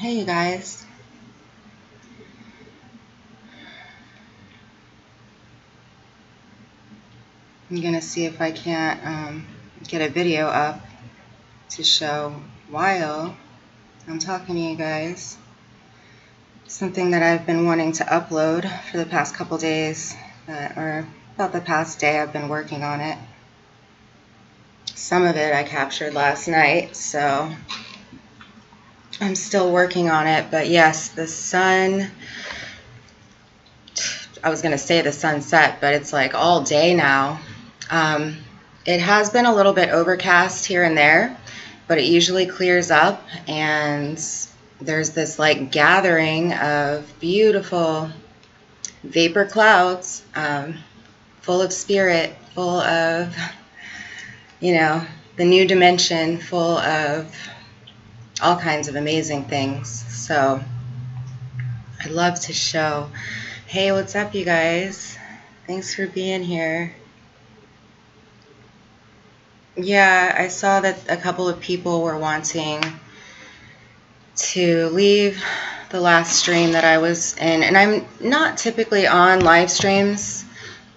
Hey, you guys. I'm gonna see if I can't get a video up to show while I'm talking to you guys. Something that I've been wanting to upload for the past couple days, or about the past day I've been working on it. Some of it I captured last night, so I'm still working on it. But yes, the sun, I was gonna say the sunset, but it's like all day now. It has been a little bit overcast here and there, but it usually clears up, and there's this like gathering of beautiful vapor clouds, full of spirit, full of, the new dimension, full of all kinds of amazing things. So I'd love to show. Hey, what's up, you guys? Thanks for being here. Yeah, I saw that a couple of people were wanting to leave the last stream that I was in, and I'm not typically on live streams,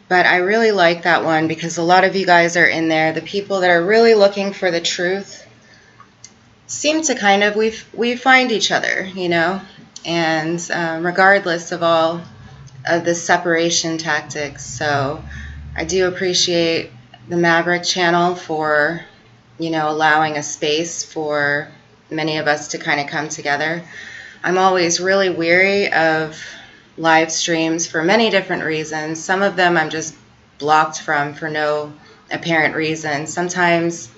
but I really like that one because a lot of you guys are in there. The people that are really looking for the truth seem to kind of, we find each other, and regardless of all of the separation tactics. So I do appreciate the Maverick channel for, allowing a space for many of us to kind of come together. I'm always really weary of live streams for many different reasons. Some of them I'm just blocked from for no apparent reason. Sometimes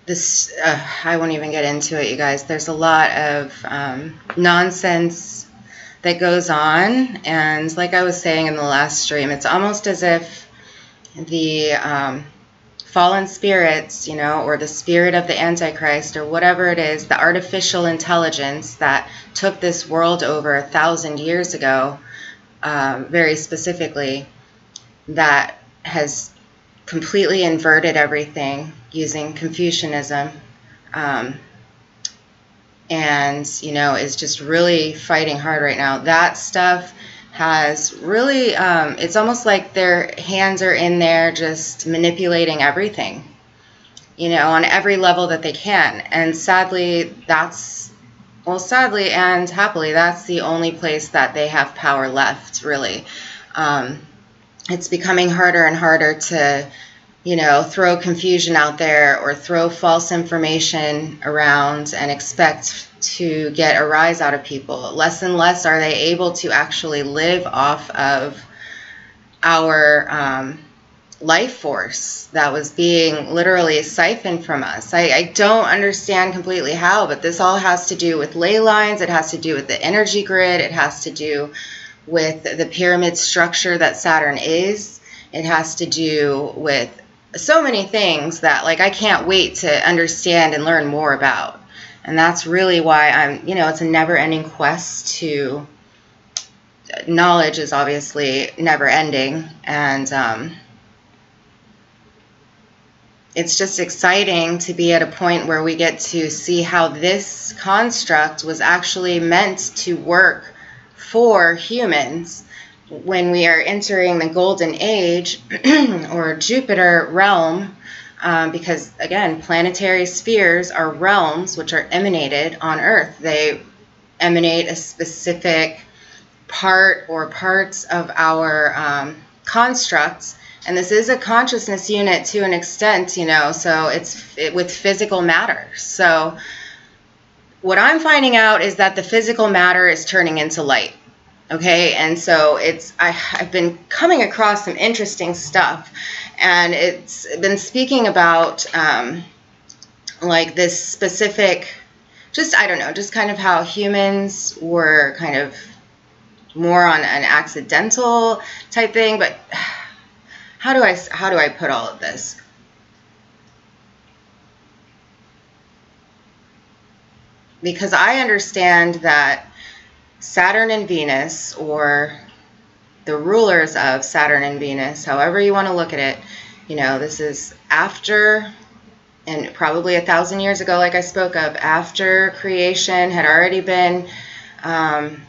this, I won't even get into it, you guys. There's a lot of nonsense that goes on, and like I was saying in the last stream, it's almost as if the fallen spirits, or the spirit of the Antichrist, or whatever it is, the artificial intelligence that took this world over 1,000 years ago, very specifically, that has completely inverted everything using Confucianism, and, is just really fighting hard right now. That stuff has really, it's almost like their hands are in there just manipulating everything, on every level that they can. And sadly and happily, that's the only place that they have power left, really. It's becoming harder and harder to, throw confusion out there or throw false information around and expect to get a rise out of people. Less and less are they able to actually live off of our life force that was being literally siphoned from us. I don't understand completely how, but this all has to do with ley lines. It has to do with the energy grid. It has to do with the pyramid structure that Saturn is. It has to do with so many things that, like, I can't wait to understand and learn more about. And that's really why I'm, it's a never-ending quest to, knowledge is obviously never-ending, and it's just exciting to be at a point where we get to see how this construct was actually meant to work for humans when we are entering the golden age or Jupiter realm, because again, planetary spheres are realms which are emanated on Earth. They emanate a specific part or parts of our constructs, and this is a consciousness unit to an extent, so it's with physical matter. So what I'm finding out is that the physical matter is turning into light. Okay, and so I've been coming across some interesting stuff, and it's been speaking about like this specific, just, I don't know, just kind of how humans were kind of more on an accidental type thing. But how do I put all of this? Because I understand that Saturn and Venus, or the rulers of Saturn and Venus, however you want to look at it, this is after and probably 1,000 years ago, like I spoke of, after creation had already been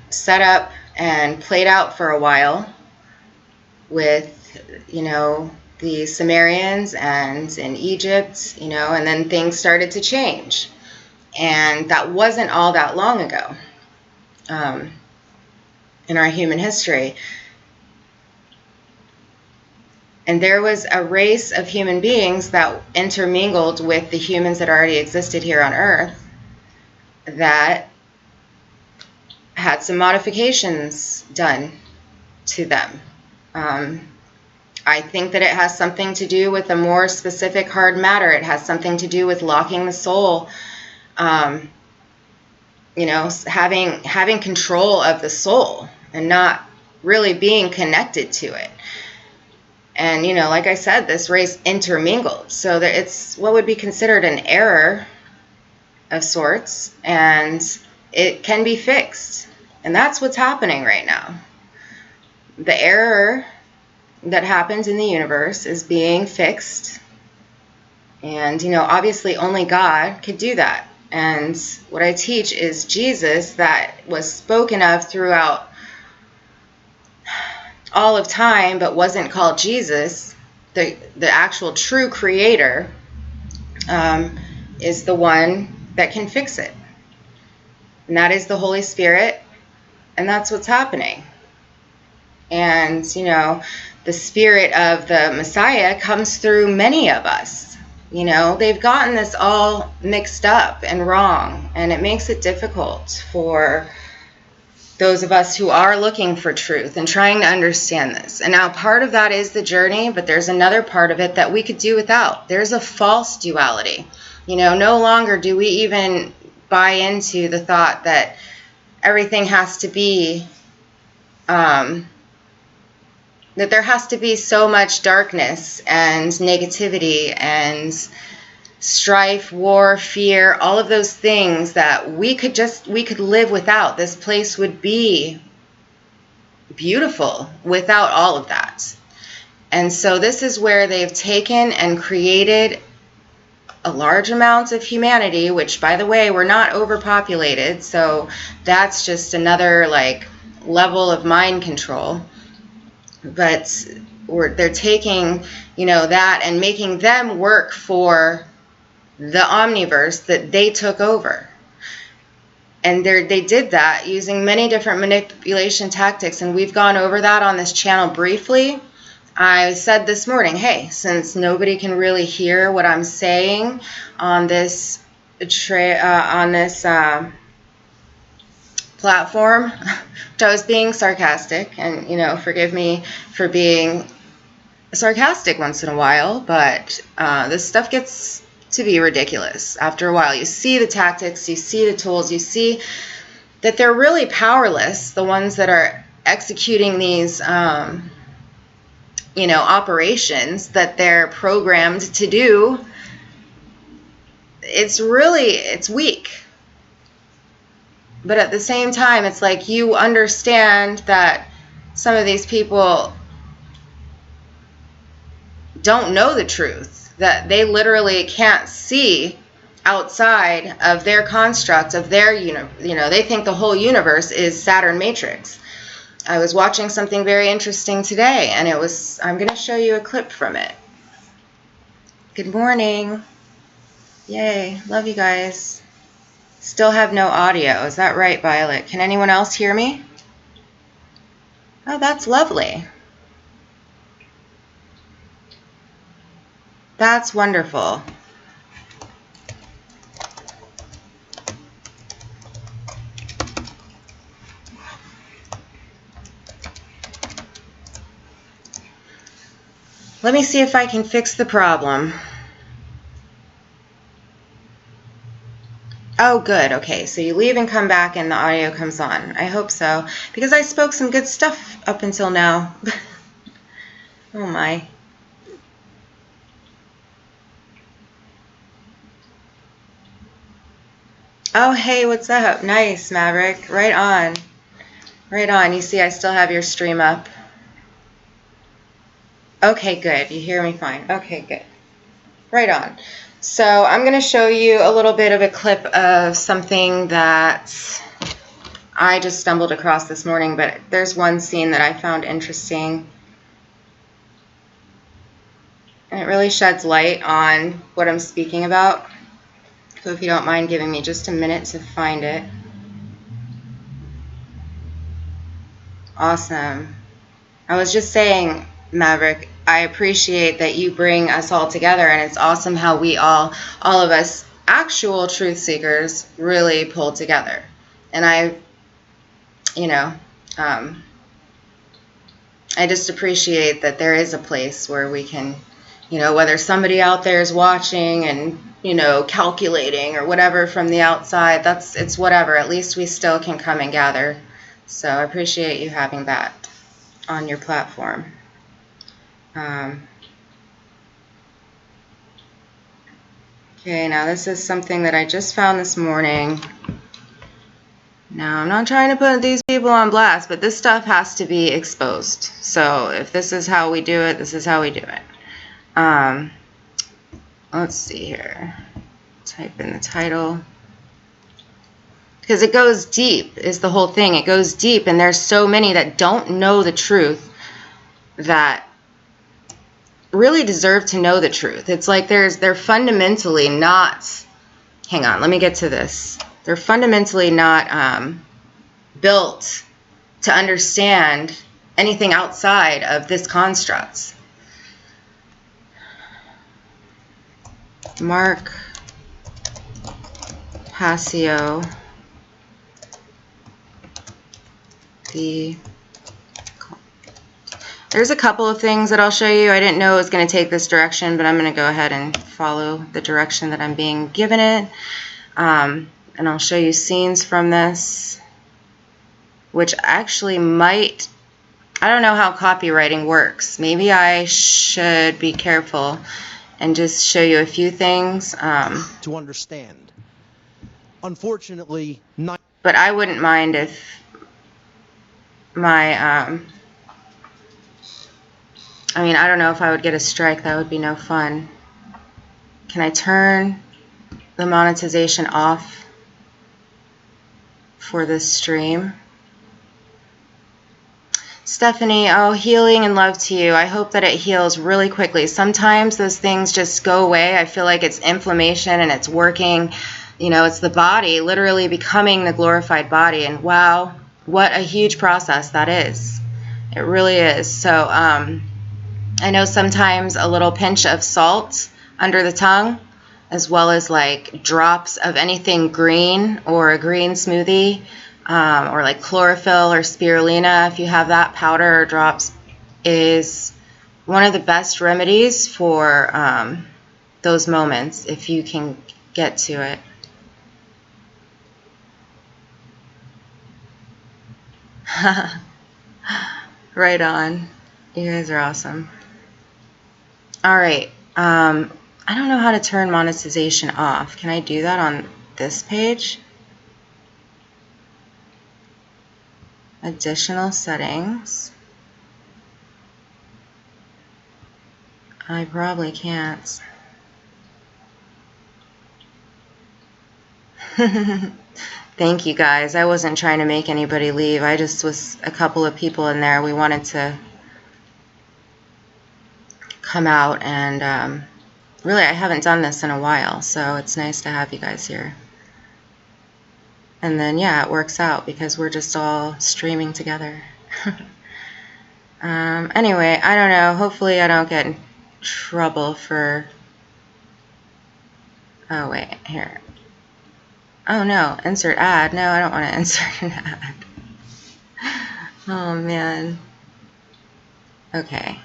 set up and played out for a while with, the Sumerians and in Egypt, and then things started to change. And that wasn't all that long ago in our human history. And there was a race of human beings that intermingled with the humans that already existed here on Earth that had some modifications done to them. I think that it has something to do with a more specific hard matter. It has something to do with locking the soul, having control of the soul and not really being connected to it. And, like I said, this race intermingled. So that it's what would be considered an error of sorts, and it can be fixed. And that's what's happening right now. The error that happens in the universe is being fixed. And, obviously only God could do that. And what I teach is Jesus that was spoken of throughout all of time, but wasn't called Jesus, the actual true creator, is the one that can fix it. And that is the Holy Spirit, and that's what's happening. And, the spirit of the Messiah comes through many of us. They've gotten this all mixed up and wrong, and it makes it difficult for those of us who are looking for truth and trying to understand this. And now part of that is the journey, but there's another part of it that we could do without. There's a false duality. No longer do we even buy into the thought that everything has to be, that there has to be so much darkness and negativity and strife, war, fear, all of those things that we could live without. This place would be beautiful without all of that. And so this is where they've taken and created a large amount of humanity, which, by the way, we're not overpopulated, so that's just another level of mind control. But they're taking, that and making them work for the omniverse that they took over. And they did that using many different manipulation tactics, and we've gone over that on this channel briefly. I said this morning, hey, since nobody can really hear what I'm saying on this platform, which I was being sarcastic, and forgive me for being sarcastic once in a while, but this stuff gets to be ridiculous after a while. You see the tactics, you see the tools, you see that they're really powerless, the ones that are executing these operations that they're programmed to do. It's weak. But at the same time, it's like you understand that some of these people don't know the truth, that they literally can't see outside of their construct, of their, they think the whole universe is Saturn matrix. I was watching something very interesting today, and I'm going to show you a clip from it. Good morning. Yay, love you guys. Still have no audio. Is that right, Violet? Can anyone else hear me? Oh, that's lovely. That's wonderful. Let me see if I can fix the problem. Oh, good. Okay, so you leave and come back and the audio comes on. I hope so, because I spoke some good stuff up until now. Oh, my. Oh, hey, what's up? Nice, Maverick. Right on. Right on. You see, I still have your stream up. Okay, good. You hear me fine. Okay, good. Right on. So I'm going to show you a little bit of a clip of something that I just stumbled across this morning, but there's one scene that I found interesting. And it really sheds light on what I'm speaking about. So if you don't mind giving me just a minute to find it. Awesome. I was just saying, Maverick, I appreciate that you bring us all together, and it's awesome how we all of us actual truth seekers really pull together. And I just appreciate that there is a place where we can, whether somebody out there is watching and, calculating or whatever from the outside, it's whatever. At least we still can come and gather. So I appreciate you having that on your platform. Okay, now this is something that I just found this morning. Now, I'm not trying to put these people on blast, but this stuff has to be exposed. So if this is how we do it, this is how we do it. Let's see here. Type in the title. Because it goes deep is the whole thing. It goes deep, and there's so many that don't know the truth that really deserve to know the truth. It's like they're fundamentally not, hang on, let me get to this. They're fundamentally not built to understand anything outside of this construct. Mark Passio, there's a couple of things that I'll show you. I didn't know it was going to take this direction, but I'm going to go ahead and follow the direction that I'm being given it. And I'll show you scenes from this, which actually might, I don't know how copywriting works. Maybe I should be careful and just show you a few things. To understand. Unfortunately, not. But I wouldn't mind if my, I don't know if I would get a strike. That would be no fun. Can I turn the monetization off for this stream? Stephanie, oh, healing and love to you. I hope that it heals really quickly. Sometimes those things just go away. I feel like it's inflammation and it's working. It's the body literally becoming the glorified body. And wow, what a huge process that is. It really is. So I know sometimes a little pinch of salt under the tongue, as well as like drops of anything green or a green smoothie, or like chlorophyll or spirulina, if you have that powder or drops, is one of the best remedies for those moments if you can get to it. Right on. You guys are awesome. All right. I don't know how to turn monetization off. Can I do that on this page? Additional settings. I probably can't. Thank you guys. I wasn't trying to make anybody leave. I just was a couple of people in there. We wanted to come out and really I haven't done this in a while, so it's nice to have you guys here. And then yeah, it works out because we're just all streaming together. Anyway, I don't know. Hopefully I don't get in trouble for... Oh wait, here. Oh no, insert ad. No, I don't want to insert an ad. Oh man. Okay.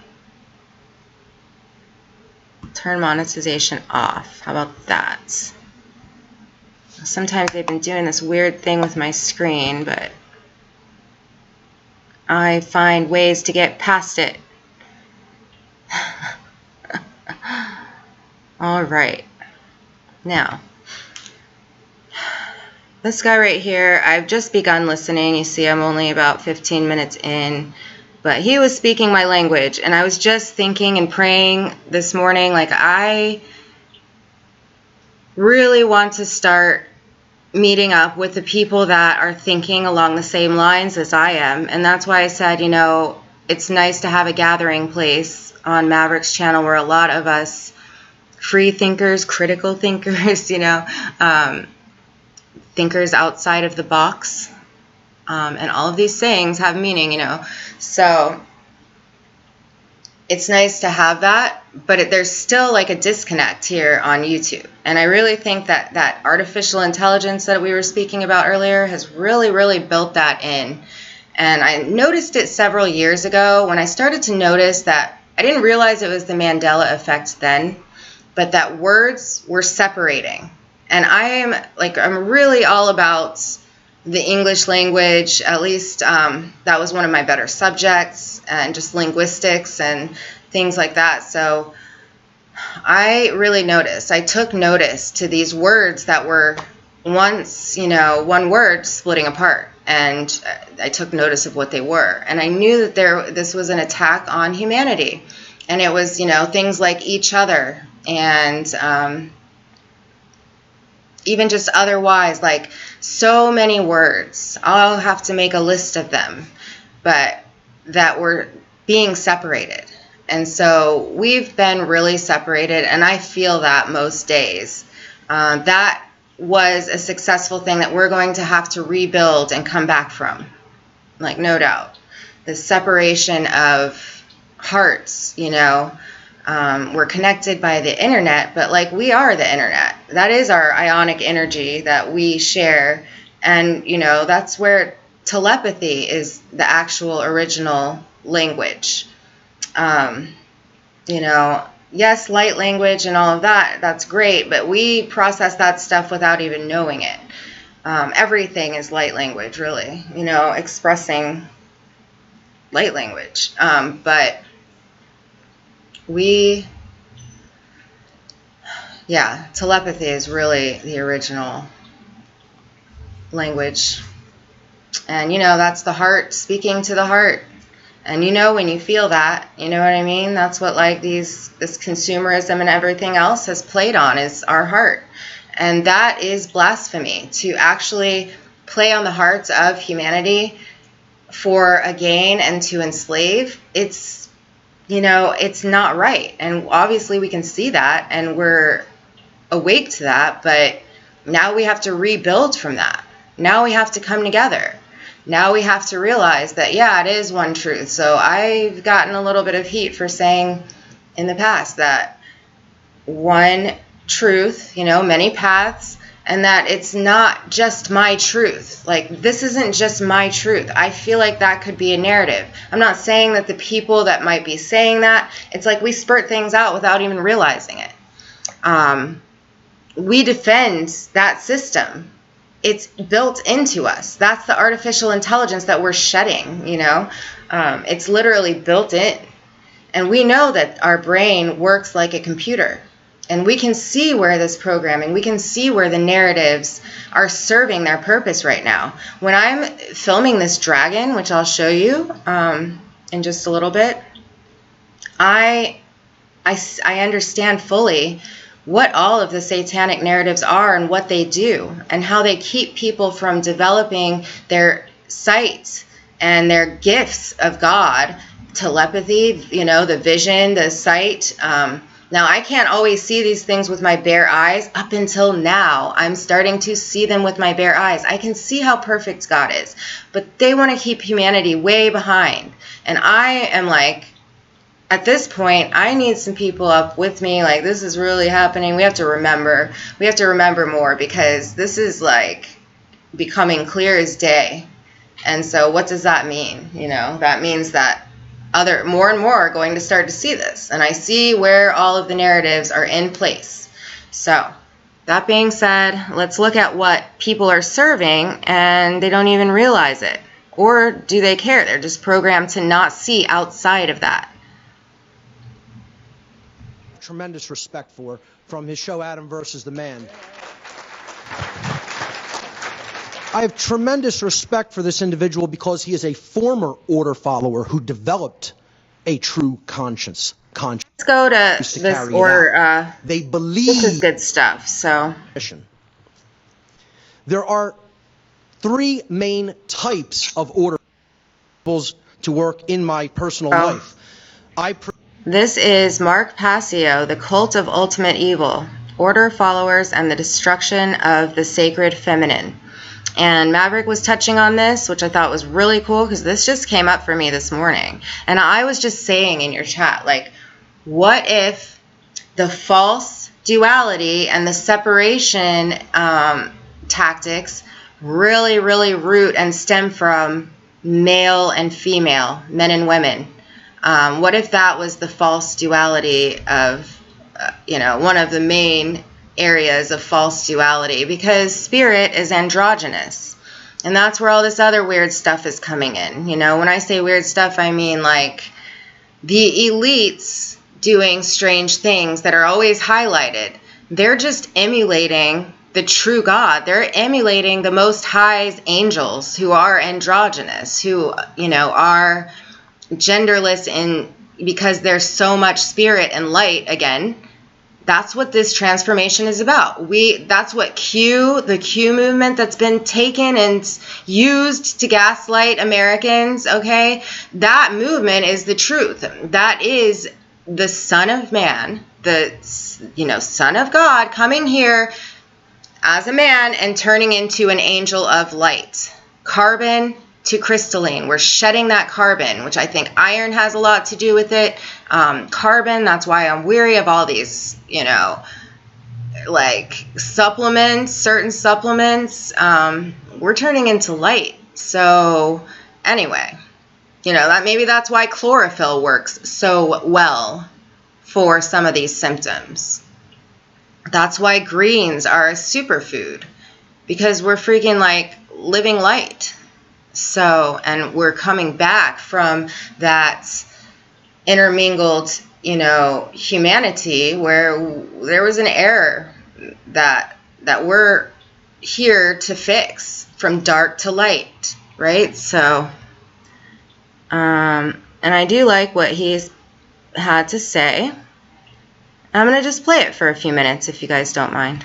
Turn monetization off. How about that? Sometimes they've been doing this weird thing with my screen, but I find ways to get past it. All right. Now, this guy right here, I've just begun listening. You see, I'm only about 15 minutes in, but he was speaking my language, and I was just thinking and praying this morning, like really want to start meeting up with the people that are thinking along the same lines as I am. And that's why I said, it's nice to have a gathering place on Maverick's channel where a lot of us free thinkers, critical thinkers, thinkers outside of the box, and all of these things have meaning, So it's nice to have that, but there's still like a disconnect here on YouTube. And I really think that artificial intelligence that we were speaking about earlier has really, really built that in. And I noticed it several years ago when I started to notice that I didn't realize it was the Mandela effect then, but that words were separating. And I'm really all about the English language. At least that was one of my better subjects, and just linguistics and things like that. So I really I took notice to these words that were once, one word splitting apart. And I took notice of what they were. And I knew that this was an attack on humanity. And it was, things like each other and even just otherwise, like so many words. I'll have to make a list of them, but that were being separated. And so we've been really separated, and I feel that most days. That was a successful thing that we're going to have to rebuild and come back from, like, no doubt. The separation of hearts, we're connected by the internet, but like we are the internet. That is our ionic energy that we share. And, that's where telepathy is the actual original language. Yes, light language and all of that, that's great, but we process that stuff without even knowing it. Everything is light language, really, expressing light language. But telepathy is really the original language. And, that's the heart speaking to the heart. And when you feel that, you know what I mean? That's what this consumerism and everything else has played on, is our heart. And that is blasphemy, to actually play on the hearts of humanity for a gain and to enslave. It's not right. And obviously we can see that and we're awake to that, but now we have to rebuild from that. Now we have to come together. Now we have to realize that, it is one truth. So I've gotten a little bit of heat for saying in the past that one truth, many paths, and that it's not just my truth. Like, this isn't just my truth. I feel like that could be a narrative. I'm not saying that the people that might be saying that, it's like we spurt things out without even realizing it. We defend that system. It's built into us. That's the artificial intelligence that we're shedding, It's literally built in. And we know that our brain works like a computer. And we can see where this programming, we can see where the narratives are serving their purpose right now. When I'm filming this dragon, which I'll show you in just a little bit, I understand fully what all of the satanic narratives are and what they do and how they keep people from developing their sight and their gifts of God, telepathy, the vision, the sight. Now, I can't always see these things with my bare eyes. Up until now, I'm starting to see them with my bare eyes. I can see how perfect God is, but they want to keep humanity way behind. And I am like, at this point, I need some people up with me. Like, this is really happening. We have to remember more, because this is like becoming clear as day. And so what does that mean? That means that more and more are going to start to see this. And I see where all of the narratives are in place. So that being said, let's look at what people are serving, and they don't even realize it. Or do they care? They're just programmed to not see outside of that. Tremendous respect for from his show Adam versus the Man. I have tremendous respect for this individual because he is a former order follower who developed a true conscience. conscious Let's go to to this carry it order. out. They This is believe good stuff. So there are three main types of order to work in my personal life. This is Mark Passio, The Cult of Ultimate Evil, Order Followers and the Destruction of the Sacred Feminine. And Maverick was touching on this, which I thought was really cool because this just came up for me this morning. And I was just saying in your chat, like, what if the false duality and the separation tactics really, really root and stem from male and female, men and women? What if that was the false duality of, one of the main areas of false duality? Because spirit is androgynous. And that's where all this other weird stuff is coming in. When I say weird stuff, I mean like the elites doing strange things that are always highlighted. They're just emulating the true God. They're emulating the Most High's angels who are androgynous, who, are genderless because there's so much spirit and light again. That's what this transformation is about. That's what the Q movement that's been taken and used to gaslight Americans, okay? That movement is the truth. That is the Son of Man, the Son of God coming here as a man and turning into an angel of light. Carbon to crystalline. We're shedding that carbon, which I think iron has a lot to do with it. Carbon, that's why I'm weary of all these, like supplements, certain supplements. We're turning into light. So anyway, maybe that's why chlorophyll works so well for some of these symptoms. That's why greens are a superfood, because we're freaking like living light. So, and we're coming back from that intermingled, humanity where there was an error that we're here to fix, from dark to light, right? So, and I do like what he's had to say. I'm going to just play it for a few minutes if you guys don't mind.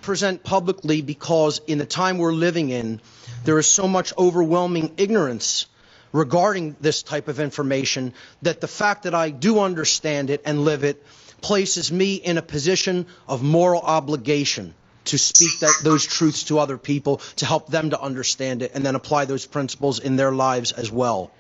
Present publicly because in the time we're living in, there is so much overwhelming ignorance regarding this type of information that the fact that I do understand it and live it places me in a position of moral obligation to speak those truths to other people, to help them to understand it and then apply those principles in their lives as well.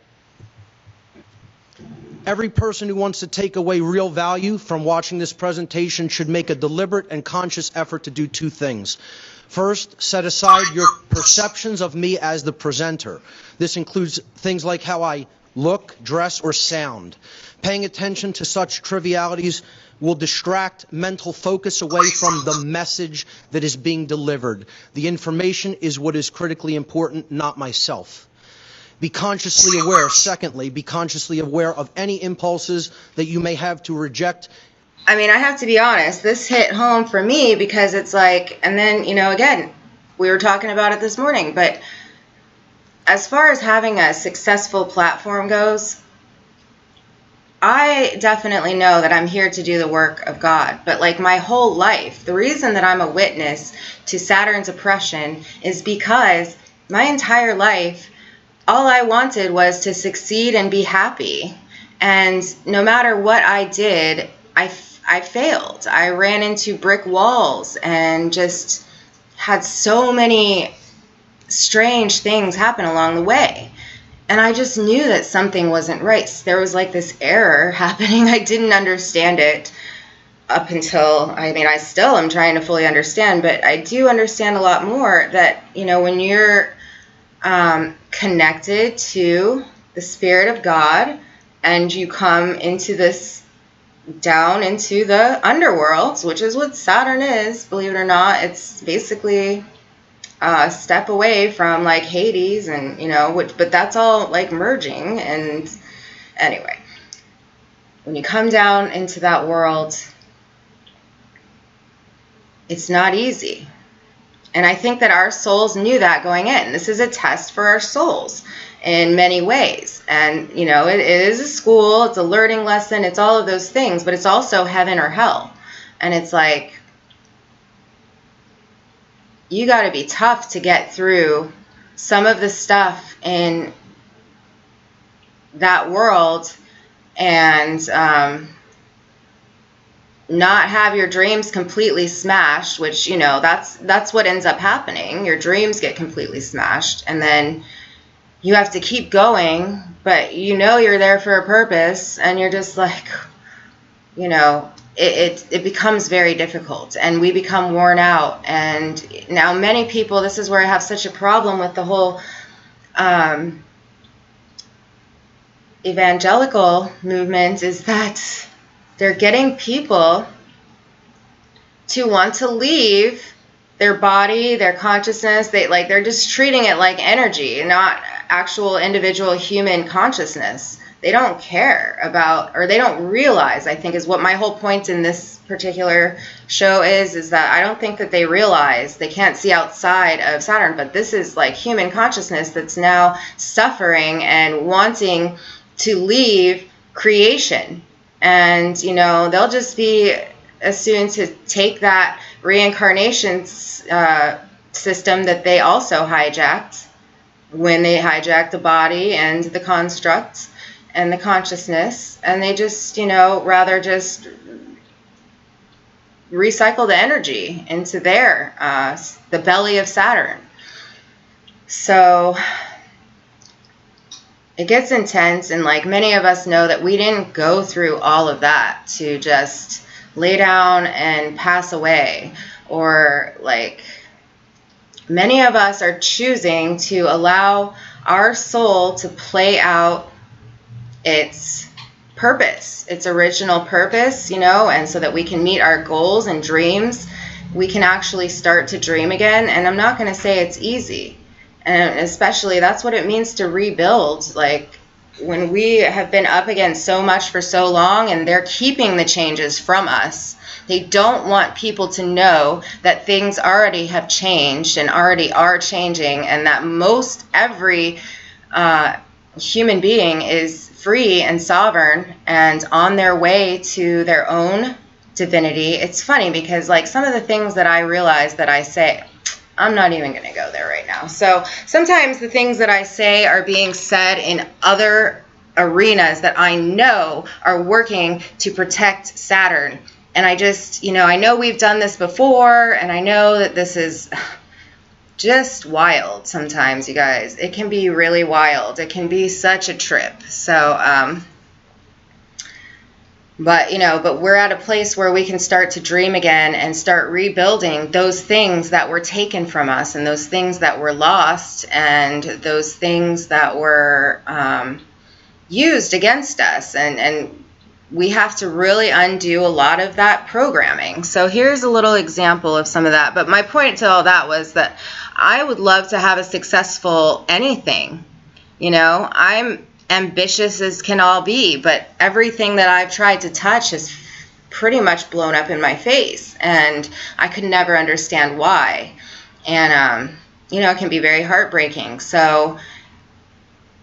Every person who wants to take away real value from watching this presentation should make a deliberate and conscious effort to do two things. First, set aside your perceptions of me as the presenter. This includes things like how I look, dress, or sound. Paying attention to such trivialities will distract mental focus away from the message that is being delivered. The information is what is critically important, not myself. Be consciously aware. Secondly, be consciously aware of any impulses that you may have to reject. I mean, I have to be honest, this hit home for me because it's like, and then, again, we were talking about it this morning, but as far as having a successful platform goes, I definitely know that I'm here to do the work of God, but like my whole life, the reason that I'm a witness to Saturn's oppression is because my entire life, all I wanted was to succeed and be happy. And no matter what I did, I failed. I ran into brick walls and just had so many strange things happen along the way. And I just knew that something wasn't right. There was like this error happening. I didn't understand it up until, I still am trying to fully understand, but I do understand a lot more that, when you're connected to the Spirit of God and you come into this, down into the underworlds, which is what Saturn is, believe it or not. It's basically a step away from like Hades and, but that's all like merging. And anyway, when you come down into that world, it's not easy. And I think that our souls knew that going in. This is a test for our souls in many ways. And, you know, it is a school, it's a learning lesson, it's all of those things, but it's also heaven or hell. And it's like, you got to be tough to get through some of the stuff in that world and not have your dreams completely smashed, which, you know, that's what ends up happening. Your dreams get completely smashed, and then you have to keep going, but you know you're there for a purpose, and you're just like, you know, it becomes very difficult, and we become worn out. And now many people, this is where I have such a problem with the whole evangelical movement, is that they're getting people to want to leave their body, their consciousness. They're just treating it like energy, not actual individual human consciousness. They don't care about, or they don't realize, I think is what my whole point in this particular show is that I don't think that they realize, they can't see outside of Saturn, but this is like human consciousness that's now suffering and wanting to leave creation. And, you know, they'll just be as soon to take that reincarnation system that they also hijacked when they hijacked the body and the constructs and the consciousness, and they just, you know, rather just recycle the energy into their, the belly of Saturn. So it gets intense, and like many of us know that we didn't go through all of that to just lay down and pass away, or like many of us are choosing to allow our soul to play out its purpose, its original purpose, you know, and so that we can meet our goals and dreams, we can actually start to dream again. And I'm not going to say it's easy. And especially that's what it means to rebuild. Like when we have been up against so much for so long, and they're keeping the changes from us. They don't want people to know that things already have changed and already are changing, and that most every human being is free and sovereign and on their way to their own divinity. It's funny because like some of the things that I realize that I say, I'm not even going to go there right now. So sometimes the things that I say are being said in other arenas that I know are working to protect Saturn. And I just, you know, I know we've done this before, and I know that this is just wild sometimes, you guys. It can be really wild. It can be such a trip. So, but, you know, but we're at a place where we can start to dream again and start rebuilding those things that were taken from us, and those things that were lost, and those things that were used against us. And we have to really undo a lot of that programming. So here's a little example of some of that. But my point to all that was that I would love to have a successful anything. You know, I'm ambitious as can all be, but everything that I've tried to touch has pretty much blown up in my face, and I could never understand why. And, you know, it can be very heartbreaking. So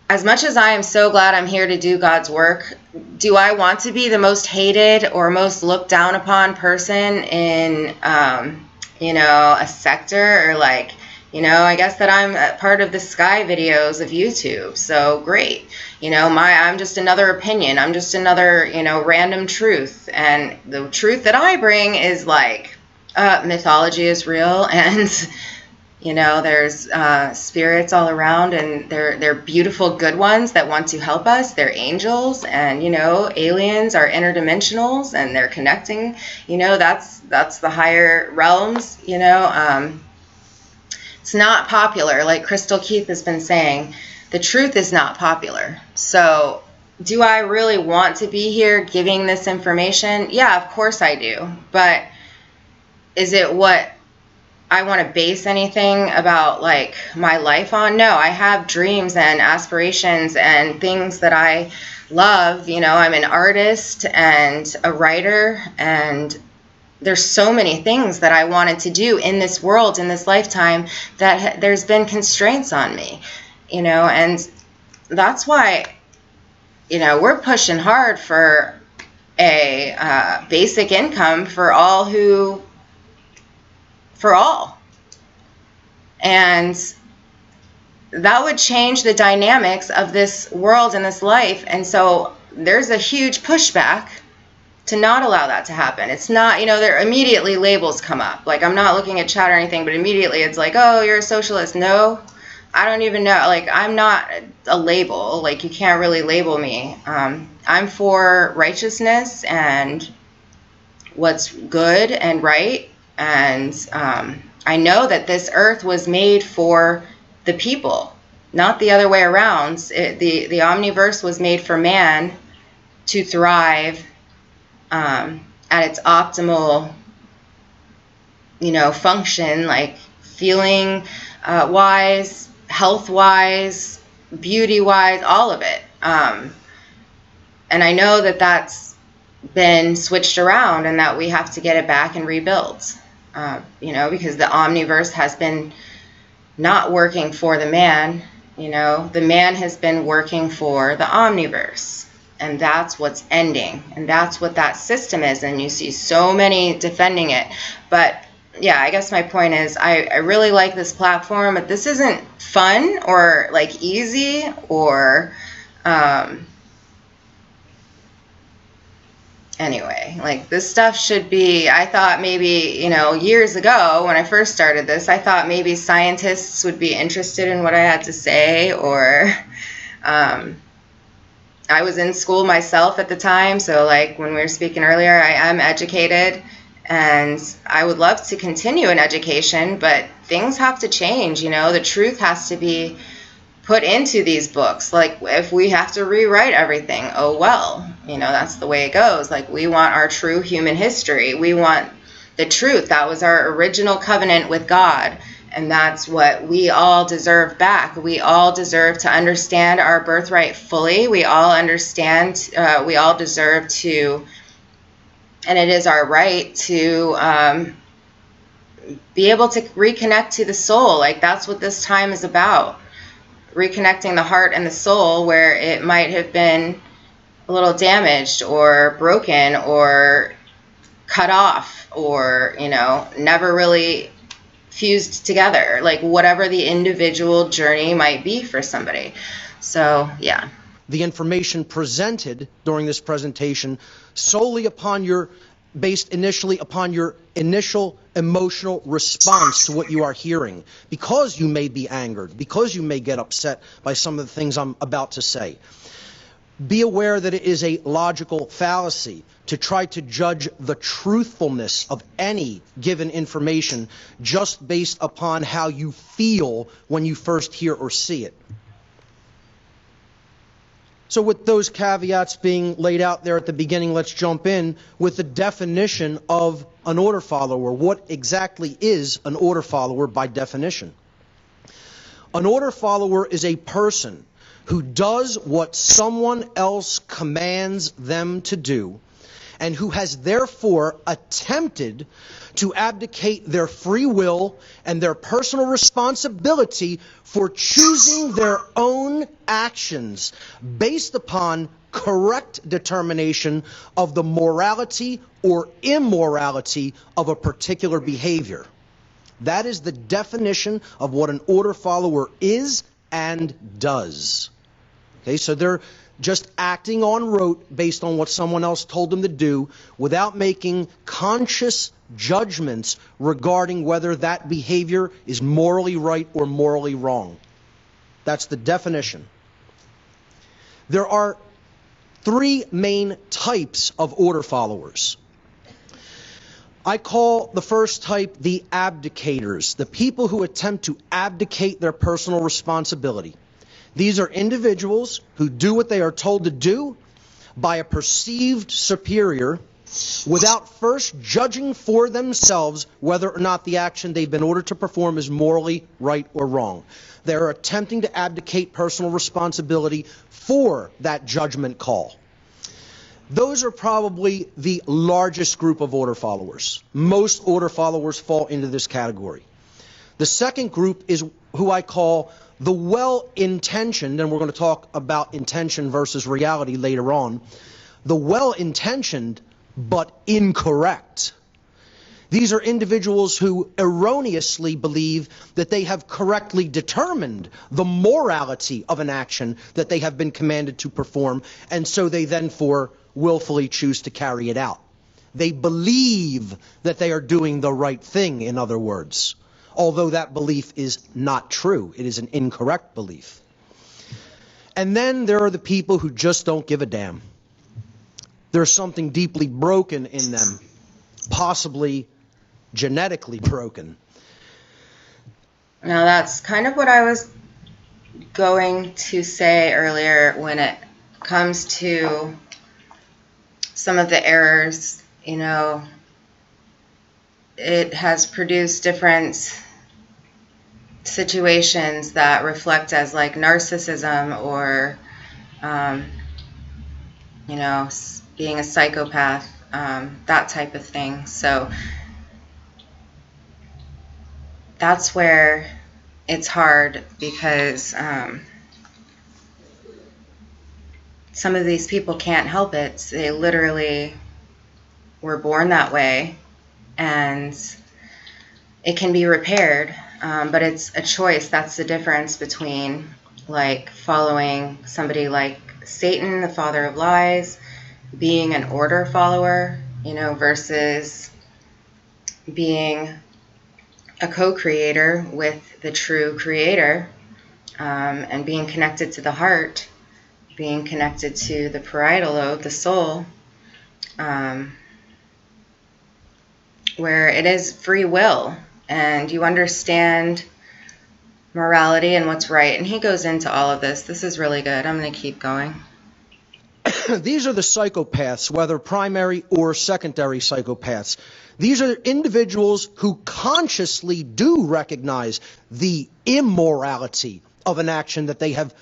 as much as I am so glad I'm here to do God's work, do I want to be the most hated or most looked down upon person in, you know, a sector? Or like, you know, I guess that I'm a part of the sky videos of YouTube. So great. You know, I'm just another opinion. I'm just another, you know, random truth. And the truth that I bring is like, mythology is real, and you know, there's spirits all around, and they're beautiful, good ones that want to help us. They're angels, and, you know, aliens are interdimensionals, and they're connecting. You know, that's the higher realms, you know. It's not popular, like Crystal Keith has been saying. The truth is not popular. So do I really want to be here giving this information? Yeah, of course I do. But is it what I want to base anything about like my life on? No, I have dreams and aspirations and things that I love. You know, I'm an artist and a writer, and there's so many things that I wanted to do in this world, in this lifetime, that there's been constraints on me, and that's why, we're pushing hard for a basic income for all. And that would change the dynamics of this world and this life. And so there's a huge pushback to not allow that to happen. It's not, there immediately labels come up. Like, I'm not looking at chat or anything, but immediately it's like, oh, you're a socialist. No, I don't even know. Like, I'm not a label. Like, you can't really label me. I'm for righteousness and what's good and right. And I know that this earth was made for the people, not the other way around. The omniverse was made for man to thrive at its optimal, function, like feeling wise, health wise, beauty wise, all of it. And I know that that's been switched around and that we have to get it back and rebuild, because the omniverse has been not working for the man. The man has been working for the omniverse, and that's what's ending, and that's what that system is, and you see so many defending it. But yeah, I guess my point is I really like this platform, but this isn't fun or like easy or anyway, like this stuff should be, I thought maybe, years ago when I first started this, I thought maybe scientists would be interested in what I had to say, or I was in school myself at the time. So like when we were speaking earlier, I am educated and I would love to continue in education, but things have to change. The truth has to be put into these books. Like if we have to rewrite everything, oh well, that's the way it goes. Like we want our true human history. We want the truth. That was our original covenant with God. And that's what we all deserve back. We all deserve to understand our birthright fully. We all understand, we all deserve to, and it is our right to be able to reconnect to the soul. Like that's what this time is about. Reconnecting the heart and the soul where it might have been a little damaged or broken or cut off or, never really fused together, like whatever the individual journey might be for somebody. So, yeah. The information presented during this presentation solely based initially upon your initial emotional response to what you are hearing, because you may be angered, because you may get upset by some of the things I'm about to say. Be aware that it is a logical fallacy to try to judge the truthfulness of any given information just based upon how you feel when you first hear or see it. So with those caveats being laid out there at the beginning, let's jump in with the definition of an order follower. What exactly is an order follower by definition? An order follower is a person who does what someone else commands them to do, and who has therefore attempted to abdicate their free will and their personal responsibility for choosing their own actions based upon correct determination of the morality or immorality of a particular behavior. That is the definition of what an order follower is and does. Okay, so they're just acting en route based on what someone else told them to do without making conscious judgments regarding whether that behavior is morally right or morally wrong. That's the definition. There are three main types of order followers. I call the first type the abdicators, the people who attempt to abdicate their personal responsibility. These are individuals who do what they are told to do by a perceived superior without first judging for themselves whether or not the action they've been ordered to perform is morally right or wrong. They're attempting to abdicate personal responsibility for that judgment call. Those are probably the largest group of order followers. Most order followers fall into this category. The second group is who I call the well-intentioned, and we're going to talk about intention versus reality later on, the well-intentioned but incorrect. These are individuals who erroneously believe that they have correctly determined the morality of an action that they have been commanded to perform, and so they therefore willfully choose to carry it out. They believe that they are doing the right thing, in other words, although that belief is not true. It is an incorrect belief. And then there are the people who just don't give a damn. There's something deeply broken in them, possibly genetically broken. Now that's kind of what I was going to say earlier when it comes to some of the errors. You know, it has produced different situations that reflect as like narcissism or, you know, being a psychopath, that type of thing. So that's where it's hard because some of these people can't help it. They literally were born that way, and it can be repaired, but it's a choice. That's the difference between like following somebody like Satan, the father of lies, being an order follower, you know, versus being a co-creator with the true creator, and being connected to the heart, being connected to the parietal lobe, the soul, where it is free will and you understand morality and what's right. And he goes into all of this. This is really good. I'm going to keep going. These are the psychopaths, whether primary or secondary psychopaths. These are individuals who consciously do recognize the immorality of an action that they have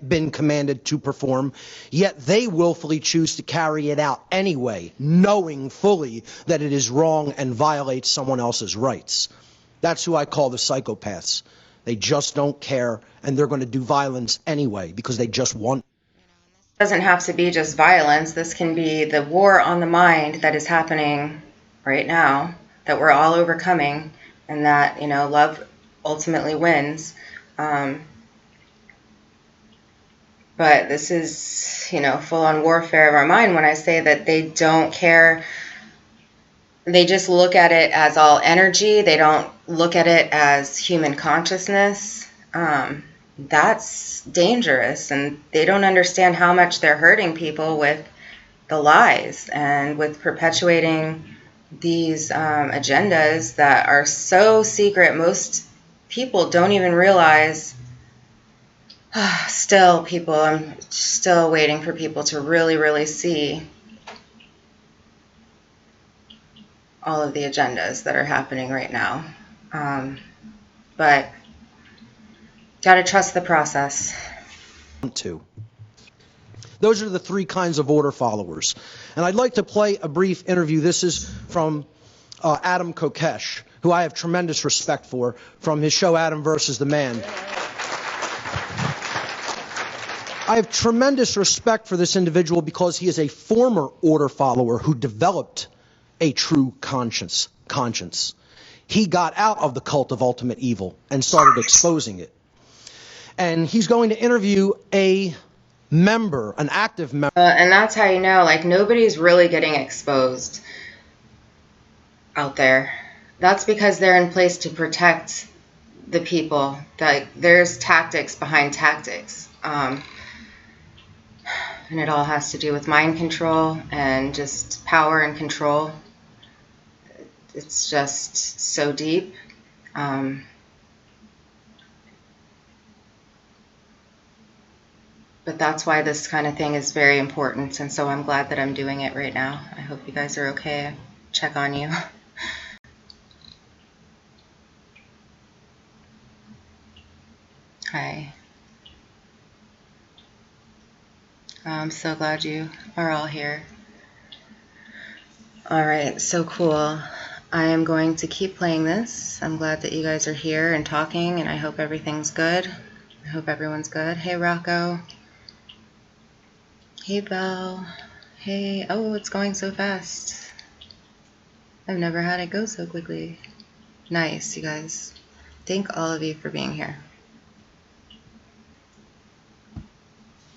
been commanded to perform, yet they willfully choose to carry it out anyway, knowing fully that it is wrong and violates someone else's rights. That's who I call the psychopaths. They just don't care, and they're going to do violence anyway because they just want. It doesn't have to be just violence. This can be the war on the mind that is happening right now, that we're all overcoming, and that, you know, love ultimately wins. But this is, you know, full-on warfare of our mind when I say that they don't care. They just look at it as all energy. They don't look at it as human consciousness. That's dangerous, and they don't understand how much they're hurting people with the lies and with perpetuating these agendas that are so secret. Most people don't even realize. Still, people, I'm still waiting for people to really, really see all of the agendas that are happening right now. But got to trust the process. Those are the three kinds of order followers. And I'd like to play a brief interview. This is from Adam Kokesh, who I have tremendous respect for, from his show Adam versus the Man. I have tremendous respect for this individual because he is a former order follower who developed a true conscience. He got out of the cult of ultimate evil and started exposing it. And he's going to interview a member, an active member. And that's how you know, like, nobody's really getting exposed out there. That's because they're in place to protect the people. Like, there's tactics behind tactics. And it all has to do with mind control and just power and control. It's just so deep. But that's why this kind of thing is very important, and so I'm glad that I'm doing it right now. I hope you guys are okay. Check on you. Hi. I'm so glad you are all here. All right, so cool. I am going to keep playing this. I'm glad that you guys are here and talking, and I hope everything's good. I hope everyone's good. Hey, Rocco. Hey, Belle. Hey, oh, it's going so fast. I've never had it go so quickly. Nice, you guys. Thank all of you for being here.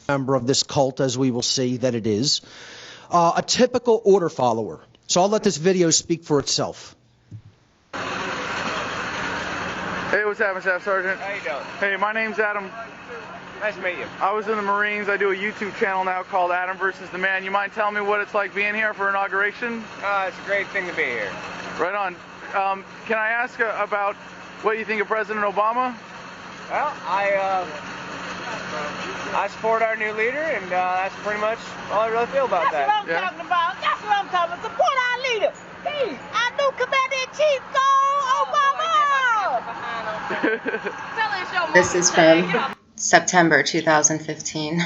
Member of this cult, as we will see that it is. A typical order follower. So I'll let this video speak for itself. Hey, what's happening, Staff Sergeant? How you doing? Hey, my name's Adam. Nice to meet you. I was in the Marines. I do a YouTube channel now called Adam versus the Man. You mind telling me what it's like being here for inauguration? It's a great thing to be here. Right on. Can I ask about what you think of President Obama? Well, I support our new leader, and that's pretty much all I really feel about that. That's what I'm talking about. That's what I'm talking about. Support our leader. Hey, our new Commander-in-Chief, go Obama! This is from September 2015.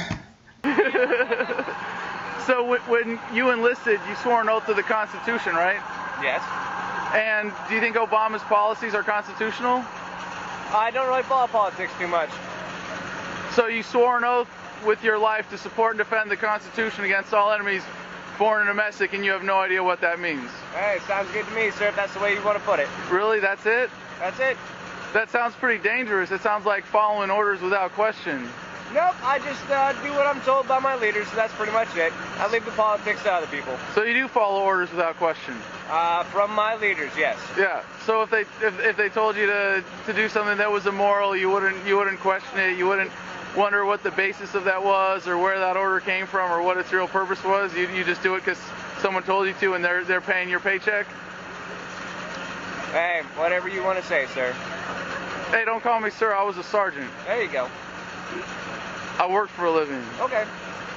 So when you enlisted, you swore an oath to the Constitution, right? Yes. And do you think Obama's policies are constitutional? I don't really follow politics too much. So you swore an oath with your life to support and defend the Constitution against all enemies, foreign and domestic, and you have no idea what that means. Hey, sounds good to me, sir, if that's the way you want to put it. Really? That's it? That's it. That sounds pretty dangerous. It sounds like following orders without question. Nope, I just do what I'm told by my leaders, so that's pretty much it. I leave the politics to other people. So you do follow orders without question? From my leaders, yes. Yeah. So if they told you to do something that was immoral, you wouldn't question it. You wouldn't wonder what the basis of that was, or where that order came from, or what its real purpose was. You just do it because someone told you to, and they're paying your paycheck. Hey, whatever you want to say, sir. Hey, don't call me sir. I was a sergeant. There you go. I worked for a living. Okay.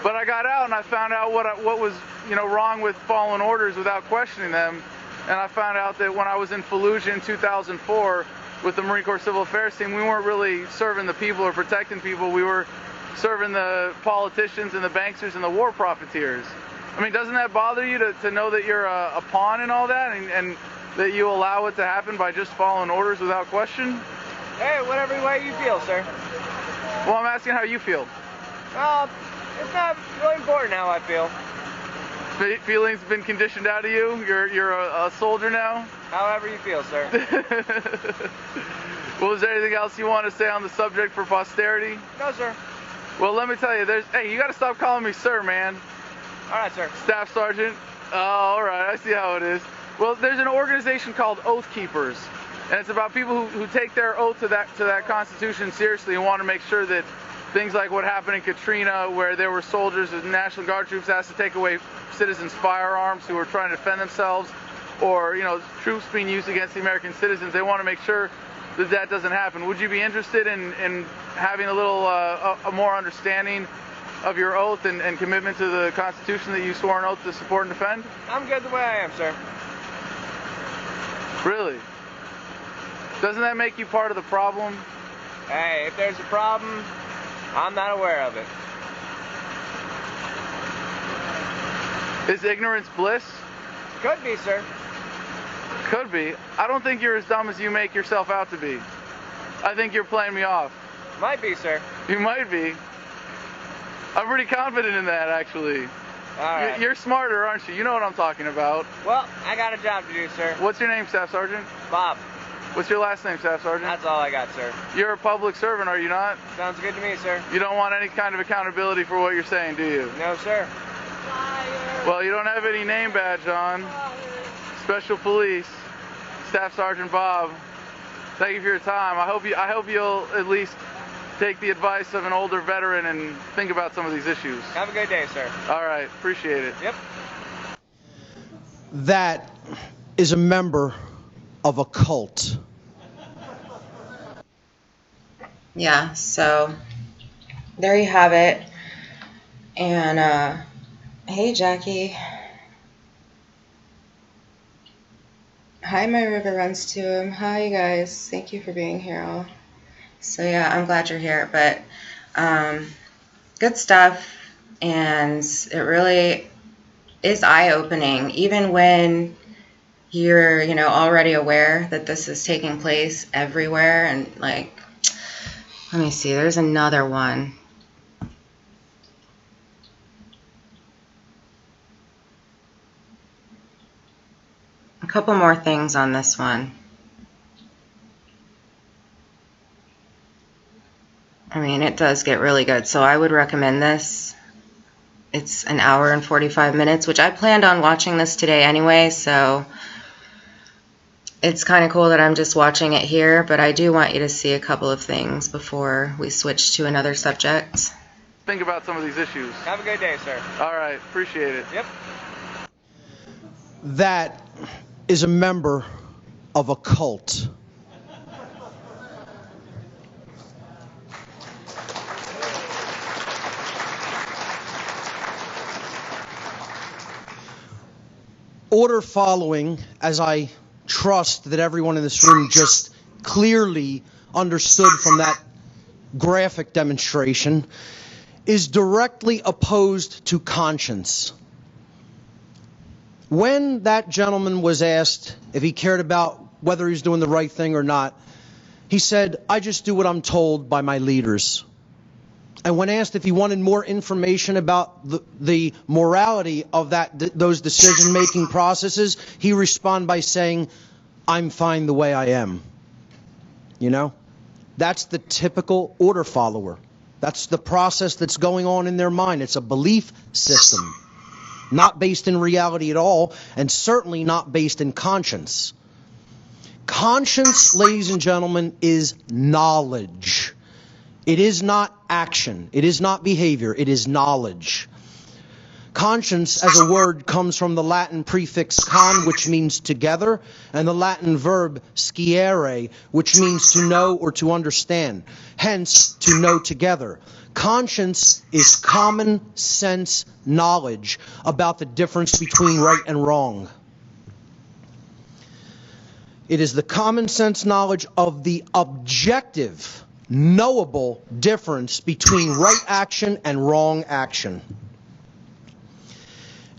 But I got out and I found out what was wrong with following orders without questioning them. And I found out that when I was in Fallujah in 2004 with the Marine Corps Civil Affairs team, we weren't really serving the people or protecting people. We were serving the politicians and the banksters and the war profiteers. I mean, doesn't that bother you to know that you're a pawn in all that, and that you allow it to happen by just following orders without question? Hey, whatever way you feel, sir. Well, I'm asking how you feel. It's not really important how I feel. Feelings have been conditioned out of you? You're a soldier now? However you feel, sir. Well, is there anything else you want to say on the subject for posterity? No, sir. Well, let me tell you, hey, you got to stop calling me sir, man. All right, sir. Staff Sergeant. Oh, all right, I see how it is. Well, there's an organization called Oath Keepers, and it's about people who take their oath to that Constitution seriously and want to make sure that things like what happened in Katrina, where there were soldiers and National Guard troops asked to take away citizens' firearms who were trying to defend themselves, or troops being used against the American citizens. They want to make sure that doesn't happen. Would you be interested in having a little a more understanding of your oath and commitment to the Constitution that you swore an oath to support and defend? I'm good the way I am, sir. Really? Doesn't that make you part of the problem? Hey, if there's a problem, I'm not aware of it. Is ignorance bliss? Could be, sir. Could be. I don't think you're as dumb as you make yourself out to be. I think you're playing me off. Might be, sir. You might be. I'm pretty confident in that, actually. All right. You're smarter, aren't you? You know what I'm talking about. Well, I got a job to do, sir. What's your name, Staff Sergeant? Bob. What's your last name, Staff Sergeant? That's all I got, sir. You're a public servant, are you not? Sounds good to me, sir. You don't want any kind of accountability for what you're saying, do you? No, sir. Well, you don't have any name badge on. Special Police, Staff Sergeant Bob. Thank you for your time. I hope you'll at least take the advice of an older veteran and think about some of these issues. Have a good day, sir. All right, appreciate it. Yep. That is a member of a cult. Yeah, so there you have it. And hey, Jackie. Hi, my river runs to him. Hi, you guys. Thank you for being here all. So yeah, I'm glad you're here. But good stuff, and it really is eye-opening, even when you're, already aware that this is taking place everywhere. And like, let me see, there's another one. A couple more things on this one. I mean, it does get really good, so I would recommend this. It's an hour and 45 minutes, which I planned on watching this today anyway, so it's kind of cool that I'm just watching it here, but I do want you to see a couple of things before we switch to another subject. Think about some of these issues. Have a good day, sir. All right, appreciate it. Yep. That is a member of a cult. Order following, as I trust that everyone in this room just clearly understood from that graphic demonstration, is directly opposed to conscience. When that gentleman was asked if he cared about whether he's doing the right thing or not, he said, "I just do what I'm told by my leaders." And when asked if he wanted more information about the morality of those decision-making processes, he responded by saying, "I'm fine the way I am." That's the typical order follower. That's the process that's going on in their mind. It's a belief system, not based in reality at all, and certainly not based in conscience. Conscience, ladies and gentlemen, is knowledge. It is not action. It is not behavior. It is knowledge. Conscience, as a word, comes from the Latin prefix con, which means together, and the Latin verb sciere, which means to know or to understand. Hence, to know together. Conscience is common sense knowledge about the difference between right and wrong. It is the common sense knowledge of the objective, knowable difference between right action and wrong action.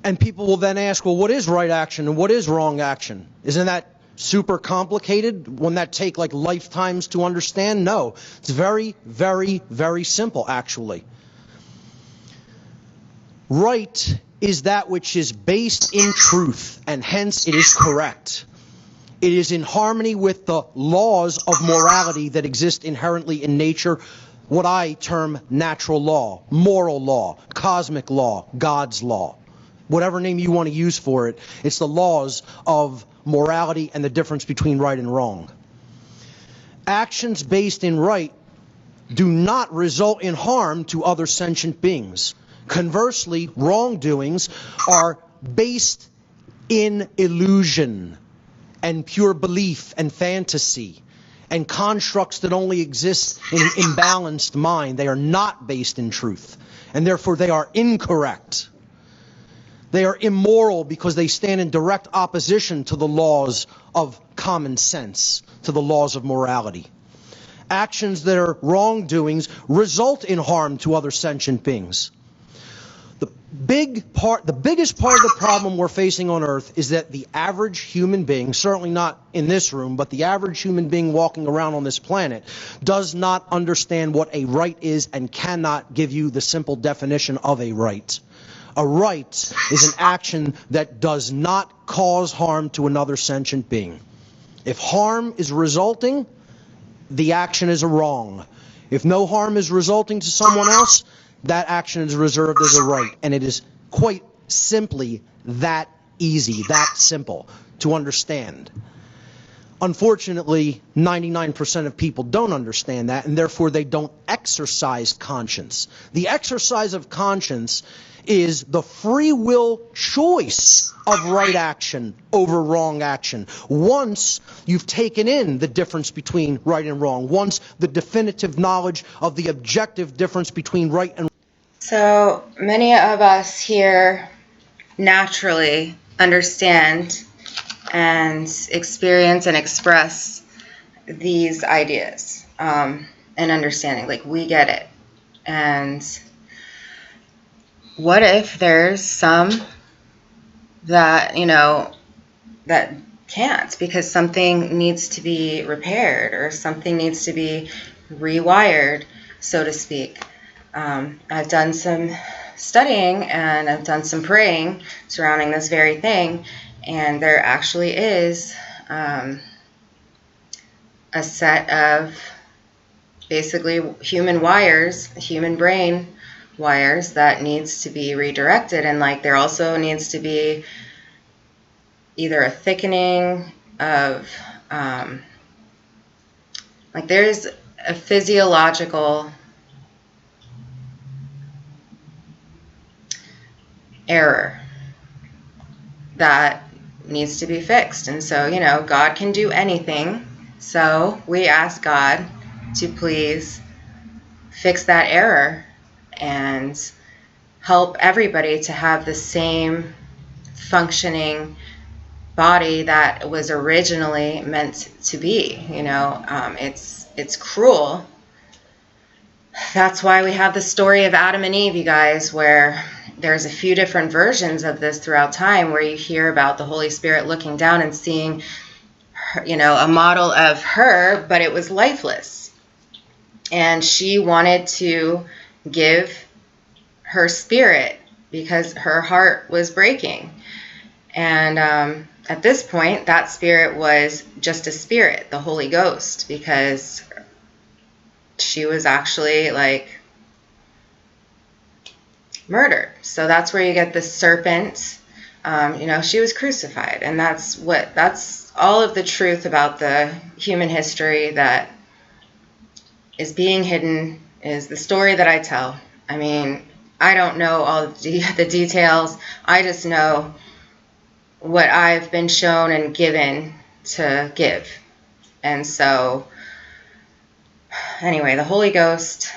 And people will then ask, well, what is right action and what is wrong action? Isn't that super complicated? Wouldn't that take like lifetimes to understand? No. It's very, very, very simple, actually. Right is that which is based in truth, and hence it is correct. It is in harmony with the laws of morality that exist inherently in nature, what I term natural law, moral law, cosmic law, God's law. Whatever name you want to use for it, it's the laws of morality and the difference between right and wrong. Actions based in right do not result in harm to other sentient beings. Conversely, wrongdoings are based in illusion and pure belief and fantasy and constructs that only exist in an imbalanced mind. They are not based in truth, and therefore they are incorrect. They are immoral because they stand in direct opposition to the laws of common sense, to the laws of morality. Actions that are wrongdoings result in harm to other sentient beings. The biggest part of the problem we're facing on Earth is that the average human being, certainly not in this room, but the average human being walking around on this planet, does not understand what a right is and cannot give you the simple definition of a right. A right is an action that does not cause harm to another sentient being. If harm is resulting, the action is a wrong. If no harm is resulting to someone else, that action is reserved as a right. And it is quite simply that easy, that simple to understand. Unfortunately, 99% of people don't understand that, and therefore they don't exercise conscience. The exercise of conscience is the free will choice of right action over wrong action. Once you've taken in the difference between right and wrong, once the definitive knowledge of the objective difference between right and wrong. So many of us here naturally understand and experience and express these ideas and understanding. Like, we get it. And what if there's some that, that can't, because something needs to be repaired or something needs to be rewired, so to speak. I've done some studying and I've done some praying surrounding this very thing, and there actually is a set of basically human wires, human brain wires that needs to be redirected. And like there also needs to be either a thickening of like there's a physiological error that needs to be fixed. And so, God can do anything. So we ask God to please fix that error and help everybody to have the same functioning body that was originally meant to be. It's cruel. That's why we have the story of Adam and Eve, you guys, where there's a few different versions of this throughout time where you hear about the Holy Spirit looking down and seeing her, a model of her, but it was lifeless. And she wanted to give her spirit because her heart was breaking. And at this point, that spirit was just a spirit, the Holy Ghost, because she was actually like murdered. So that's where you get the serpent. She was crucified, and that's all of the truth about the human history that is being hidden is the story that I tell. I mean, I don't know all the details. I just know what I've been shown and given to give. And so, anyway, the Holy Ghost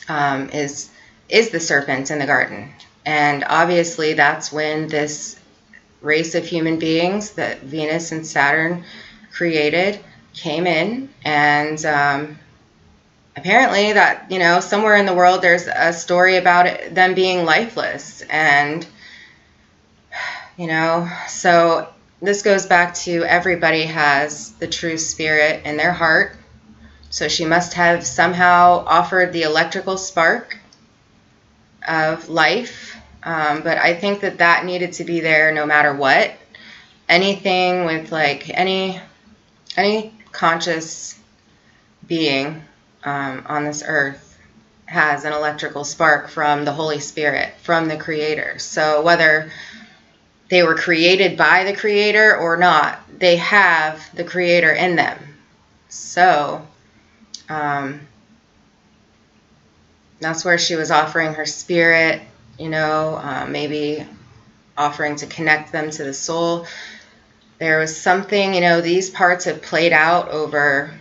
is the serpent in the garden. And obviously that's when this race of human beings that Venus and Saturn created came in. And apparently that, somewhere in the world there's a story about them being lifeless. And, so this goes back to everybody has the true spirit in their heart. So she must have somehow offered the electrical spark of life. But I think that needed to be there no matter what. Anything with like any conscious being on this earth has an electrical spark from the Holy Spirit, from the Creator. So whether they were created by the Creator or not, they have the Creator in them. So that's where she was offering her spirit, maybe offering to connect them to the soul. There was something, these parts have played out over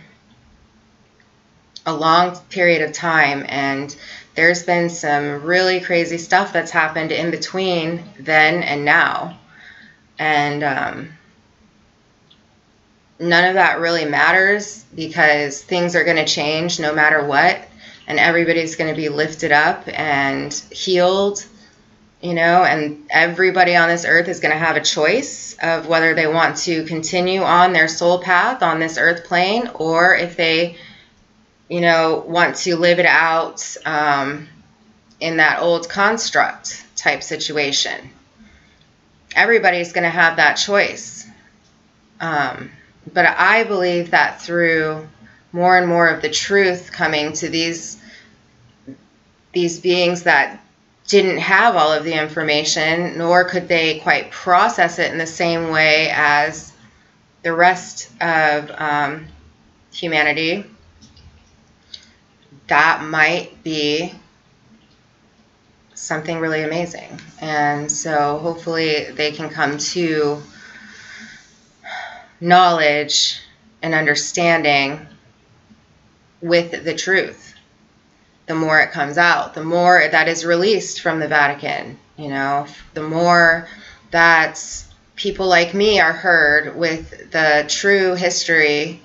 a long period of time, and there's been some really crazy stuff that's happened in between then and now. And none of that really matters because things are going to change no matter what, and everybody's going to be lifted up and healed, and everybody on this earth is going to have a choice of whether they want to continue on their soul path on this earth plane, or if they want to live it out in that old construct type situation. Everybody's going to have that choice. But I believe that through more and more of the truth coming to these beings that didn't have all of the information, nor could they quite process it in the same way as the rest of humanity, that might be something really amazing. And so hopefully they can come to knowledge and understanding with the truth. The more it comes out, the more that is released from the Vatican, the more that people like me are heard with the true history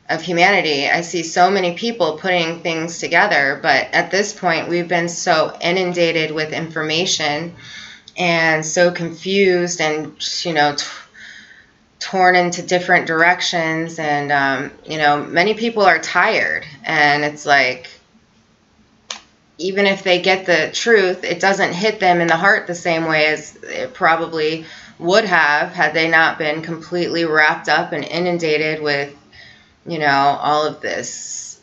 of humanity. I see so many people putting things together, but at this point we've been so inundated with information and so confused and, torn into different directions. And, many people are tired, and it's like, even if they get the truth, it doesn't hit them in the heart the same way as it probably would have had they not been completely wrapped up and inundated with, all of this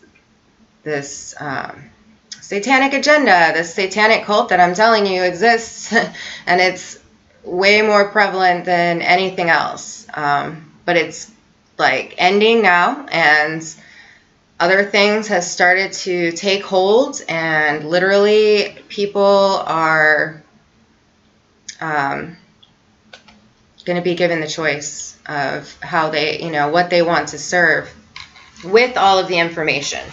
satanic agenda, this satanic cult that I'm telling you exists, and it's way more prevalent than anything else. But it's like ending now, and other things has started to take hold, and literally people are going to be given the choice of how they, what they want to serve with all of the information,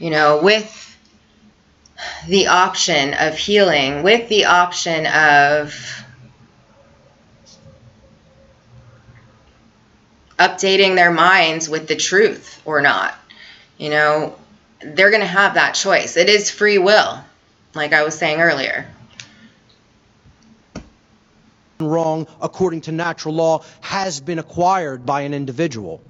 with the option of healing, with the option of updating their minds with the truth or not. They're going to have that choice. It is free will, like I was saying earlier. Wrong according to natural law has been acquired by an individual.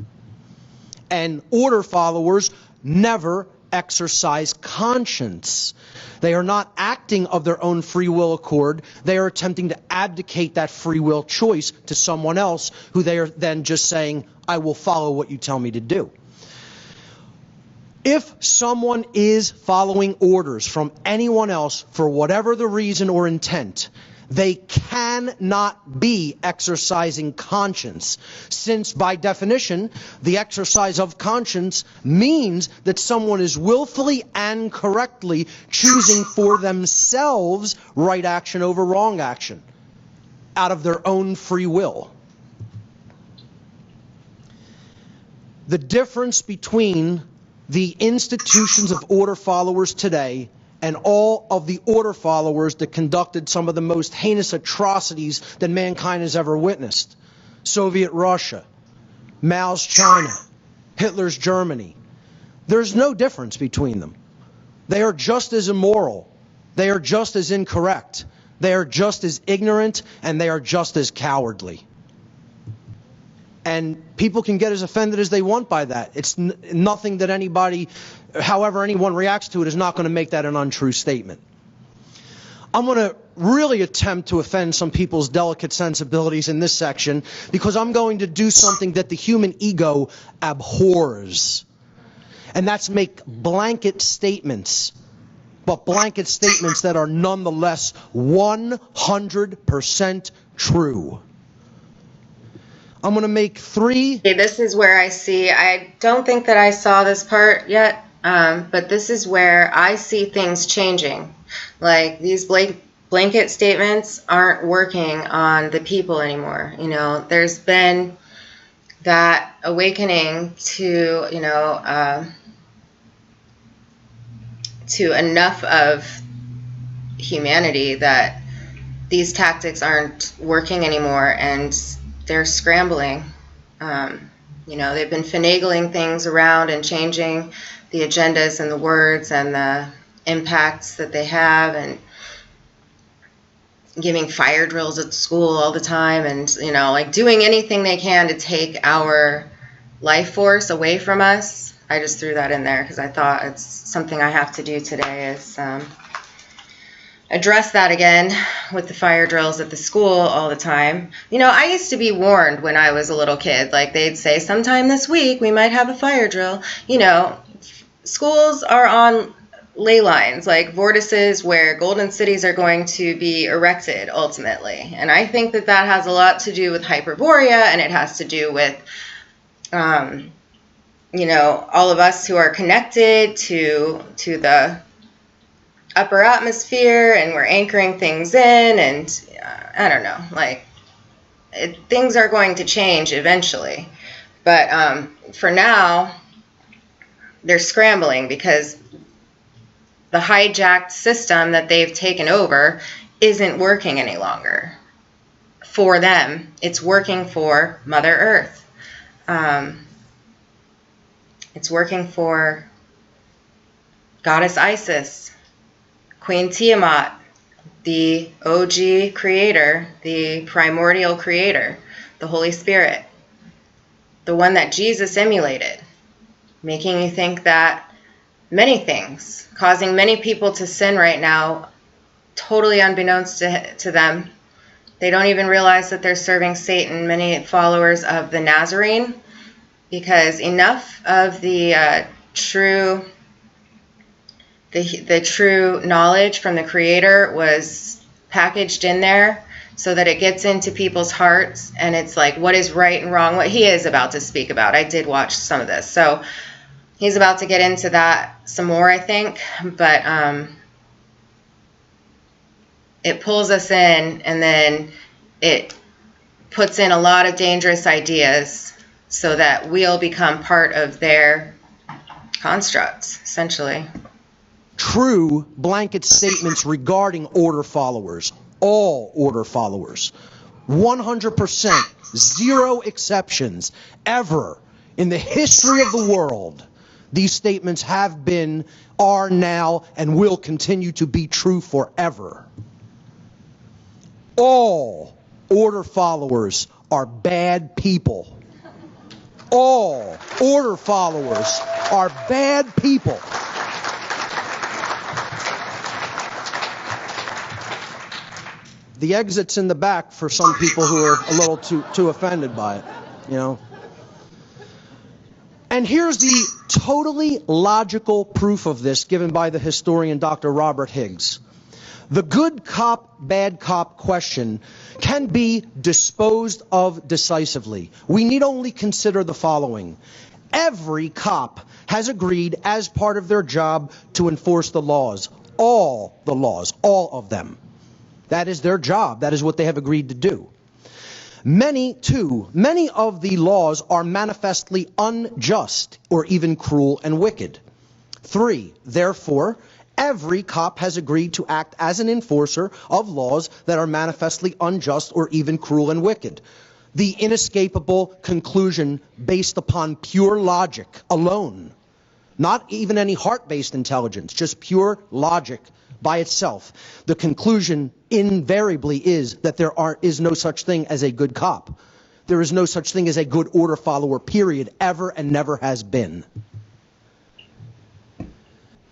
And order followers never exercise conscience. They are not acting of their own free will accord. They are attempting to abdicate that free will choice to someone else, who they are then just saying, I will follow what you tell me to do. If someone is following orders from anyone else for whatever the reason or intent, they cannot be exercising conscience, since by definition, the exercise of conscience means that someone is willfully and correctly choosing for themselves right action over wrong action, out of their own free will. The difference between the institutions of order followers today and all of the order followers that conducted some of the most heinous atrocities that mankind has ever witnessed. Soviet Russia, Mao's China, Hitler's Germany. There's no difference between them. They are just as immoral. They are just as incorrect. They are just as ignorant, and they are just as cowardly. And people can get as offended as they want by that. It's nothing that anybody, however anyone reacts to it, is not going to make that an untrue statement. I'm going to really attempt to offend some people's delicate sensibilities in this section, because I'm going to do something that the human ego abhors. And that's make blanket statements, but blanket statements that are nonetheless 100% true. I'm going to make three. Okay, this is where I don't think that I saw this part yet, but this is where I see things changing. Like, these blanket statements aren't working on the people anymore. There's been that awakening to, to enough of humanity that these tactics aren't working anymore, and they're scrambling. They've been finagling things around and changing the agendas and the words and the impacts that they have, and giving fire drills at school all the time, and doing anything they can to take our life force away from us. I just threw that in there because I thought it's something I have to do today, is address that again with the fire drills at the school all the time. I used to be warned when I was a little kid. Like, they'd say, sometime this week we might have a fire drill. Schools are on ley lines, like vortices, where golden cities are going to be erected ultimately. And I think that that has a lot to do with Hyperborea, and it has to do with all of us who are connected to the upper atmosphere, and we're anchoring things in, and I don't know, things are going to change eventually. But for now, they're scrambling because the hijacked system that they've taken over isn't working any longer for them. It's working for Mother Earth. It's working for Goddess Isis, Queen Tiamat, the OG creator, the primordial creator, the Holy Spirit, the one that Jesus emulated, making you think that many things, causing many people to sin right now, totally unbeknownst to them. They don't even realize that they're serving Satan, many followers of the Nazarene, because enough of the true knowledge from the Creator was packaged in there so that it gets into people's hearts, and it's like what is right and wrong, what he is about to speak about. I did watch some of this, so he's about to get into that some more, I think, but it pulls us in, and then it puts in a lot of dangerous ideas so that we'll become part of their constructs, essentially. True blanket statements regarding order followers, all order followers, 100%, zero exceptions, ever in the history of the world. These statements have been, are now, and will continue to be true forever. All order followers are bad people. All order followers are bad people. The exit's in the back for some people who are a little too offended by it, you know. And here's the totally logical proof of this given by the historian Dr. Robert Higgs. The good cop, bad cop question can be disposed of decisively. We need only consider the following. Every cop has agreed as part of their job to enforce the laws. All the laws, all of them. That is their job. That is what they have agreed to do. Many of the laws are manifestly unjust or even cruel and wicked. 3, therefore, every cop has agreed to act as an enforcer of laws that are manifestly unjust or even cruel and wicked. The inescapable conclusion based upon pure logic alone, not even any heart-based intelligence, just pure logic by itself. The conclusion invariably is that there is no such thing as a good cop. There is no such thing as a good order follower, period, ever and never has been.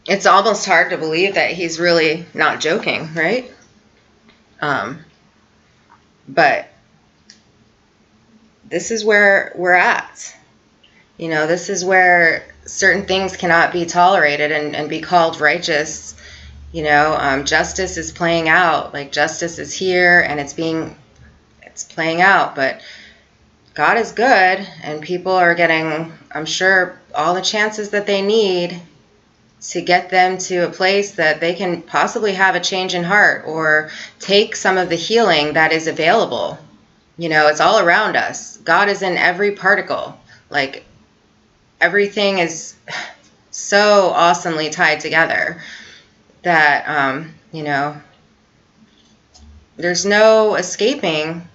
It's almost hard to believe that he's really not joking, right? But this is where we're at. You know, this is where certain things cannot be tolerated and be called righteous. You know, justice is playing out. Like, justice is here and it's playing out. But God is good, and people are getting, I'm sure, all the chances that they need to get them to a place that they can possibly have a change in heart or take some of the healing that is available. You know, it's all around us. God is in every particle. Like, everything is so awesomely tied together that, you know, there's no escaping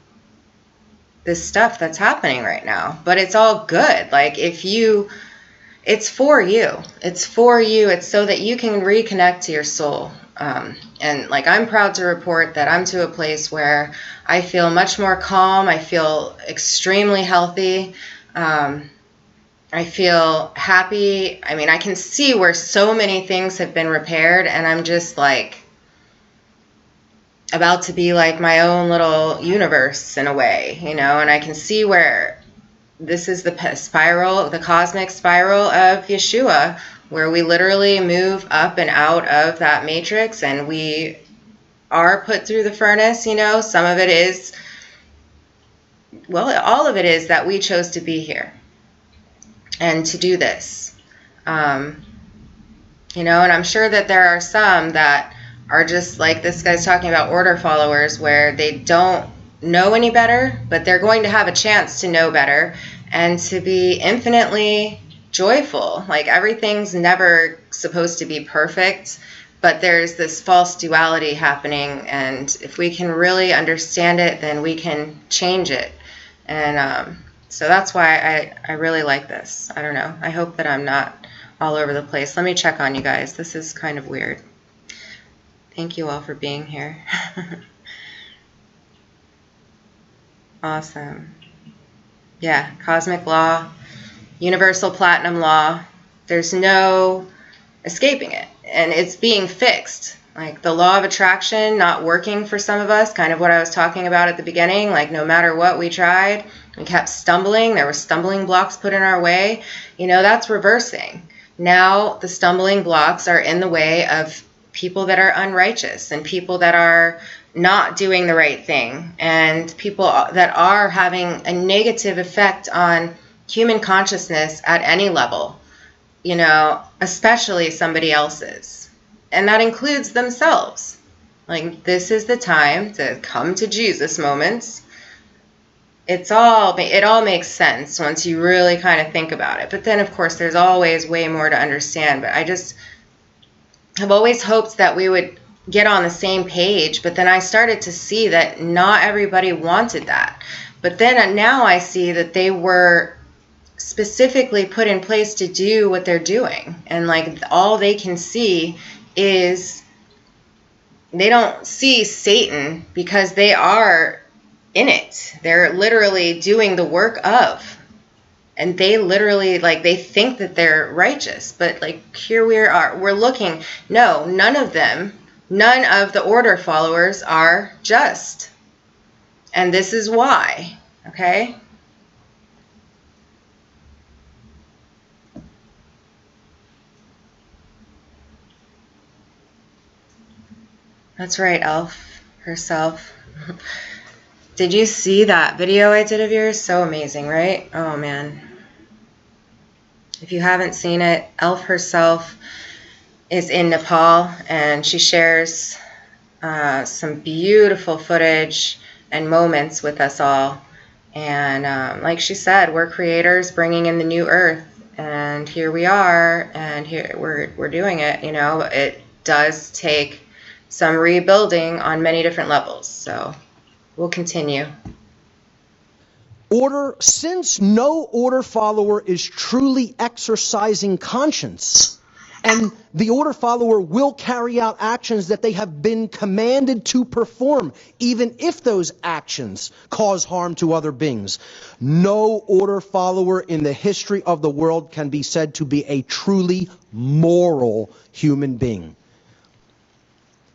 this stuff that's happening right now. But it's all good. Like, it's for you. It's for you. It's so that you can reconnect to your soul. And like, I'm proud to report that I'm to a place where I feel much more calm. I feel extremely healthy. I feel happy. I mean, I can see where so many things have been repaired, and I'm just like about to be like my own little universe in a way, you know, and I can see where this is the spiral, the cosmic spiral of Yeshua, where we literally move up and out of that matrix, and we are put through the furnace, you know. Some of it is, well, all of it is that we chose to be here and to do this. You know, and I'm sure that there are some that are just like this guy's talking about, order followers, where they don't know any better, but they're going to have a chance to know better and to be infinitely joyful. Like, everything's never supposed to be perfect, but there's this false duality happening, and if we can really understand it, then we can change it. And so that's why I really like this. I don't know. I hope that I'm not all over the place. Let me check on you guys. This is kind of weird. Thank you all for being here. Awesome. Yeah, cosmic law, universal platinum law. There's no escaping it, and it's being fixed. Like the law of attraction not working for some of us, kind of what I was talking about at the beginning. Like no matter what we tried, we kept stumbling. There were stumbling blocks put in our way. That's reversing. Now the stumbling blocks are in the way of people that are unrighteous and people that are not doing the right thing and people that are having a negative effect on human consciousness at any level, especially somebody else's. And that includes themselves. Like, this is the time to come to Jesus moments. It all makes sense once you really kind of think about it. But then, of course, there's always way more to understand. But I just have always hoped that we would get on the same page. But then I started to see that not everybody wanted that. But then now I see that they were specifically put in place to do what they're doing. And like all they can see is they don't see Satan because they are in it. They're literally doing the work of. And they literally, like, they think that they're righteous. But, like, here we're looking. No, none of the order followers are just. And this is why, okay? That's right, Elf herself. Did you see that video I did of yours? So amazing, right? Oh, man. If you haven't seen it, Elf herself is in Nepal, and she shares some beautiful footage and moments with us all. And like she said, we're creators bringing in the new earth, and here we are, and here we're doing it. It does take some rebuilding on many different levels. So we'll continue. Since no order follower is truly exercising conscience, and the order follower will carry out actions that they have been commanded to perform, even if those actions cause harm to other beings. No order follower in the history of the world can be said to be a truly moral human being.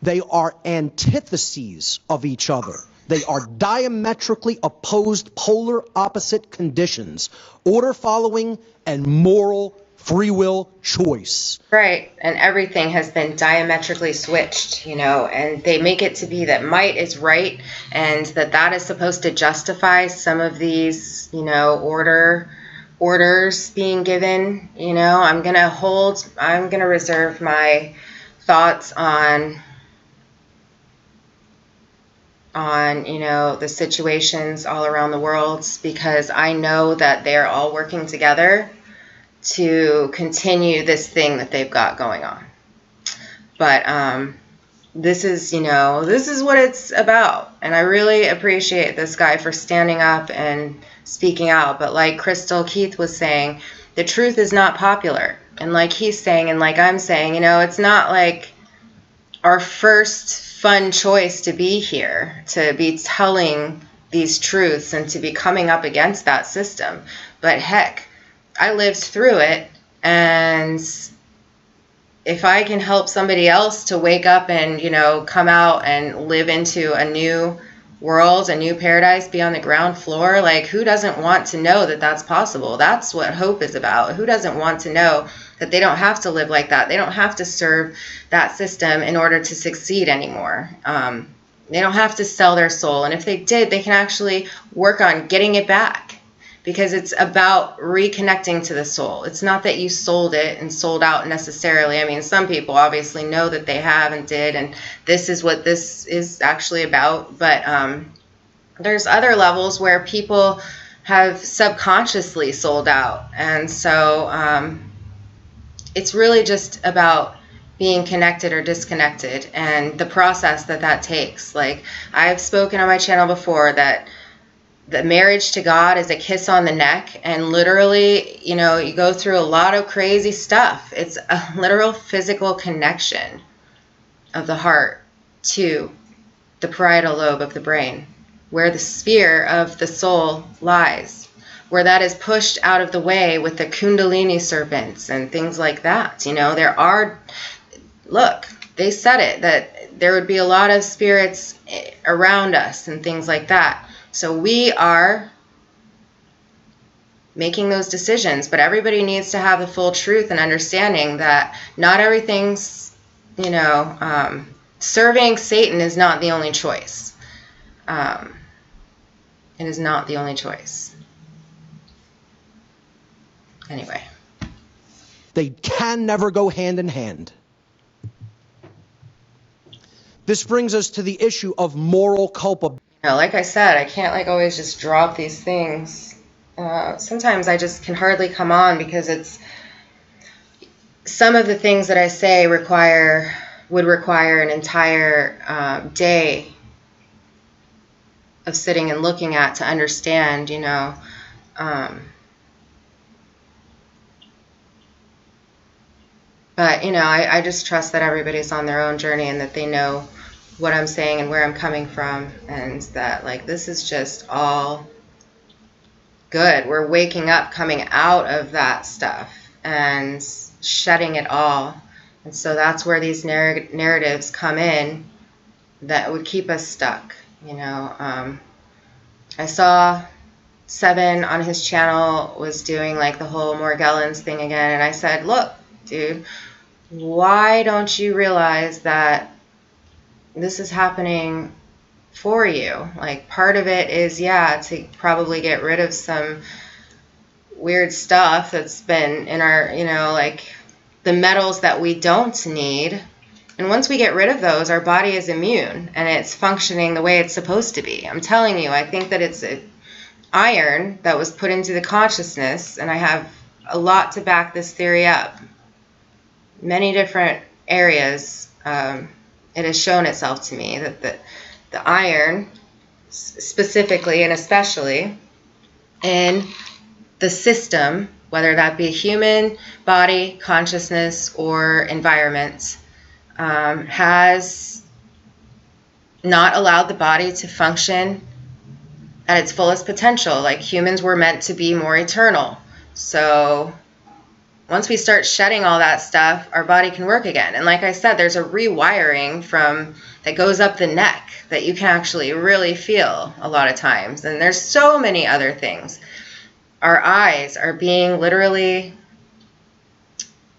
They are antitheses of each other. They are diametrically opposed, polar opposite conditions. Order following and moral free will choice. Right, and everything has been diametrically switched, and they make it to be that might is right, and that is supposed to justify some of these, orders being given. I'm going to reserve my thoughts on the situations all around the world, because I know that they're all working together to continue this thing that they've got going on. But this is what it's about. And I really appreciate this guy for standing up and speaking out. But like Crystal Keith was saying, the truth is not popular. And like he's saying, and like I'm saying, it's not like our first fun choice to be here, to be telling these truths and to be coming up against that system. But heck, I lived through it, and if I can help somebody else to wake up and, come out and live into a new world, a new paradise, be on the ground floor, like, who doesn't want to know that that's possible? That's what hope is about. Who doesn't want to know that they don't have to live like that? They don't have to serve that system in order to succeed anymore. They don't have to sell their soul. And if they did, they can actually work on getting it back, because it's about reconnecting to the soul. It's not that you sold it and sold out necessarily. I mean, some people obviously know that they have and did, and this is what this is actually about. But there's other levels where people have subconsciously sold out. And so it's really just about being connected or disconnected, and the process that takes. Like, I've spoken on my channel before that the marriage to God is a kiss on the neck, and literally, you go through a lot of crazy stuff. It's a literal physical connection of the heart to the parietal lobe of the brain, where the sphere of the soul lies, where that is pushed out of the way with the kundalini serpents and things like that. You know, there are, look, they said it, that there would be a lot of spirits around us and things like that. So we are making those decisions, but everybody needs to have the full truth and understanding that not everything's, you know, serving Satan is not the only choice. It is not the only choice. Anyway. They can never go hand in hand. This brings us to the issue of moral culpability. You know, like I said, I can't like always just drop these things. Sometimes I just can hardly come on because it's some of the things that I say would require an entire day of sitting and looking at to understand, you know. But, you know, I just trust that everybody's on their own journey and that they know what I'm saying and where I'm coming from, and that, like, this is just all good. We're waking up, coming out of that stuff and shedding it all. And so that's where these narratives come in that would keep us stuck, you know. I saw Seven on his channel was doing like the whole Morgellons thing again, and I said, look, dude, why don't you realize that this is happening for you? Like, part of it is, yeah, to probably get rid of some weird stuff that's been in our, you know, like the metals that we don't need. And once we get rid of those, our body is immune and it's functioning the way it's supposed to be. I'm telling you, I think that it's iron that was put into the consciousness, and I have a lot to back this theory up. Many different areas, it has shown itself to me that the iron, specifically and especially in the system, whether that be human body, consciousness, or environment, has not allowed the body to function at its fullest potential. Like, humans were meant to be more eternal. So once we start shedding all that stuff, our body can work again. And like I said, there's a rewiring that goes up the neck that you can actually really feel a lot of times. And there's so many other things. Our eyes are being literally,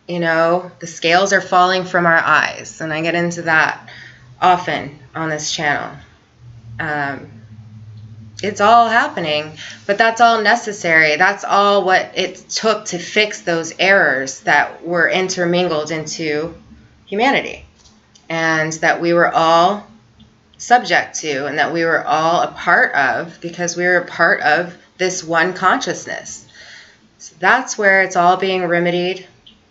you know, the scales are falling from our eyes. And I get into that often on this channel. It's all happening, but that's all necessary. That's all what it took to fix those errors that were intermingled into humanity, and that we were all subject to, and that we were all a part of, because we were a part of this one consciousness. So that's where it's all being remedied,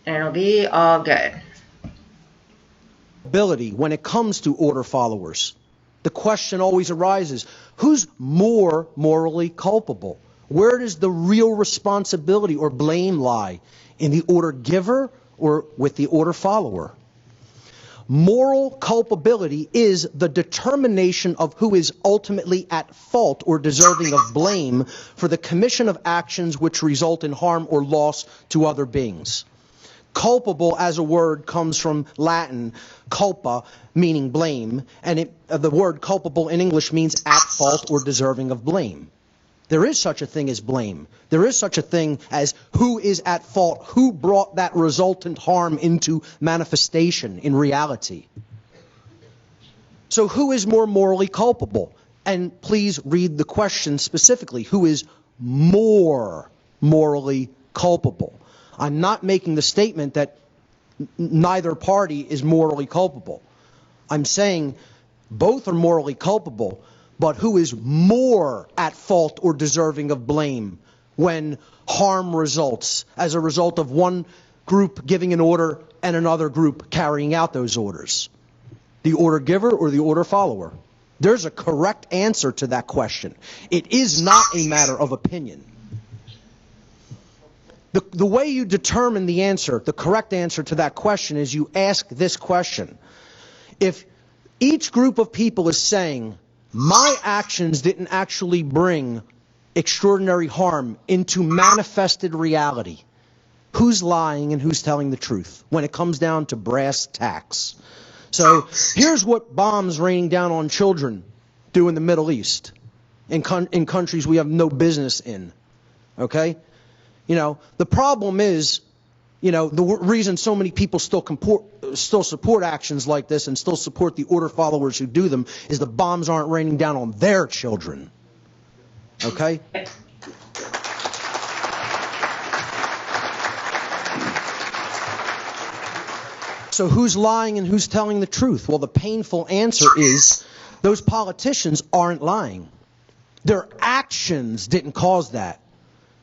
and it'll be all good. When it comes to order followers, the question always arises, who's more morally culpable? Where does the real responsibility or blame lie? In the order giver or with the order follower? Moral culpability is the determination of who is ultimately at fault or deserving of blame for the commission of actions which result in harm or loss to other beings. Culpable as a word comes from Latin, culpa, meaning blame, and the word culpable in English means at fault or deserving of blame. There is such a thing as blame. There is such a thing as who is at fault, who brought that resultant harm into manifestation in reality. So who is more morally culpable? And please read the question specifically, who is more morally culpable? I'm not making the statement that neither party is morally culpable. I'm saying both are morally culpable, but who is more at fault or deserving of blame when harm results as a result of one group giving an order and another group carrying out those orders? The order giver or the order follower? There's a correct answer to that question. It is not a matter of opinion. The way you determine the answer, the correct answer to that question, is you ask this question. If Each group of people is saying, my actions didn't actually bring extraordinary harm into manifested reality. Who's lying and who's telling the truth when it comes down to brass tacks? So here's what bombs raining down on children do in the Middle East, in countries we have no business in. Okay? You know, the problem is, you know, the reason so many people still support actions like this and still support the order followers who do them is the bombs aren't raining down on their children. Okay? So who's lying and who's telling the truth? Well, the painful answer is those politicians aren't lying. Their actions didn't cause that.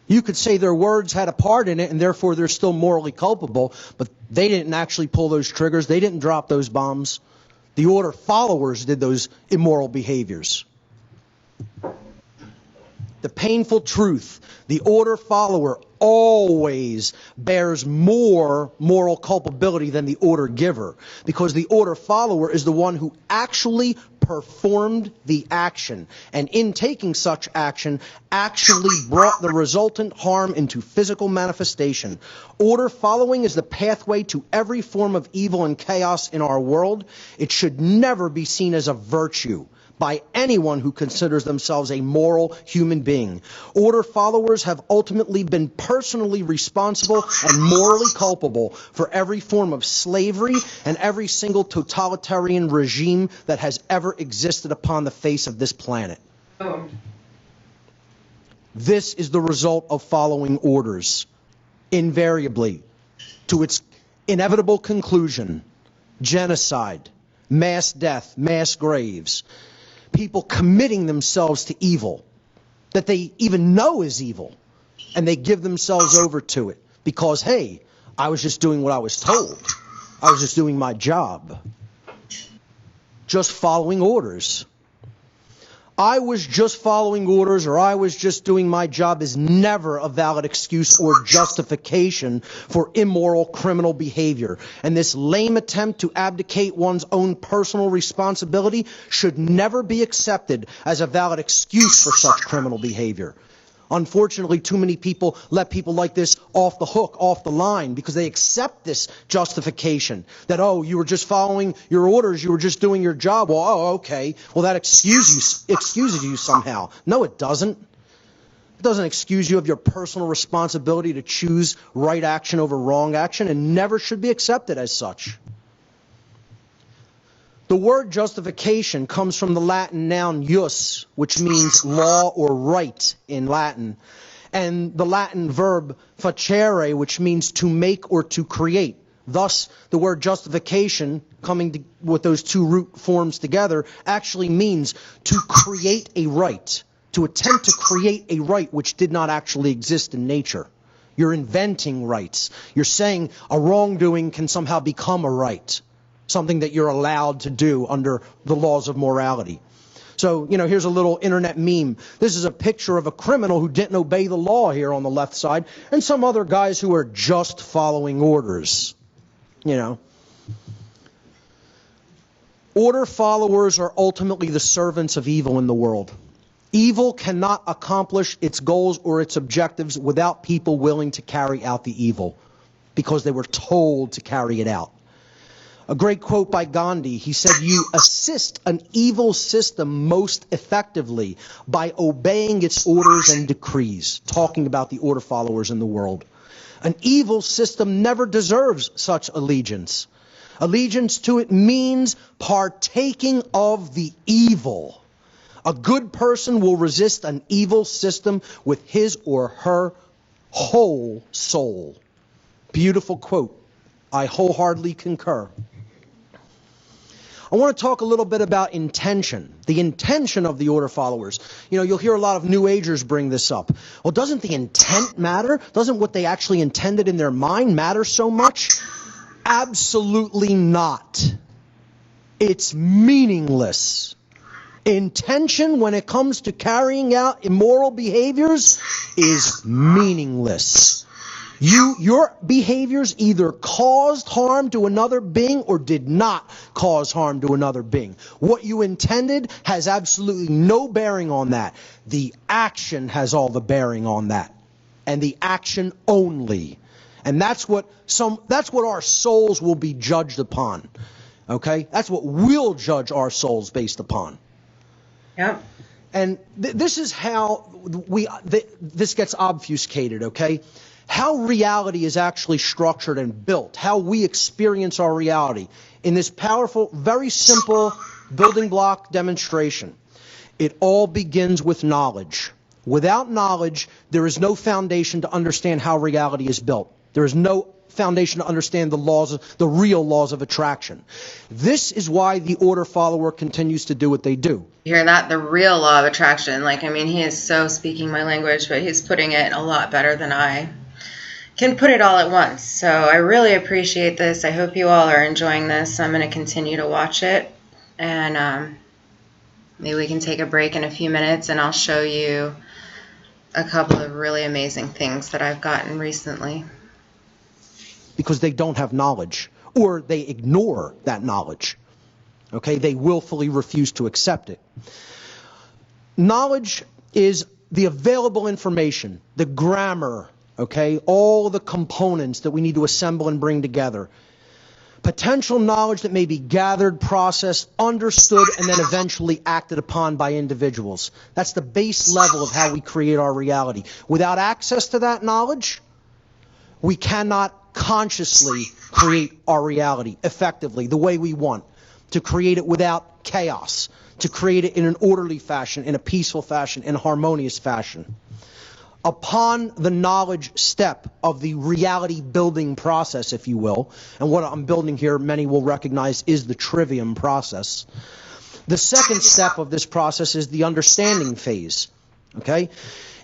You could say their words had a part in it and therefore they're still morally culpable, but they didn't actually pull those triggers. They didn't drop those bombs. The order followers did those immoral behaviors. The painful truth, the order follower always bears more moral culpability than the order giver, because the order follower is the one who actually performed the action, and in taking such action actually brought the resultant harm into physical manifestation. Order following is the pathway to every form of evil and chaos in our world. It should never be seen as a virtue by anyone who considers themselves a moral human being. Order followers have ultimately been personally responsible and morally culpable for every form of slavery and every single totalitarian regime that has ever existed upon the face of this planet. This is the result of following orders, invariably, to its inevitable conclusion: genocide, mass death, mass graves. People committing themselves to evil that they even know is evil, and they give themselves over to it because, hey, I was just doing what I was told. I was just doing my job. Just following orders. I was just following orders, or I was just doing my job, is never a valid excuse or justification for immoral criminal behavior. And this lame attempt to abdicate one's own personal responsibility should never be accepted as a valid excuse for such criminal behavior. Unfortunately, too many people let people like this off the hook, off the line, because they accept this justification that, oh, you were just following your orders, you were just doing your job. Well, oh, okay. Well, that excuses you somehow. No, it doesn't. It doesn't excuse you of your personal responsibility to choose right action over wrong action, and never should be accepted as such. The word justification comes from the Latin noun jus, which means law or right in Latin, and the Latin verb facere, which means to make or to create. Thus, the word justification, coming with those two root forms together, actually means to create a right, to attempt to create a right which did not actually exist in nature. You're inventing rights. You're saying a wrongdoing can somehow become a right. Something that you're allowed to do under the laws of morality. So, you know, here's a little internet meme. This is a picture of a criminal who didn't obey the law here on the left side, and some other guys who are just following orders. You know. Order followers are ultimately the servants of evil in the world. Evil cannot accomplish its goals or its objectives without people willing to carry out the evil, because they were told to carry it out. A great quote by Gandhi, he said, "You assist an evil system most effectively by obeying its orders and decrees," talking about the order followers in the world. An evil system never deserves such allegiance. Allegiance to it means partaking of the evil. A good person will resist an evil system with his or her whole soul. Beautiful quote. I wholeheartedly concur. I want to talk a little bit about intention, the intention of the order followers. You know, you'll hear a lot of New Agers bring this up. Well, doesn't the intent matter? Doesn't what they actually intended in their mind matter so much? Absolutely not. It's meaningless. Intention, when it comes to carrying out immoral behaviors, is meaningless. Your behaviors either caused harm to another being or did not cause harm to another being. What you intended has absolutely no bearing on that. The action has all the bearing on that. And the action only. And that's what our souls will be judged upon. Okay? That's what we'll judge our souls based upon. Yep. And this is how this gets obfuscated, okay? How reality is actually structured and built, how we experience our reality in this powerful, very simple building block demonstration. It all begins with knowledge. Without knowledge, there is no foundation to understand how reality is built. There is no foundation to understand the real laws of attraction. This is why the order follower continues to do what they do. You hear that? The real law of attraction. Like, I mean, he is so speaking my language, but he's putting it a lot better than I can put it all at once. So I really appreciate this. I hope you all are enjoying this. I'm going to continue to watch it. And maybe we can take a break in a few minutes and I'll show you a couple of really amazing things that I've gotten recently. Because they don't have knowledge, or they ignore that knowledge. Okay, they willfully refuse to accept it. Knowledge is the available information, the grammar, okay, all the components that we need to assemble and bring together. Potential knowledge that may be gathered, processed, understood, and then eventually acted upon by individuals. That's the base level of how we create our reality. Without access to that knowledge, we cannot consciously create our reality effectively, the way we want, to create it without chaos, to create it in an orderly fashion, in a peaceful fashion, in a harmonious fashion. Upon the knowledge step of the reality building process, if you will, and what I'm building here, many will recognize, is the trivium process. The second step of this process is the understanding phase, okay?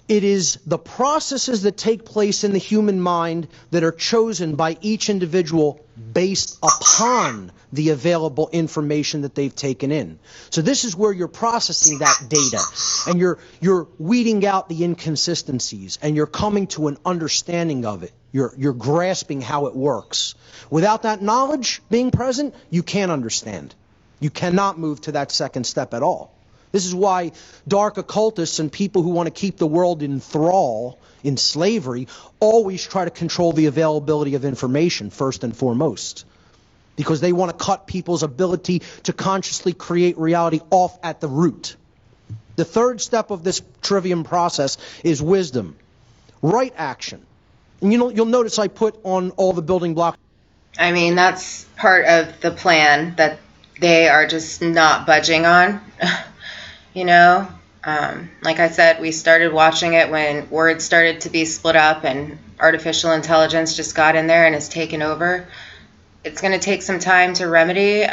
It is the processes that take place in the human mind that are chosen by each individual based upon the available information that they've taken in. So this is where you're processing that data, and you're weeding out the inconsistencies, and you're coming to an understanding of it. You're grasping how it works. Without that knowledge being present, you can't understand. You cannot move to that second step at all. This is why dark occultists and people who want to keep the world in thrall, in slavery, always try to control the availability of information first and foremost. Because they want to cut people's ability to consciously create reality off at the root. The third step of this trivium process is wisdom. Right action. And you'll notice I put on all the building blocks. I mean, that's part of the plan that they are just not budging on. You know, like I said, we started watching it when words started to be split up and artificial intelligence just got in there and has taken over. It's going to take some time to remedy,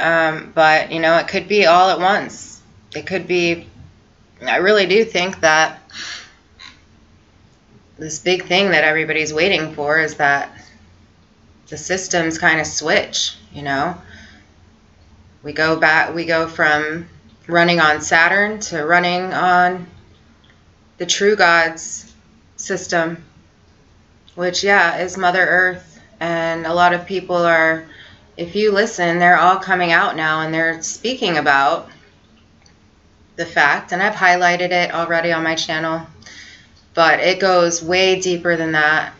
but, you know, it could be all at once. It could be, I really do think that this big thing that everybody's waiting for is that the systems kind of switch, you know. We go from running on Saturn to running on the true God's system, which, yeah, is Mother Earth. And a lot of people are, if you listen, they're all coming out now and they're speaking about the fact, and I've highlighted it already on my channel, but it goes way deeper than that.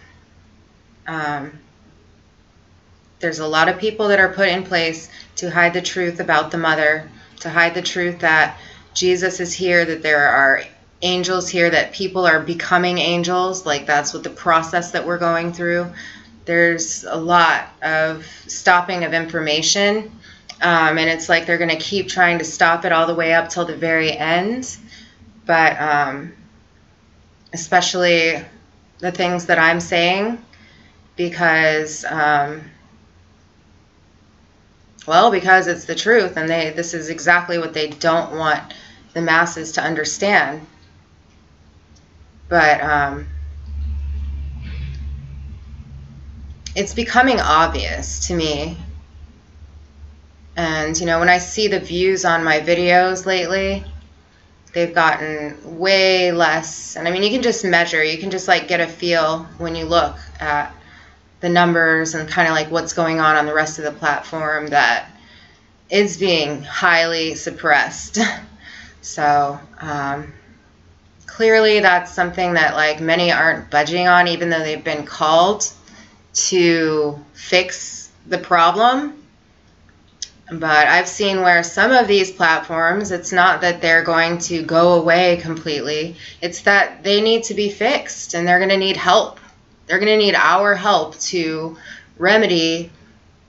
There's a lot of people that are put in place to hide the truth about the mother, to hide the truth that Jesus is here, that there are angels here, that people are becoming angels. Like, that's what the process that we're going through. There's a lot of stopping of information, and it's like they're going to keep trying to stop it all the way up till the very end. But especially the things that I'm saying, because because it's the truth, and this is exactly what they don't want the masses to understand. But it's becoming obvious to me. And, you know, when I see the views on my videos lately, they've gotten way less. And I mean, you can just measure, you can just like get a feel when you look at the numbers and kind of like what's going on the rest of the platform that is being highly suppressed. So clearly that's something that like many aren't budging on, even though they've been called to fix the problem. But I've seen where some of these platforms, it's not that they're going to go away completely. It's that they need to be fixed, and they're going to need help. They're going to need our help to remedy,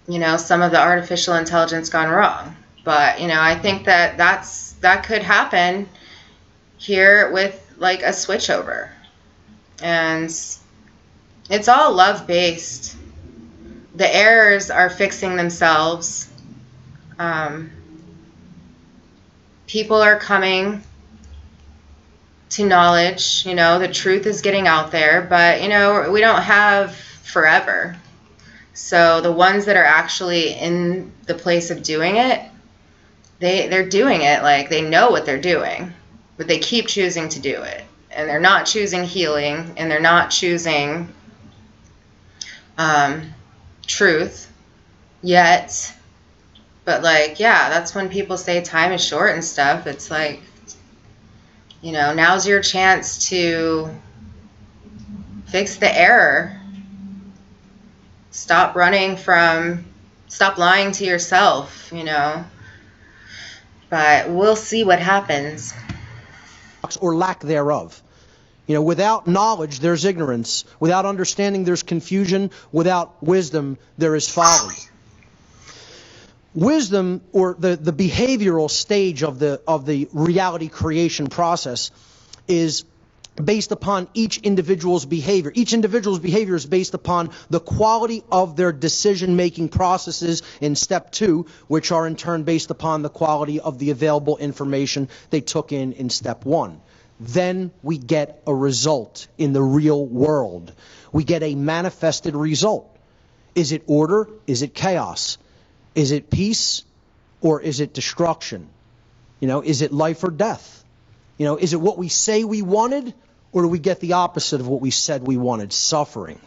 you know, some of the artificial intelligence gone wrong. But, you know, I think that that could happen here with like a switchover. And it's all love-based. The errors are fixing themselves. People are coming to knowledge, you know, the truth is getting out there, but, you know, we don't have forever. So the ones that are actually in the place of doing it, they're doing it like they know what they're doing, but they keep choosing to do it. And they're not choosing healing, and they're not choosing truth yet. But like, yeah, that's when people say time is short and stuff. It's like, you know, now's your chance to fix the error. Stop lying to yourself, you know. But we'll see what happens. Or lack thereof. You know, without knowledge, there's ignorance. Without understanding, there's confusion. Without wisdom, there is folly. Wisdom, or the behavioral stage of the reality creation process, is based upon each individual's behavior. Each individual's behavior is based upon the quality of their decision-making processes in step 2, which are in turn based upon the quality of the available information they took in step 1. Then we get a result in the real world. We get a manifested result. Is it order? Is it chaos? Is it peace, or is it destruction? You know, is it life or death? You know, is it what we say we wanted, or do we get the opposite of what we said we wanted, suffering?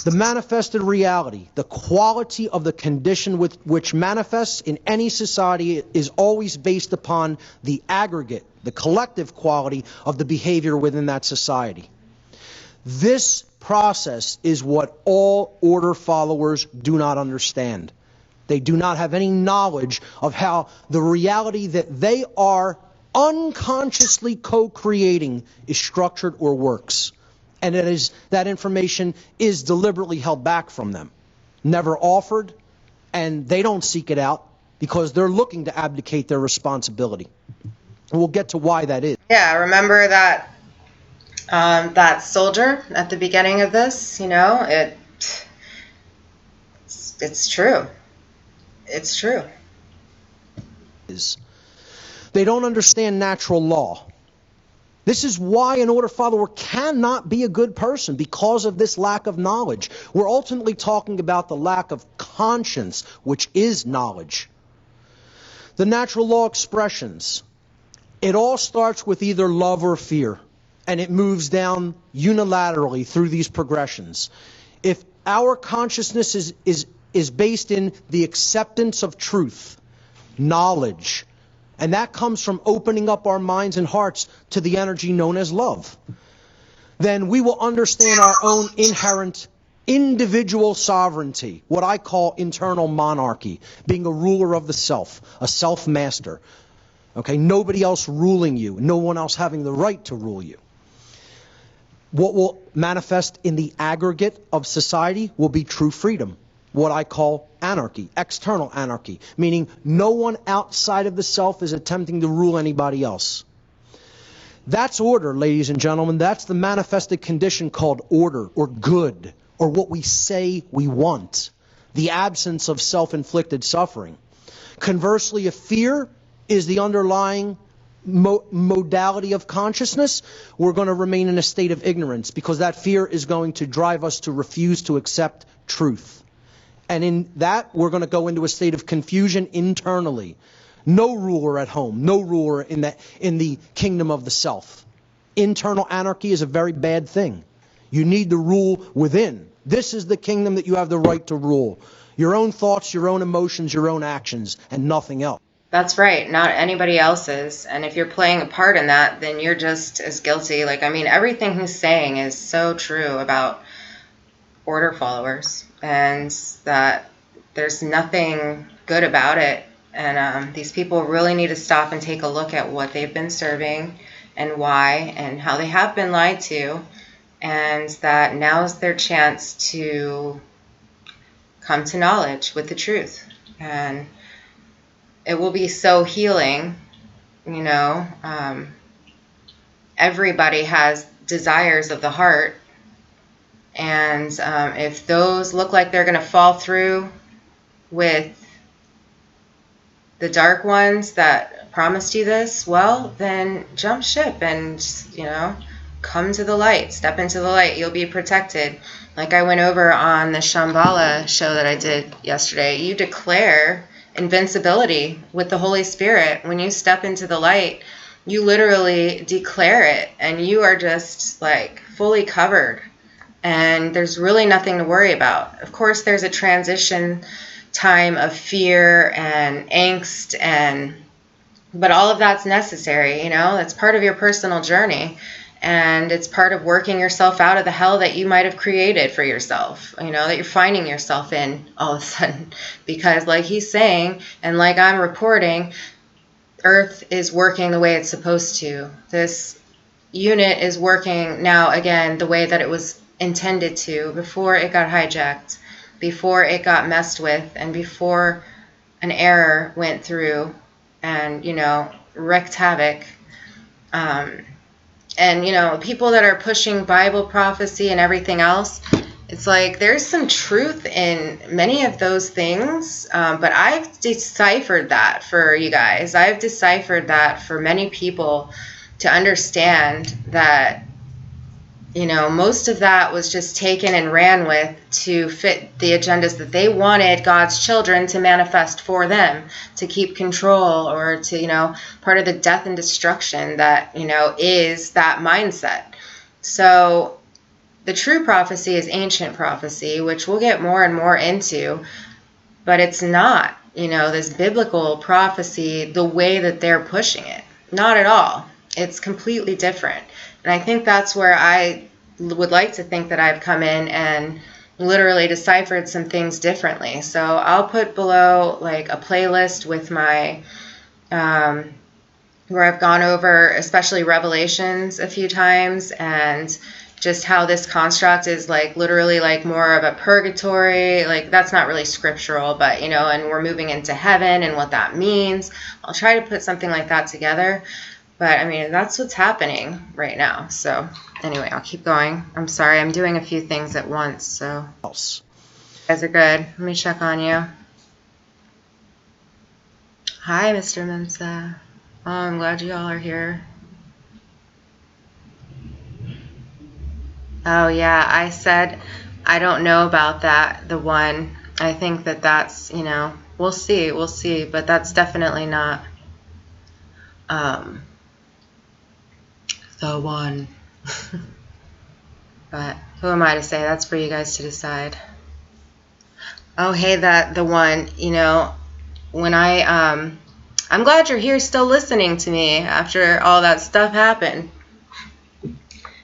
The manifested reality, the quality of the condition with which manifests in any society, is always based upon the aggregate, the collective quality of the behavior within that society. This process is what all order followers do not understand. They do not have any knowledge of how the reality that they are unconsciously co-creating is structured or works. And that information is deliberately held back from them, never offered, and they don't seek it out because they're looking to abdicate their responsibility. And we'll get to why that is. Yeah, remember that that soldier at the beginning of this, you know, it's true. It's true. They don't understand natural law. This is why an order follower cannot be a good person, because of this lack of knowledge. We're ultimately talking about the lack of conscience, which is knowledge. The natural law expressions. It all starts with either love or fear, and it moves down unilaterally through these progressions. If our consciousness is based in the acceptance of truth, knowledge, and that comes from opening up our minds and hearts to the energy known as love, then we will understand our own inherent individual sovereignty, what I call internal monarchy, being a ruler of the self, a self-master. Okay, nobody else ruling you, no one else having the right to rule you. What will manifest in the aggregate of society will be true freedom, what I call anarchy, external anarchy, meaning no one outside of the self is attempting to rule anybody else. That's order, ladies and gentlemen. That's the manifested condition called order, or good, or what we say we want, the absence of self-inflicted suffering. Conversely, if fear is the underlying modality of consciousness, we're going to remain in a state of ignorance, because that fear is going to drive us to refuse to accept truth. And in that, we're going to go into a state of confusion internally. No ruler at home, no ruler in the kingdom of the self. Internal anarchy is a very bad thing. You need the rule within. This is the kingdom that you have the right to rule. Your own thoughts, your own emotions, your own actions, and nothing else. That's right, not anybody else's. And if you're playing a part in that, then you're just as guilty. Like, I mean, everything he's saying is so true about order followers, and that there's nothing good about it. And these people really need to stop and take a look at what they've been serving and why and how they have been lied to, and that now's their chance to come to knowledge with the truth. And it will be so healing, you know. Everybody has desires of the heart, and if those look like they're going to fall through with the dark ones that promised you this, well, then jump ship and, you know, come to the light. Step into the light. You'll be protected. Like I went over on the Shambhala show that I did yesterday, you declare invincibility with the Holy Spirit. When you step into the light, you literally declare it, and you are just like fully covered. And there's really nothing to worry about. Of course, there's a transition time of fear and angst, but all of that's necessary, you know. That's part of your personal journey, and it's part of working yourself out of the hell that you might have created for yourself, you know, that you're finding yourself in all of a sudden. Because like he's saying, and like I'm reporting, Earth is working the way it's supposed to. This unit is working now again the way that it was intended to before it got hijacked, before it got messed with, and before an error went through and, you know, wreaked havoc. And, you know, people that are pushing Bible prophecy and everything else, it's like there's some truth in many of those things, but I've deciphered that for you guys. I've deciphered that for many people to understand that, you know, most of that was just taken and ran with to fit the agendas that they wanted God's children to manifest for them, to keep control, or to, you know, part of the death and destruction that, you know, is that mindset. So the true prophecy is ancient prophecy, which we'll get more and more into, but it's not, you know, this biblical prophecy the way that they're pushing it. Not at all. It's completely different. And I think that's where I would like to think that I've come in and literally deciphered some things differently. So I'll put below like a playlist with my, where I've gone over especially Revelations a few times, and just how this construct is like literally like more of a purgatory. Like that's not really scriptural, but, you know, and we're moving into heaven and what that means. I'll try to put something like that together. But, I mean, that's what's happening right now. So, anyway, I'll keep going. I'm sorry. I'm doing a few things at once, so. You guys are good. Let me check on you. Hi, Mr. Mensa. Oh, I'm glad you all are here. Oh, yeah. I said I don't know about that, the one. I think that that's, you know, we'll see. We'll see. But that's definitely not the one. But who am I to say? That's for you guys to decide. Oh, hey, the one, you know, when I'm glad you're here still listening to me after all that stuff happened,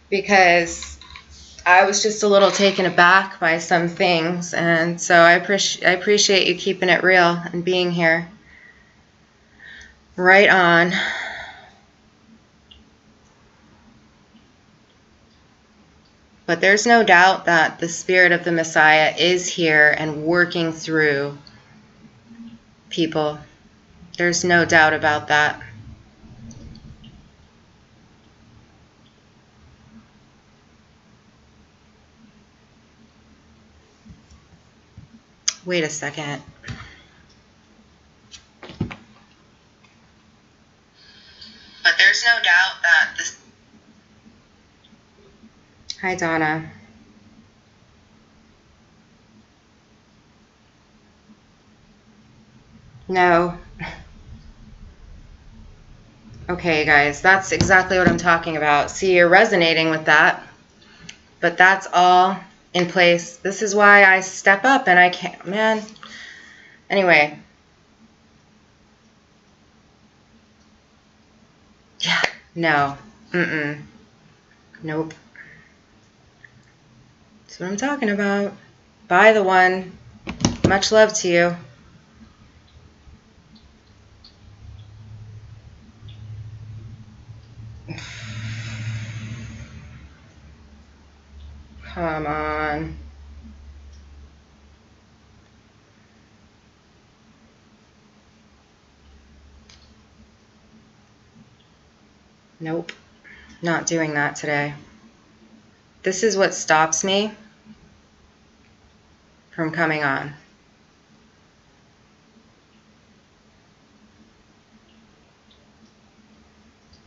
because I was just a little taken aback by some things, and so I appreciate you keeping it real and being here. Right on. But there's no doubt that the Spirit of the Messiah is here and working through people. There's no doubt about that. Wait a second. But there's no doubt that this... Hi, Donna. No. Okay, guys, that's exactly what I'm talking about. See, you're resonating with that, but that's all in place. This is why I step up and I can't, man. Anyway. Yeah, no. Nope. That's what I'm talking about. Bye, the one. Much love to you. Come on. Nope. Not doing that today. This is what stops me from coming on.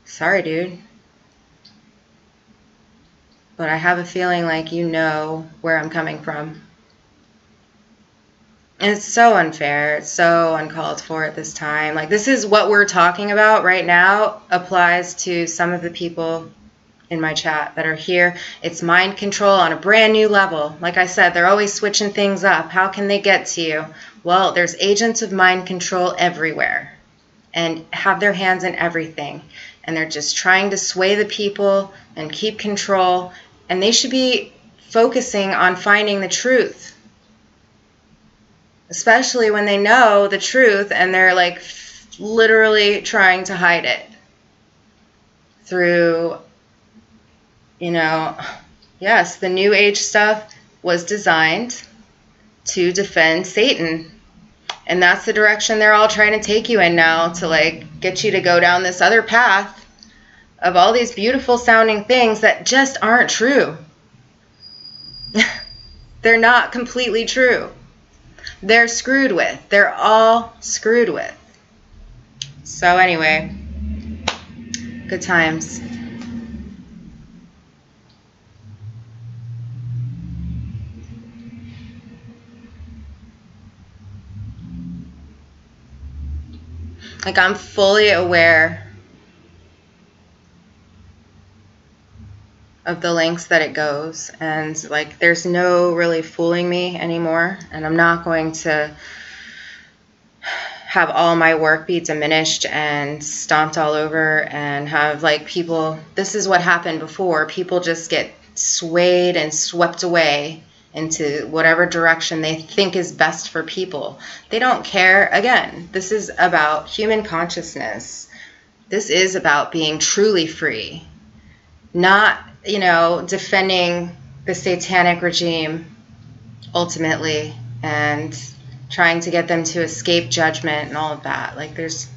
Sorry, dude. But I have a feeling like you know where I'm coming from. And it's so unfair. It's so uncalled for at this time. Like, this is what we're talking about right now applies to some of the people in my chat that are here. It's mind control on a brand new level. Like I said, they're always switching things up. How can they get to you? Well, there's agents of mind control everywhere and have their hands in everything. And they're just trying to sway the people and keep control. And they should be focusing on finding the truth. Especially when they know the truth and they're like literally trying to hide it through, you know, yes, the New Age stuff was designed to defend Satan. And that's the direction they're all trying to take you in now, to like get you to go down this other path of all these beautiful sounding things that just aren't true. They're not completely true. They're screwed with. They're all screwed with. So anyway, good times. Like, I'm fully aware of the lengths that it goes, and like there's no really fooling me anymore, and I'm not going to have all my work be diminished and stomped all over and have like people, this is what happened before, people just get swayed and swept away into whatever direction they think is best for people. They don't care. Again, this is about human consciousness. This is about being truly free, not, you know, defending the satanic regime ultimately and trying to get them to escape judgment and all of that. Like, there's,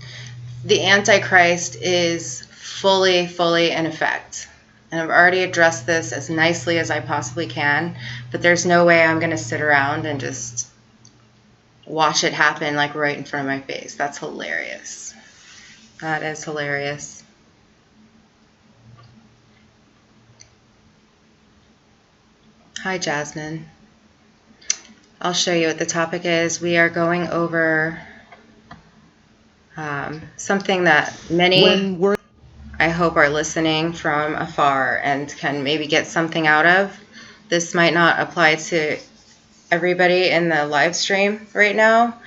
the Antichrist is fully in effect. And I've already addressed this as nicely as I possibly can, but there's no way I'm going to sit around and just watch it happen like right in front of my face. That's hilarious. That is hilarious. Hi, Jasmine. I'll show you what the topic is. We are going over something that many, I hope, are listening from afar and can maybe get something out of. This might not apply to everybody in the live stream right now,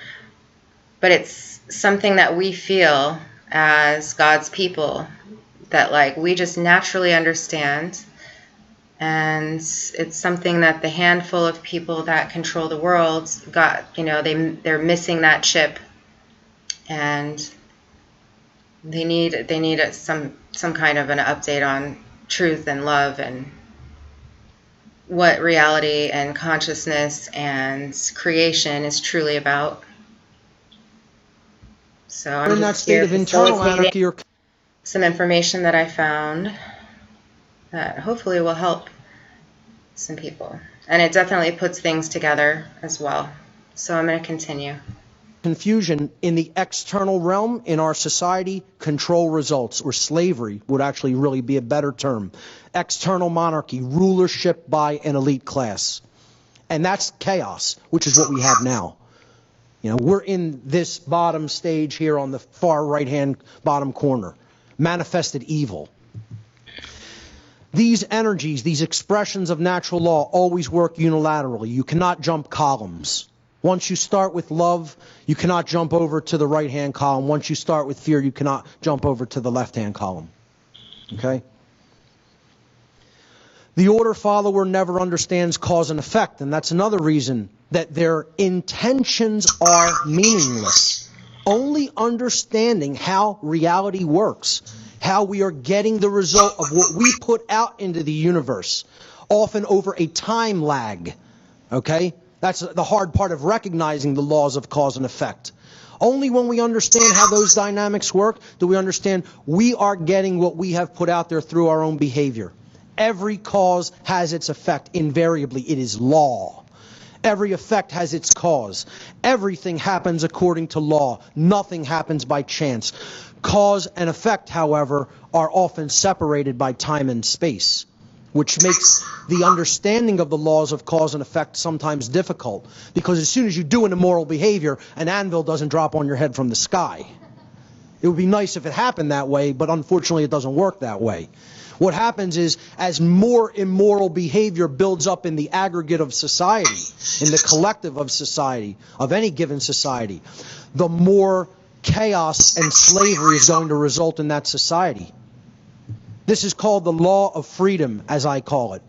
but it's something that we feel as God's people that like we just naturally understand. And it's something that the handful of people that control the world got, you know, they're missing that chip, and they need some kind of an update on truth and love and what reality and consciousness and creation is truly about. So I'm in that just state here of internal anarchy or some information that I found that hopefully will help some people. And it definitely puts things together as well. So I'm going to continue. confusion in the external realm in our society, control results, or slavery would actually really be a better term. External monarchy, rulership by an elite class. And that's chaos, which is what we have now. You know, we're in this bottom stage here on the far right-hand bottom corner. Manifested evil. These energies, these expressions of natural law always work unilaterally. You cannot jump columns. Once you start with love, you cannot jump over to the right-hand column. Once you start with fear, you cannot jump over to the left-hand column. Okay? The order follower never understands cause and effect, and that's another reason that their intentions are meaningless. Only understanding how reality works, how we are getting the result of what we put out into the universe, often over a time lag. Okay? That's the hard part of recognizing the laws of cause and effect. Only when we understand how those dynamics work do we understand we are getting what we have put out there through our own behavior. Every cause has its effect. Invariably, it is law. Every effect has its cause. Everything happens according to law. Nothing happens by chance. Cause and effect, however, are often separated by time and space, which makes the understanding of the laws of cause and effect sometimes difficult, because as soon as you do an immoral behavior, an anvil doesn't drop on your head from the sky. It would be nice if it happened that way, but unfortunately it doesn't work that way. What happens is, as more immoral behavior builds up in the aggregate of society, in the collective of society, of any given society, the more chaos and slavery is going to result in that society. This is called the law of freedom, as I call it.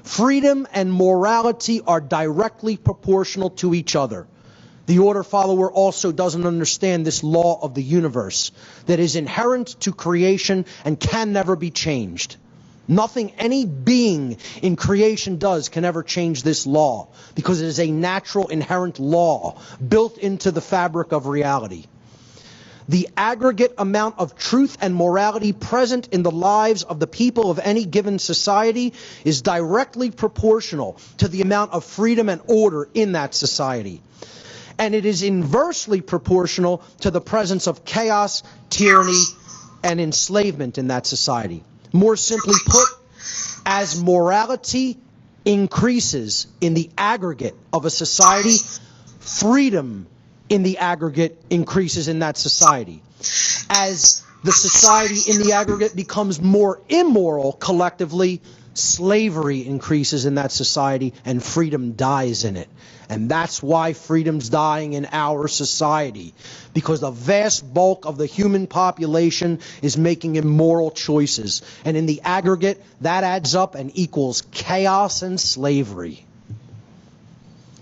Freedom and morality are directly proportional to each other. The order follower also doesn't understand this law of the universe that is inherent to creation and can never be changed. Nothing any being in creation does can ever change this law, because it is a natural inherent law built into the fabric of reality. The aggregate amount of truth and morality present in the lives of the people of any given society is directly proportional to the amount of freedom and order in that society. And it is inversely proportional to the presence of chaos, tyranny, and enslavement in that society. More simply put, as morality increases in the aggregate of a society, freedom in the aggregate increases in that society. As the society in the aggregate becomes more immoral collectively, slavery increases in that society and freedom dies in it. And that's why freedom's dying in our society, because the vast bulk of the human population is making immoral choices. And in the aggregate, that adds up and equals chaos and slavery.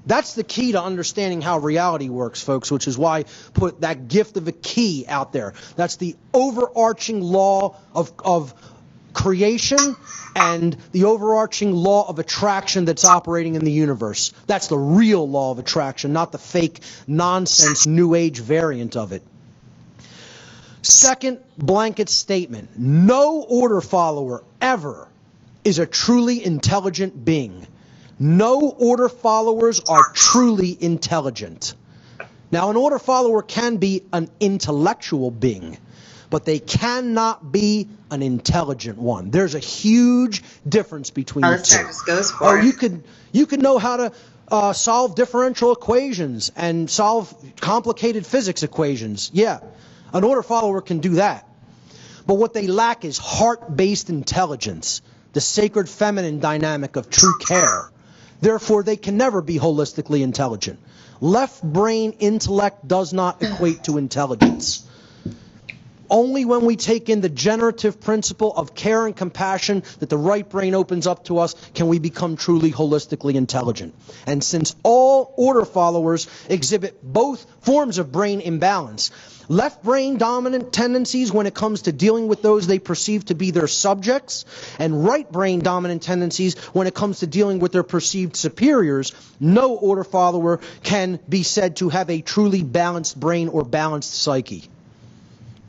That's the key to understanding how reality works, folks, which is why I put that gift of a key out there. That's the overarching law of creation and the overarching law of attraction that's operating in the universe. That's the real law of attraction, not the fake nonsense New Age variant of it. Second blanket statement: no order follower ever is a truly intelligent being. No order followers are truly intelligent. Now, an order follower can be an intellectual being, but they cannot be an intelligent one. There's a huge difference between the two. Just goes for You could know how to solve differential equations and solve complicated physics equations. Yeah, an order follower can do that. But what they lack is heart-based intelligence, the sacred feminine dynamic of true care. Therefore, they can never be holistically intelligent. Left brain intellect does not equate to intelligence. Only when we take in the generative principle of care and compassion that the right brain opens up to us can we become truly holistically intelligent. And since all order followers exhibit both forms of brain imbalance, left brain dominant tendencies when it comes to dealing with those they perceive to be their subjects, and right brain dominant tendencies when it comes to dealing with their perceived superiors, no order follower can be said to have a truly balanced brain or balanced psyche.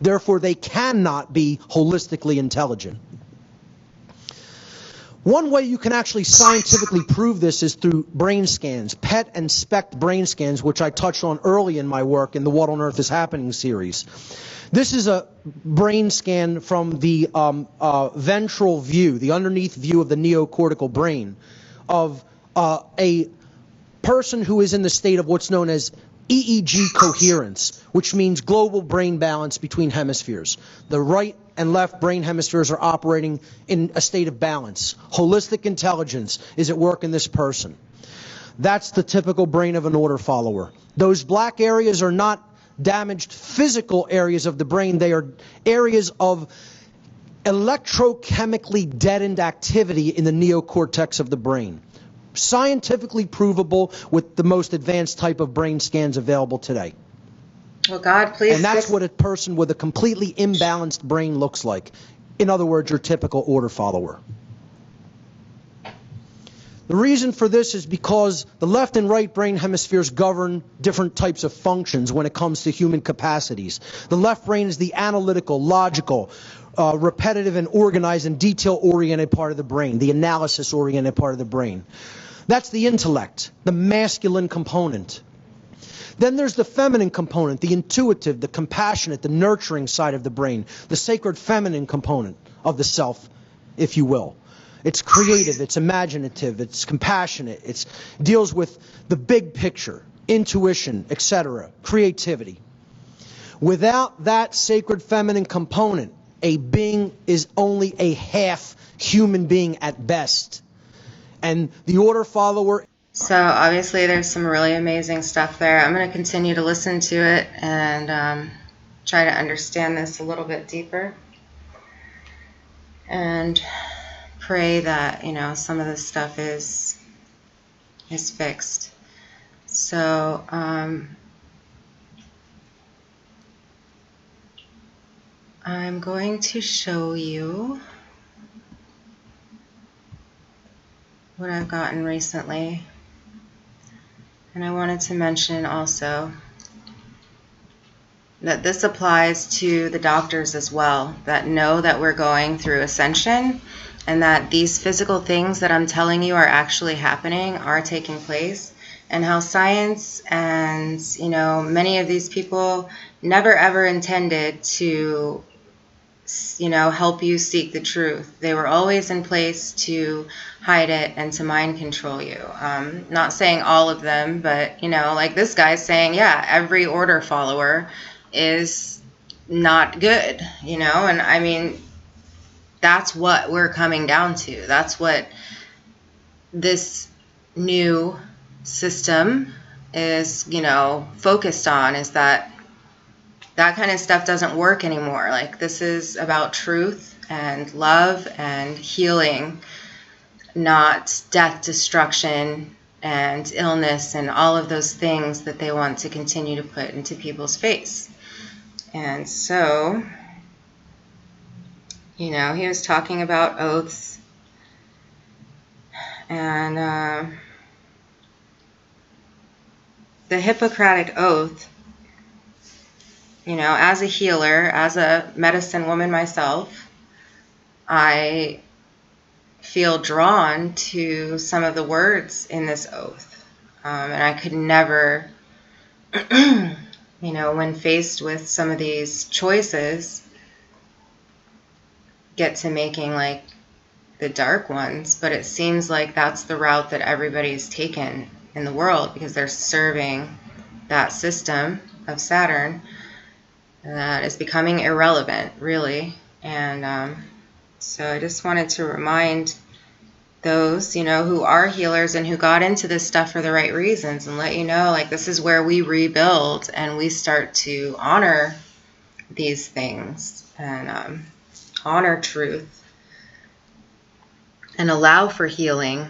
Therefore, they cannot be holistically intelligent. One way you can actually scientifically prove this is through brain scans, PET and SPECT brain scans, which I touched on early in my work in the What on Earth is Happening series. This is a brain scan from the ventral view, the underneath view of the neocortical brain, of a person who is in the state of what's known as EEG coherence, which means global brain balance between hemispheres. The right and left brain hemispheres are operating in a state of balance. Holistic intelligence is at work in this person. That's the typical brain of an order follower. Those black areas are not damaged physical areas of the brain. They are areas of electrochemically deadened activity in the neocortex of the brain. Scientifically provable with the most advanced type of brain scans available today. Well, God, please. And that's what a person with a completely imbalanced brain looks like. In other words, your typical order follower. The reason for this is because the left and right brain hemispheres govern different types of functions when it comes to human capacities. The left brain is the analytical, logical, repetitive and organized and detail-oriented part of the brain, the analysis-oriented part of the brain. That's the intellect, the masculine component. Then there's the feminine component, the intuitive, the compassionate, the nurturing side of the brain, the sacred feminine component of the self, if you will. It's creative, it's imaginative, it's compassionate, it deals with the big picture, intuition, etc., creativity. Without that sacred feminine component, a being is only a half human being at best. And the order follower... So obviously there's some really amazing stuff there. I'm going to continue to listen to it and try to understand this a little bit deeper. And pray that, you know, some of this stuff is fixed. So I'm going to show you what I've gotten recently. And I wanted to mention also that this applies to the doctors as well, that know that we're going through ascension and that these physical things that I'm telling you are actually happening, are taking place, and how science and, you know, many of these people never ever intended to, you know, help you seek the truth. They were always in place to hide it and to mind control you. Not saying all of them, but, you know, like this guy's saying, yeah, every order follower is not good, you know, and I mean, that's what we're coming down to. That's what this new system is, you know, focused on, is that kind of stuff doesn't work anymore. Like, this is about truth and love and healing, not death, destruction, and illness, and all of those things that they want to continue to put into people's face. And so, you know, he was talking about oaths, and the Hippocratic Oath, you know, as a healer, as a medicine woman myself, I feel drawn to some of the words in this oath. And I could never, you know, when faced with some of these choices, get to making like the dark ones. But it seems like that's the route that everybody's taken in the world, because they're serving that system of Saturn that is becoming irrelevant, really. And so I just wanted to remind those, you know, who are healers and who got into this stuff for the right reasons, and let you know, like, this is where we rebuild and we start to honor these things and honor truth and allow for healing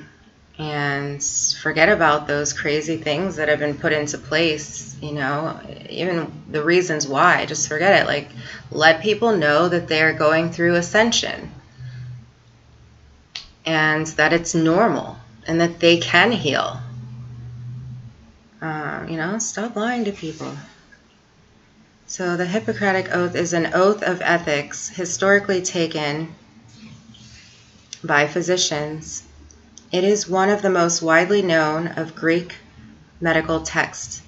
and forget about those crazy things that have been put into place, you know, even the reasons why. Just forget it. Like, let people know that they're going through ascension and that it's normal and that they can heal. You know, stop lying to people. So the Hippocratic Oath is an oath of ethics historically taken by physicians. It is one of the most widely known of Greek medical texts.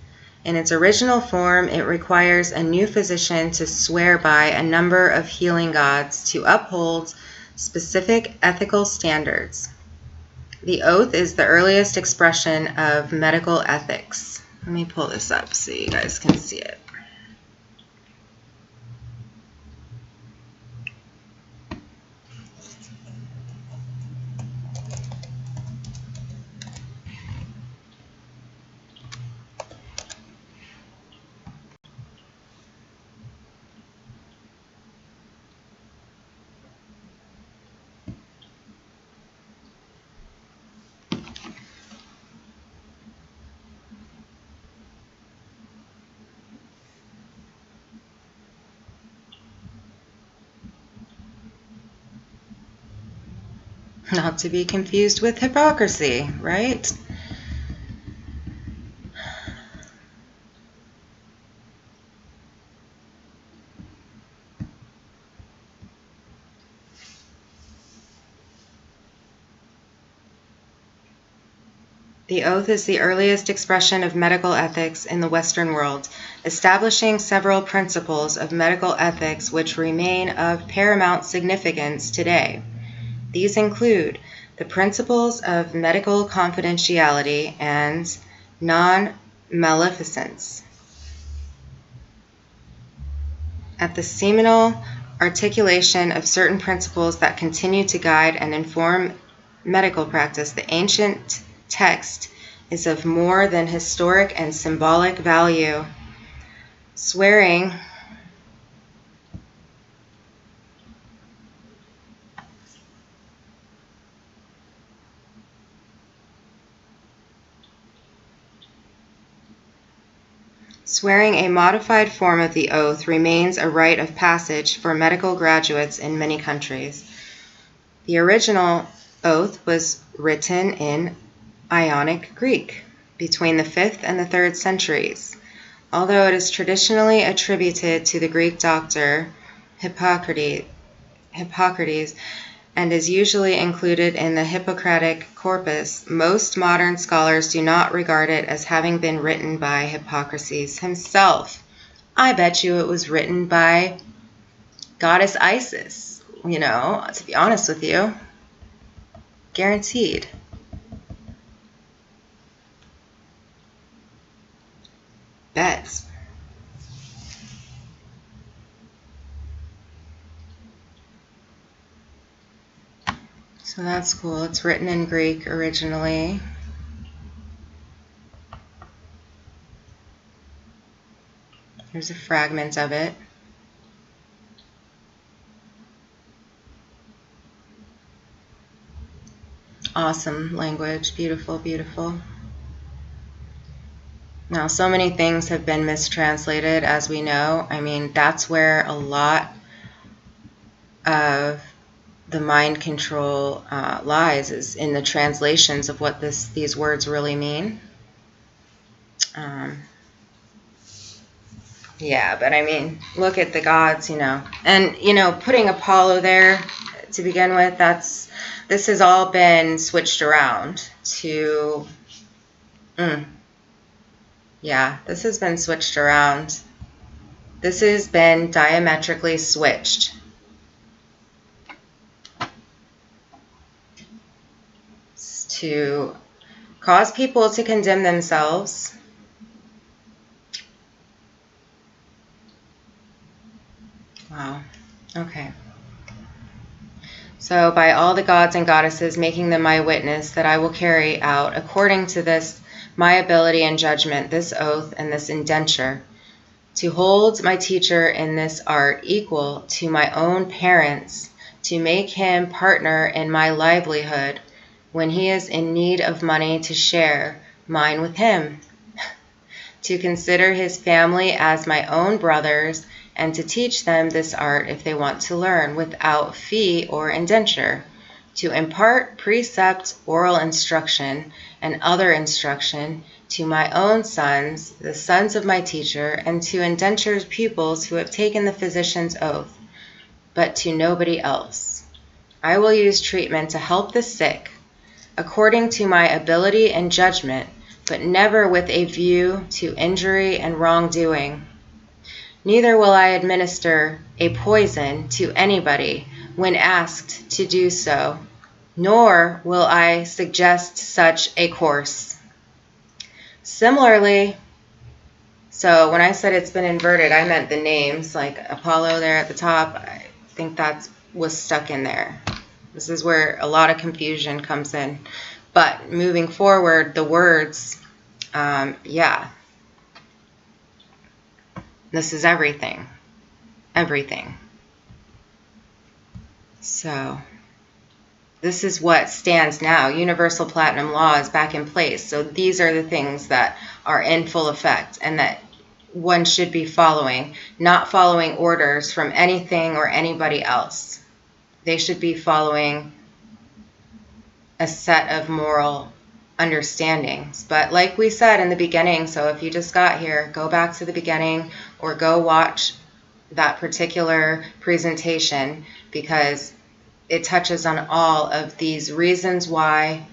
In its original form, it requires a new physician to swear by a number of healing gods to uphold specific ethical standards. The oath is the earliest expression of medical ethics. Let me pull this up so you guys can see it. Not to be confused with hypocrisy, right? The oath is the earliest expression of medical ethics in the Western world, establishing several principles of medical ethics which remain of paramount significance today. These include the principles of medical confidentiality and non-maleficence. At the seminal articulation of certain principles that continue to guide and inform medical practice, the ancient text is of more than historic and symbolic value. Swearing a modified form of the oath remains a rite of passage for medical graduates in many countries. The original oath was written in Ionic Greek between the 5th and the 3rd centuries, although it is traditionally attributed to the Greek doctor Hippocrates and is usually included in the Hippocratic corpus. Most modern scholars do not regard it as having been written by Hippocrates himself. I bet you it was written by goddess Isis, to be honest with you. Guaranteed. Bet. So that's cool. It's written in Greek originally. Here's a fragment of it. Awesome language. Beautiful, beautiful. Now, so many things have been mistranslated, as we know. I mean, that's where a lot of the mind control lies, is in the translations of what these words really mean. Yeah, but I mean, look at the gods, And, putting Apollo there to begin with, this has all been switched around to... Yeah, this has been switched around. This has been diametrically switched. To cause people to condemn themselves. Wow. Okay. So by all the gods and goddesses, making them my witness that I will carry out, according to this, my ability and judgment, this oath and this indenture, to hold my teacher in this art equal to my own parents, to make him partner in my livelihood when he is in need of money, to share mine with him, to consider his family as my own brothers, and to teach them this art if they want to learn without fee or indenture, to impart precept, oral instruction, and other instruction to my own sons, the sons of my teacher, and to indentured pupils who have taken the physician's oath, but to nobody else. I will use treatment to help the sick, according to my ability and judgment, but never with a view to injury and wrongdoing. Neither will I administer a poison to anybody when asked to do so, nor will I suggest such a course. Similarly, so when I said it's been inverted, I meant the names, like Apollo there at the top. I think that was stuck in there. This is where a lot of confusion comes in. But moving forward, the words, yeah, this is everything. Everything. So this is what stands now. Universal Platinum Law is back in place. So these are the things that are in full effect and that one should be following, not following orders from anything or anybody else. They should be following a set of moral understandings. But like we said in the beginning, so if you just got here, go back to the beginning or go watch that particular presentation, because it touches on all of these reasons why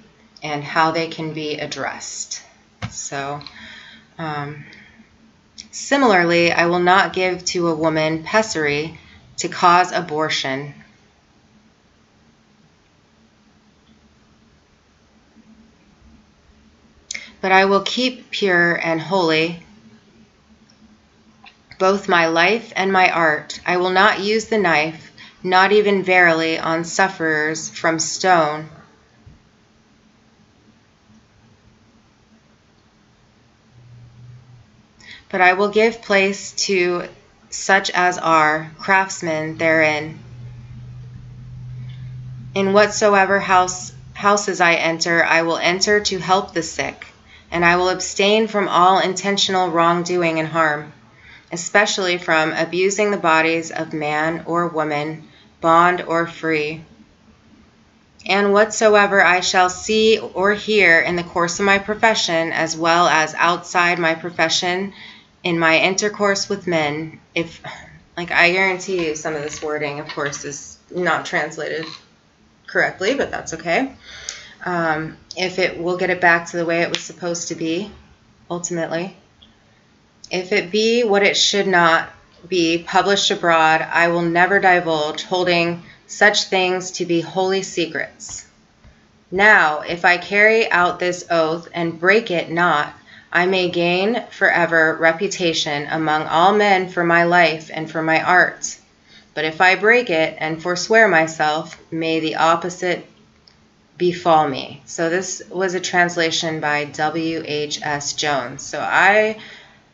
and how they can be addressed. So, similarly, I will not give to a woman pessary to cause abortion. But I will keep pure and holy both my life and my art. I will not use the knife, not even verily on sufferers from stone. But I will give place to such as are craftsmen therein. In whatsoever houses I enter, I will enter to help the sick, and I will abstain from all intentional wrongdoing and harm, especially from abusing the bodies of man or woman, bond or free. And whatsoever I shall see or hear in the course of my profession, as well as outside my profession, in my intercourse with men, if, like, I guarantee you some of this wording, of course, is not translated correctly, but that's okay. If it will get it back to the way it was supposed to be, ultimately. If it be what it should not be published abroad, I will never divulge, holding such things to be holy secrets. Now, if I carry out this oath and break it not, I may gain forever reputation among all men for my life and for my art. But if I break it and forswear myself, may the opposite befall me. So this was a translation by W.H.S. Jones. So I,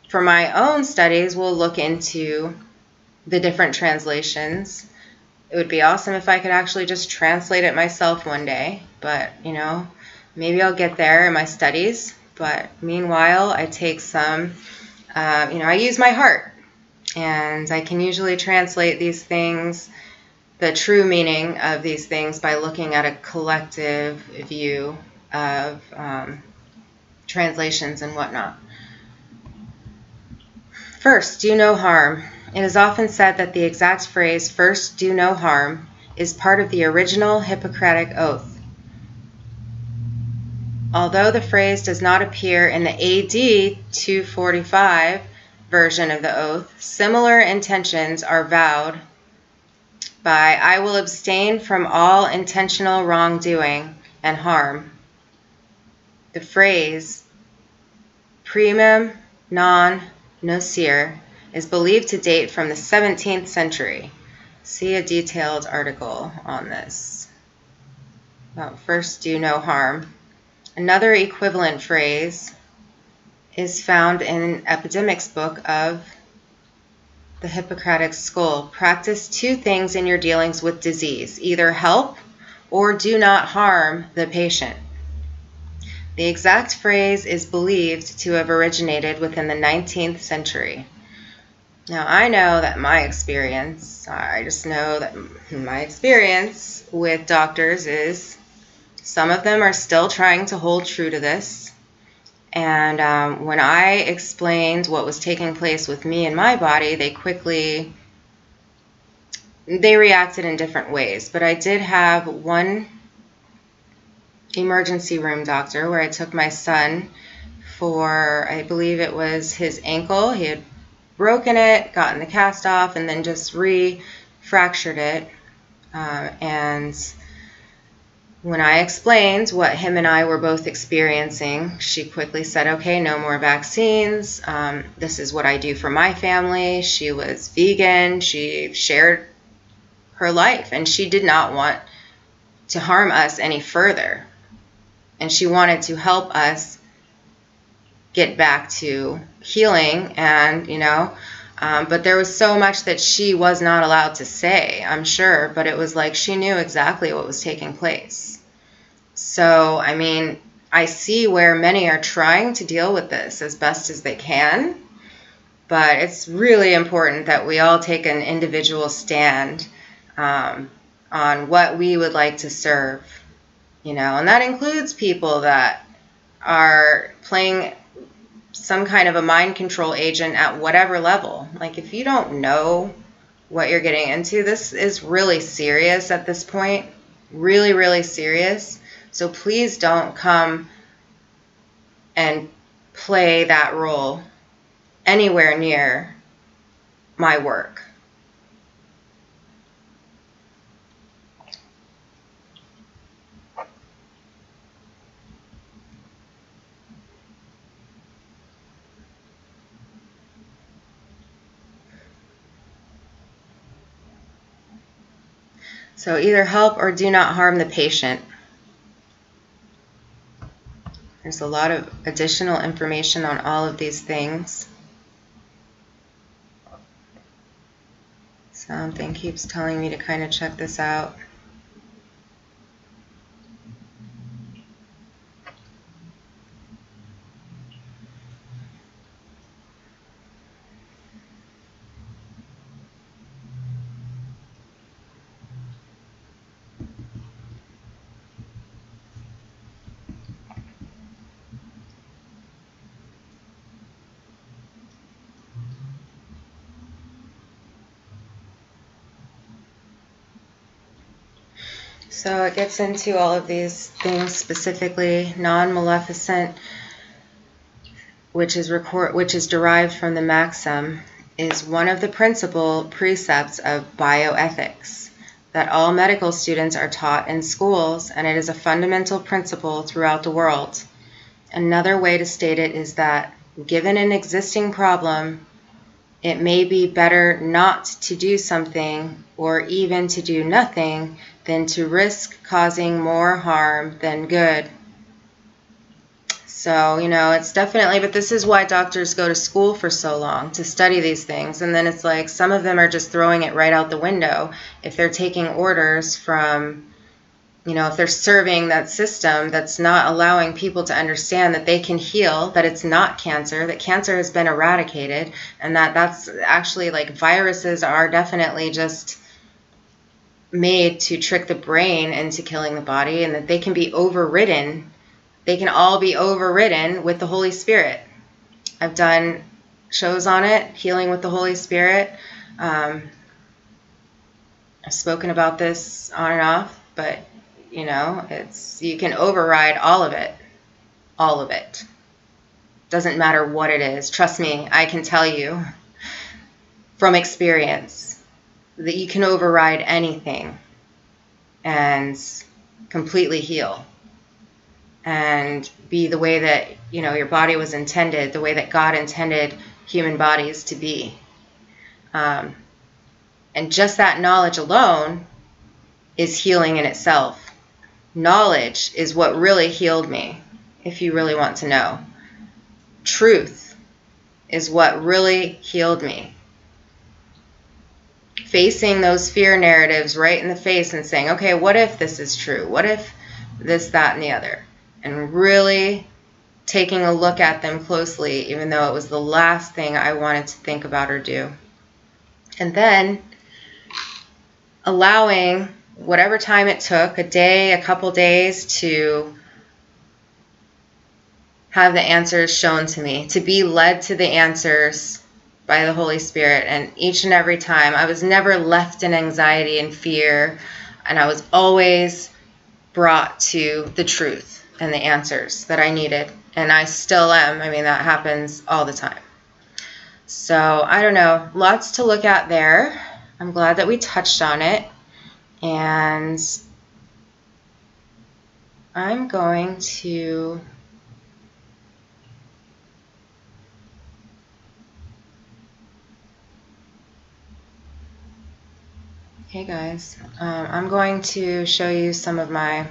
for my own studies, will look into the different translations. It would be awesome if I could actually just translate it myself one day, but, maybe I'll get there in my studies. But meanwhile, I take some, I use my heart, and I can usually translate these things, the true meaning of these things, by looking at a collective view of translations and whatnot. First, do no harm. It is often said that the exact phrase, first do no harm, is part of the original Hippocratic Oath. Although the phrase does not appear in the AD 245 version of the oath, similar intentions are vowed by I will abstain from all intentional wrongdoing and harm. The phrase primum non nocere is believed to date from the 17th century. See a detailed article on this. About first do no harm. Another equivalent phrase is found in Epidemics book of the Hippocratic Skull. Practice two things in your dealings with disease. Either help or do not harm the patient. The exact phrase is believed to have originated within the 19th century. Now, I know that I just know that my experience with doctors is some of them are still trying to hold true to this. And when I explained what was taking place with me and my body, they reacted in different ways. But I did have one emergency room doctor where I took my son for, I believe it was his ankle. He had broken it, gotten the cast off, and then just re-fractured it. And when I explained what him and I were both experiencing, she quickly said, okay, no more vaccines. This is what I do for my family. She was vegan. She shared her life, and she did not want to harm us any further. And she wanted to help us get back to healing, and, but there was so much that she was not allowed to say, I'm sure, but it was like she knew exactly what was taking place. So, I mean, I see where many are trying to deal with this as best as they can, but it's really important that we all take an individual stand on what we would like to serve, and that includes people that are playing some kind of a mind control agent at whatever level. Like, if you don't know what you're getting into, this is really serious at this point, really, really serious. So please don't come and play that role anywhere near my work. So either help or do not harm the patient. There's a lot of additional information on all of these things. Something keeps telling me to kind of check this out. So it gets into all of these things, specifically non-maleficent, which is derived from the maxim, is one of the principal precepts of bioethics that all medical students are taught in schools, and it is a fundamental principle throughout the world. Another way to state it is that, given an existing problem, it may be better not to do something or even to do nothing than to risk causing more harm than good. So, it's definitely, but this is why doctors go to school for so long, to study these things. And then it's like some of them are just throwing it right out the window if they're taking orders from, if they're serving that system that's not allowing people to understand that they can heal, that it's not cancer, that cancer has been eradicated, and that's actually, like, viruses are definitely just made to trick the brain into killing the body, and that they can be overridden. They can all be overridden with the Holy Spirit. I've done shows on it, healing with the Holy Spirit. I've spoken about this on and off, but you can override all of it. Doesn't matter what it is. Trust me, I can tell you from experience that you can override anything and completely heal and be the way that, your body was intended, the way that God intended human bodies to be. And just that knowledge alone is healing in itself. Knowledge is what really healed me, if you really want to know. Truth is what really healed me. Facing those fear narratives right in the face and saying, okay, what if this is true? What if this, that, and the other? And really taking a look at them closely, even though it was the last thing I wanted to think about or do. And then allowing whatever time it took, a day, a couple days, to have the answers shown to me, to be led to the answers by the Holy Spirit. And each and every time, I was never left in anxiety and fear, and I was always brought to the truth and the answers that I needed. And I still am. I mean, that happens all the time. So, I don't know. Lots to look at there. I'm glad that we touched on it. And I'm going to hey guys, I'm going to show you some of my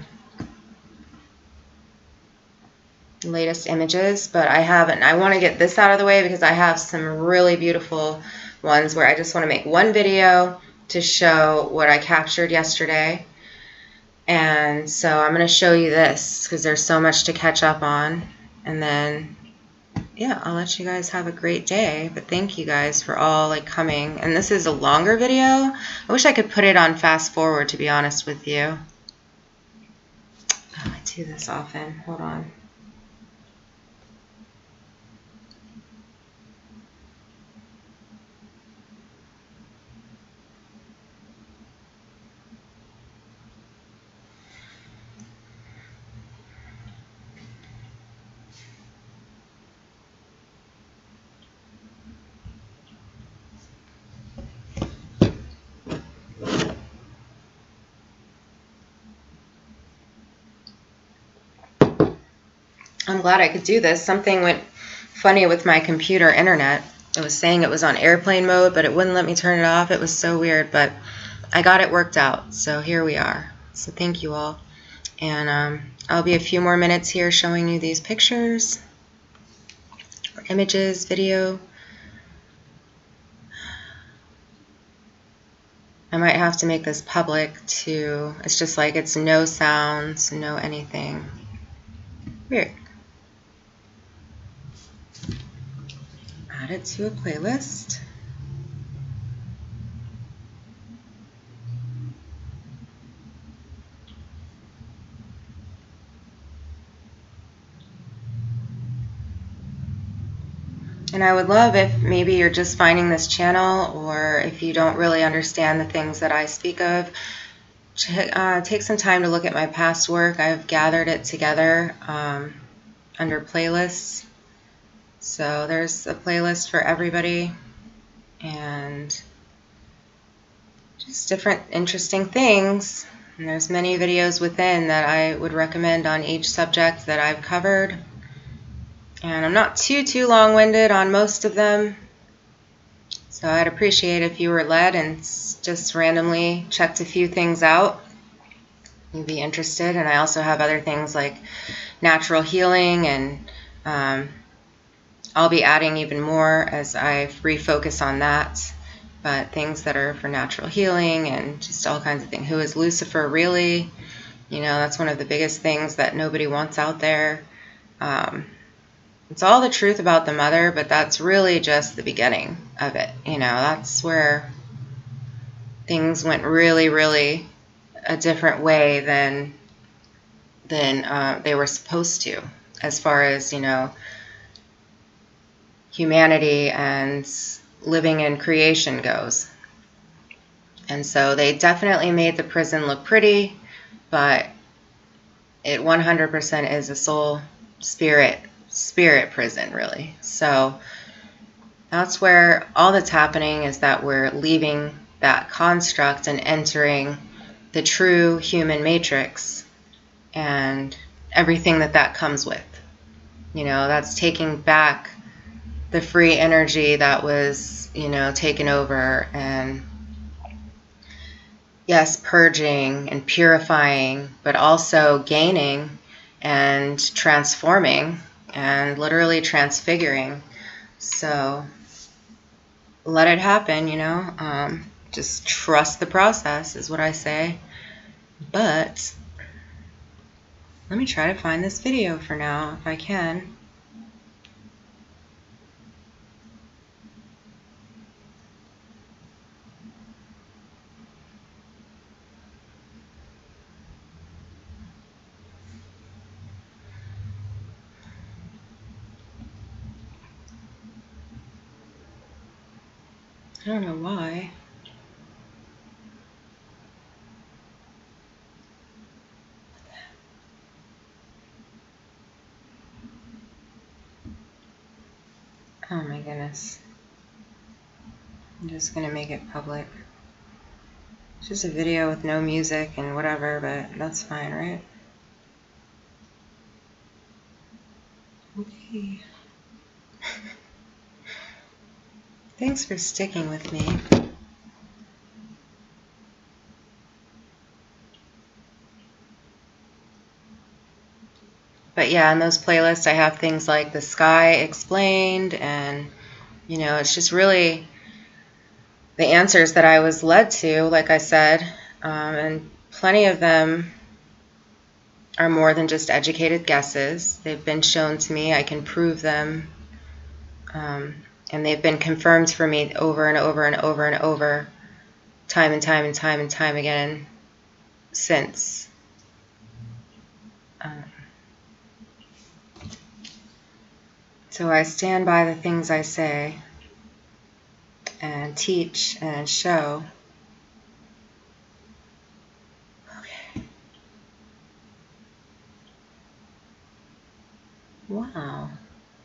latest images, but I want to get this out of the way because I have some really beautiful ones where I just want to make one video to show what I captured yesterday. And so I'm going to show you this because there's so much to catch up on. And then, yeah, I'll let you guys have a great day. But thank you guys for all like coming. And this is a longer video. I wish I could put it on fast forward, to be honest with you. Oh, I do this often. Hold on. I'm glad I could do this. Something went funny with my computer internet. It was saying it was on airplane mode, but it wouldn't let me turn it off. It was so weird, but I got it worked out. So here we are. So thank you all. And I'll be a few more minutes here showing you these pictures, or images, video. I might have to make this public too. It's just like it's no sounds, no anything. Weird. Add it to a playlist. And I would love if maybe you're just finding this channel, or if you don't really understand the things that I speak of, take some time to look at my past work. I've gathered it together under playlists. So there's a playlist for everybody, and just different interesting things. And there's many videos within that I would recommend on each subject that I've covered. And I'm not too long-winded on most of them. So I'd appreciate if you were led and just randomly checked a few things out. You'd be interested. And I also have other things like natural healing, and I'll be adding even more as I refocus on that. But things that are for natural healing and just all kinds of things. Who is Lucifer really? You know, that's one of the biggest things that nobody wants out there. It's all the truth about the mother, but that's really just the beginning of it. You know, that's where things went really a different way than they were supposed to, as far as, you know, humanity and living in creation goes. And so they definitely made the prison look pretty, but it 100% is a soul spirit prison, really. So that's where all that's happening, is that we're leaving that construct and entering the true human matrix and everything that comes with. You know, that's taking back the free energy that was, you know, taken over, and yes, purging and purifying, but also gaining and transforming and literally transfiguring. So let it happen, you know. Just trust the process is what I say. But let me try to find this video for now, if I can. I don't know why. Oh my goodness. I'm just going to make it public. It's just a video with no music and whatever, but that's fine, right? see. Thanks for sticking with me. But yeah, in those playlists, I have things like the sky explained, and you know, it's just really the answers that I was led to, like I said, and plenty of them are more than just educated guesses. They've been shown to me. I can prove them, and they've been confirmed for me over and over and over and over, time and time and time and time again since. So I stand by the things I say and teach and show. Okay. Wow.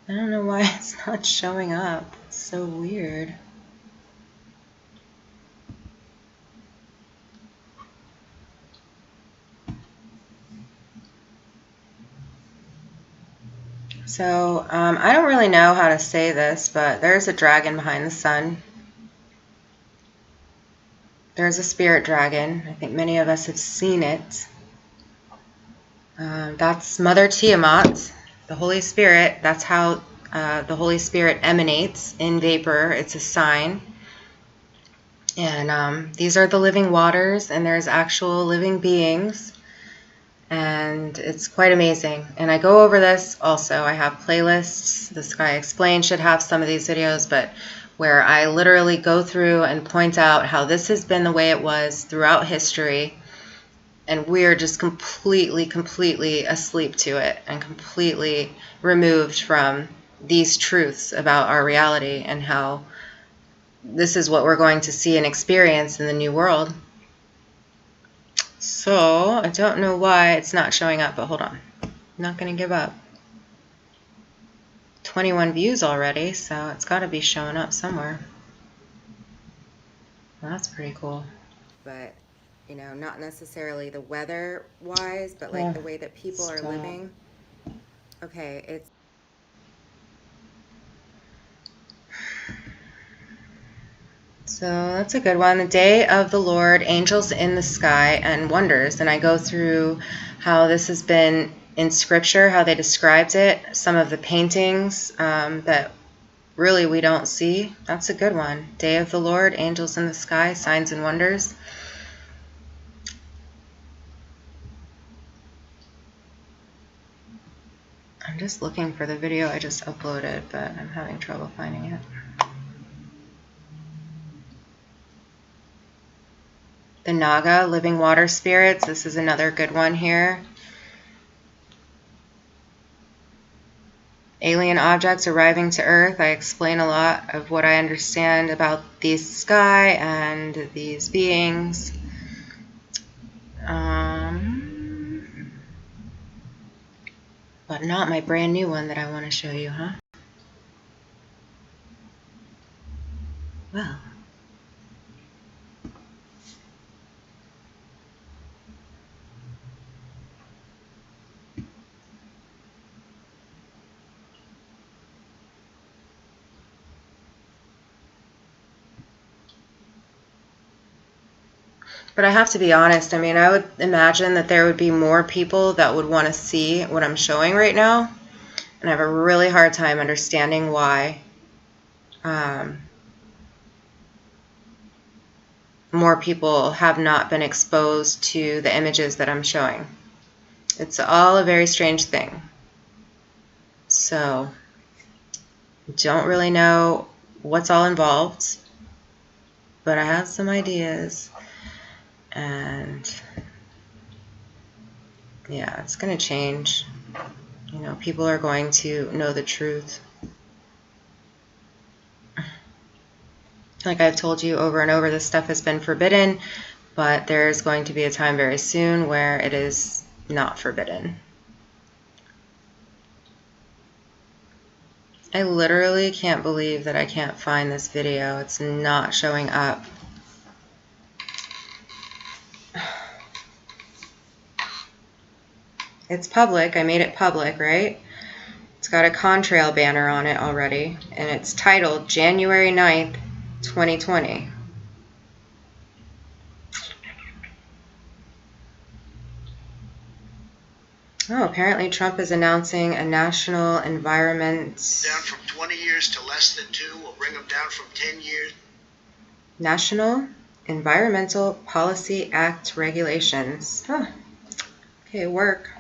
I don't know why it's not showing up. It's so weird. So I don't really know how to say this, but there's a dragon behind the sun. There's a spirit dragon. I think many of us have seen it. That's Mother Tiamat, the Holy Spirit. That's how the Holy Spirit emanates in vapor. It's a sign. And these are the living waters, and there's actual living beings. And it's quite amazing. And I go over this also. I have playlists. The Sky Explained should have some of these videos, but where I literally go through and point out how this has been the way it was throughout history, and we're just completely asleep to it and completely removed from these truths about our reality and how this is what we're going to see and experience in the new world. So I don't know why it's not showing up, but hold on. I'm not going to give up. 21 views already, so it's got to be showing up somewhere. Well, that's pretty cool. But, you know, not necessarily the weather-wise, but like the way that people are living. Okay, it's... So that's a good one. The Day of the Lord, Angels in the Sky, and Wonders. And I go through how this has been in Scripture, how they described it, some of the paintings that really we don't see. That's a good one. Day of the Lord, Angels in the Sky, Signs and Wonders. I'm just looking for the video I just uploaded, but I'm having trouble finding it. The Naga, Living Water Spirits. This is another good one here. Alien objects arriving to Earth. I explain a lot of what I understand about the sky and these beings. But not my brand new one that I want to show you, huh? Well. But I have to be honest, I mean, I would imagine that there would be more people that would want to see what I'm showing right now. And I have a really hard time understanding why more people have not been exposed to the images that I'm showing. It's all a very strange thing. So, don't really know what's all involved, but I have some ideas. And yeah, it's going to change. You know, people are going to know the truth. Like I've told you over and over, this stuff has been forbidden, but there's going to be a time very soon where it is not forbidden. I literally can't believe that I can't find this video. It's not showing up. It's public. I made it public, right? It's got a contrail banner on it already, and it's titled January 9th, 2020. Oh, apparently Trump is announcing a national environment... Down from 20 years to less than 2. We'll bring them down from 10 years. National Environmental Policy Act regulations. Huh. Okay, work.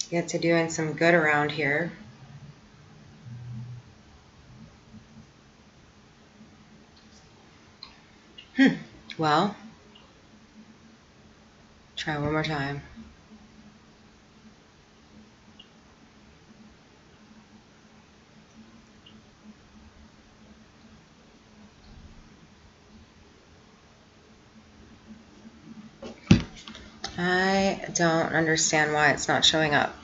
Get to doing some good around here. Well, try one more time. I don't understand why it's not showing up.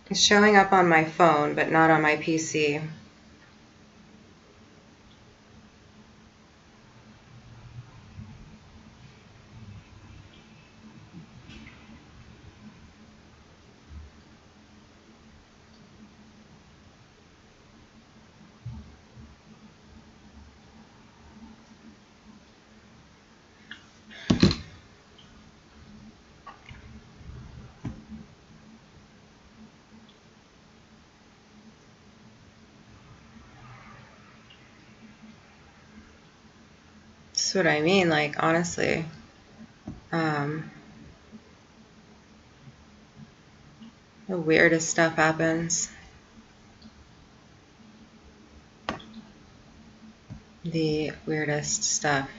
It's showing up on my phone, but not on my PC. That's what I mean, like, honestly. The weirdest stuff happens. The weirdest stuff.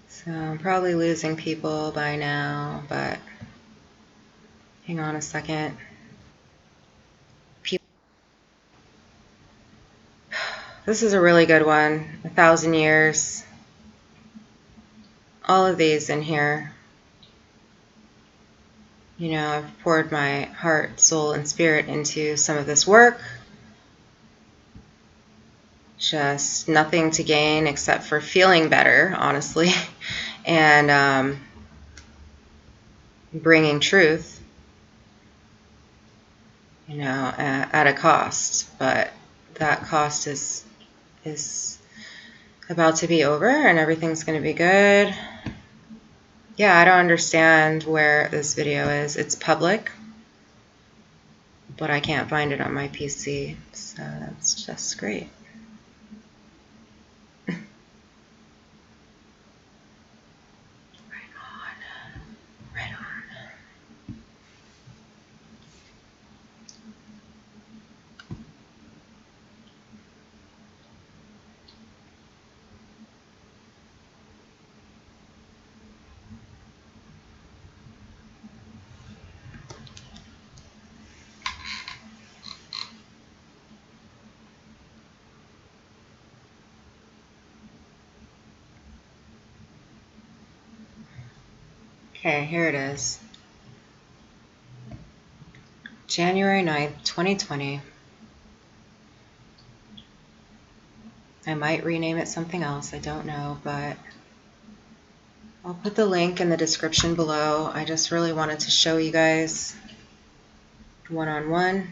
So I'm probably losing people by now, but hang on a second. This is a really good one. 1,000 years. All of these in here. You know, I've poured my heart, soul, and spirit into some of this work. Just nothing to gain except for feeling better, honestly, and bringing truth, you know, at a cost. But that cost is about to be over, and everything's going to be good. Yeah, I don't understand where this video is. It's public, but I can't find it on my PC, so that's just great. Right on. Okay, here it is. January 9th, 2020. I might rename it something else, I don't know, but I'll put the link in the description below. I just really wanted to show you guys one-on-one.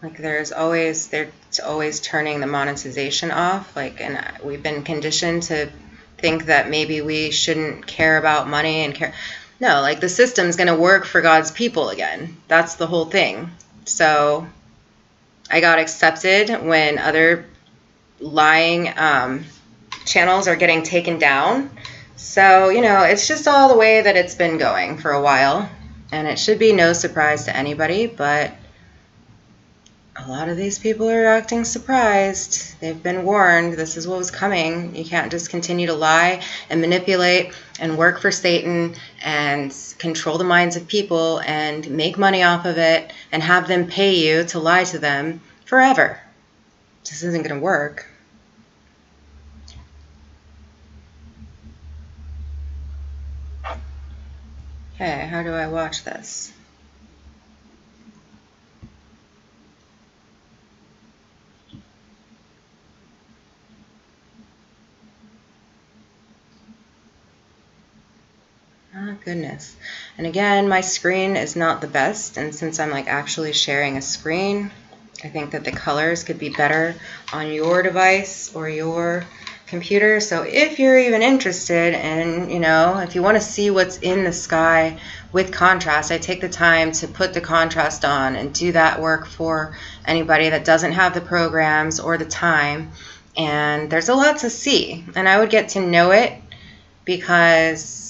Like they're always turning the monetization off, like, and we've been conditioned to think that maybe we shouldn't care about money and care. No, like the system's going to work for God's people again. That's the whole thing. So I got accepted when other lying channels are getting taken down. So, you know, it's just all the way that it's been going for a while. And it should be no surprise to anybody, but a lot of these people are acting surprised. They've been warned. This is what was coming. You can't just continue to lie and manipulate and work for Satan and control the minds of people and make money off of it and have them pay you to lie to them forever. This isn't going to work. Okay, how do I watch this? Oh, goodness. And again, my screen is not the best, and since I'm like actually sharing a screen, I think that the colors could be better on your device or your computer. So if you're even interested in, if you want to see what's in the sky with contrast, I take the time to put the contrast on and do that work for anybody that doesn't have the programs or the time. And there's a lot to see, and I would get to know it because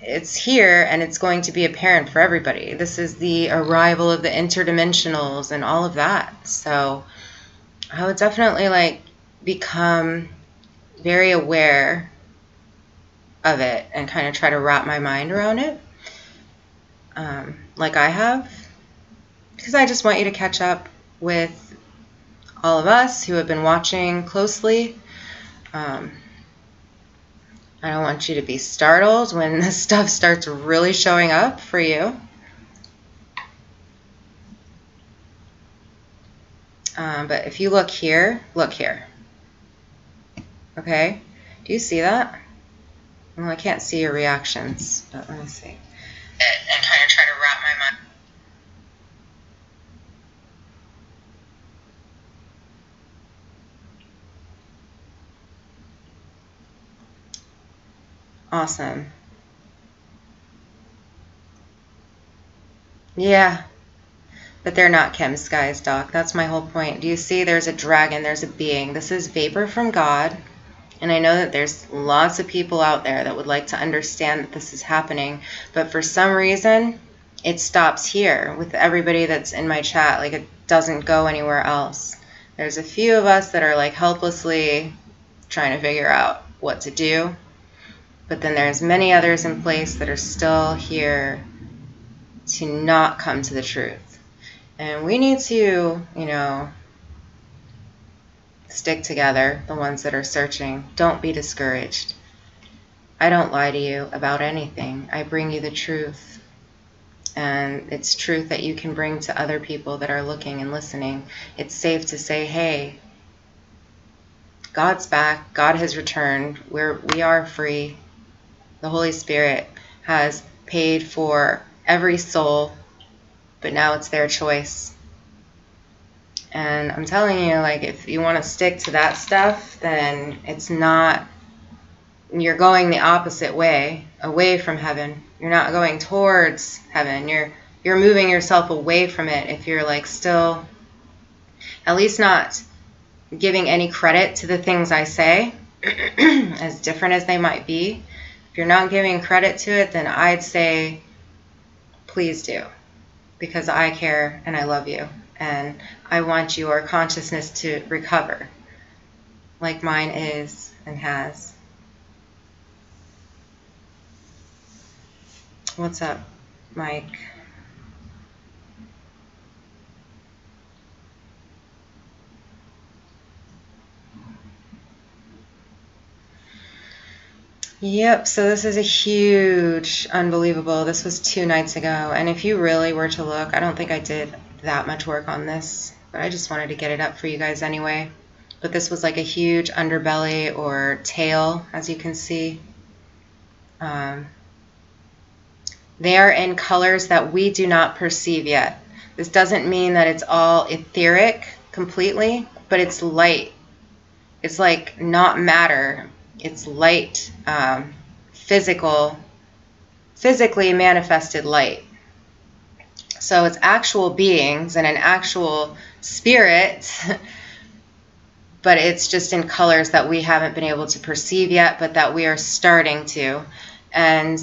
it's here and it's going to be apparent for everybody. This is the arrival of the interdimensionals and all of that. So I would definitely become very aware of it and kind of try to wrap my mind around it, like I have, because I just want you to catch up with all of us who have been watching closely. I don't want you to be startled when this stuff starts really showing up for you. But if you look here. Okay? Do you see that? Well, I can't see your reactions, but let me see. And kind of try to wrap my mind. Awesome. Yeah. But they're not chem skies, Doc. That's my whole point. Do you see there's a dragon, there's a being. This is vapor from God. And I know that there's lots of people out there that would like to understand that this is happening. But for some reason, it stops here with everybody that's in my chat. Like, it doesn't go anywhere else. There's a few of us that are like helplessly trying to figure out what to do. But then there's many others in place that are still here to not come to the truth. And we need to, stick together, the ones that are searching. Don't be discouraged. I don't lie to you about anything. I bring you the truth. And it's truth that you can bring to other people that are looking and listening. It's safe to say, hey, God's back. God has returned. We are free. The Holy Spirit has paid for every soul, but now it's their choice. And I'm telling you, if you want to stick to that stuff, then it's not, you're going the opposite way, away from heaven. You're not going towards heaven. You're moving yourself away from it if you're still, at least not giving any credit to the things I say, as different as they might be. If you're not giving credit to it, then I'd say, please do, because I care and I love you. And I want your consciousness to recover like mine is and has. What's up, Mike? Yep, so this is a huge, unbelievable. This was 2 nights ago. And if you really were to look, I don't think I did that much work on this, but I just wanted to get it up for you guys anyway. But this was like a huge underbelly or tail, as you can see. They are in colors that we do not perceive yet. This doesn't mean that it's all etheric completely, but it's light. It's like not matter. It's light, physically manifested light. So it's actual beings and an actual spirit, but it's just in colors that we haven't been able to perceive yet, but that we are starting to. And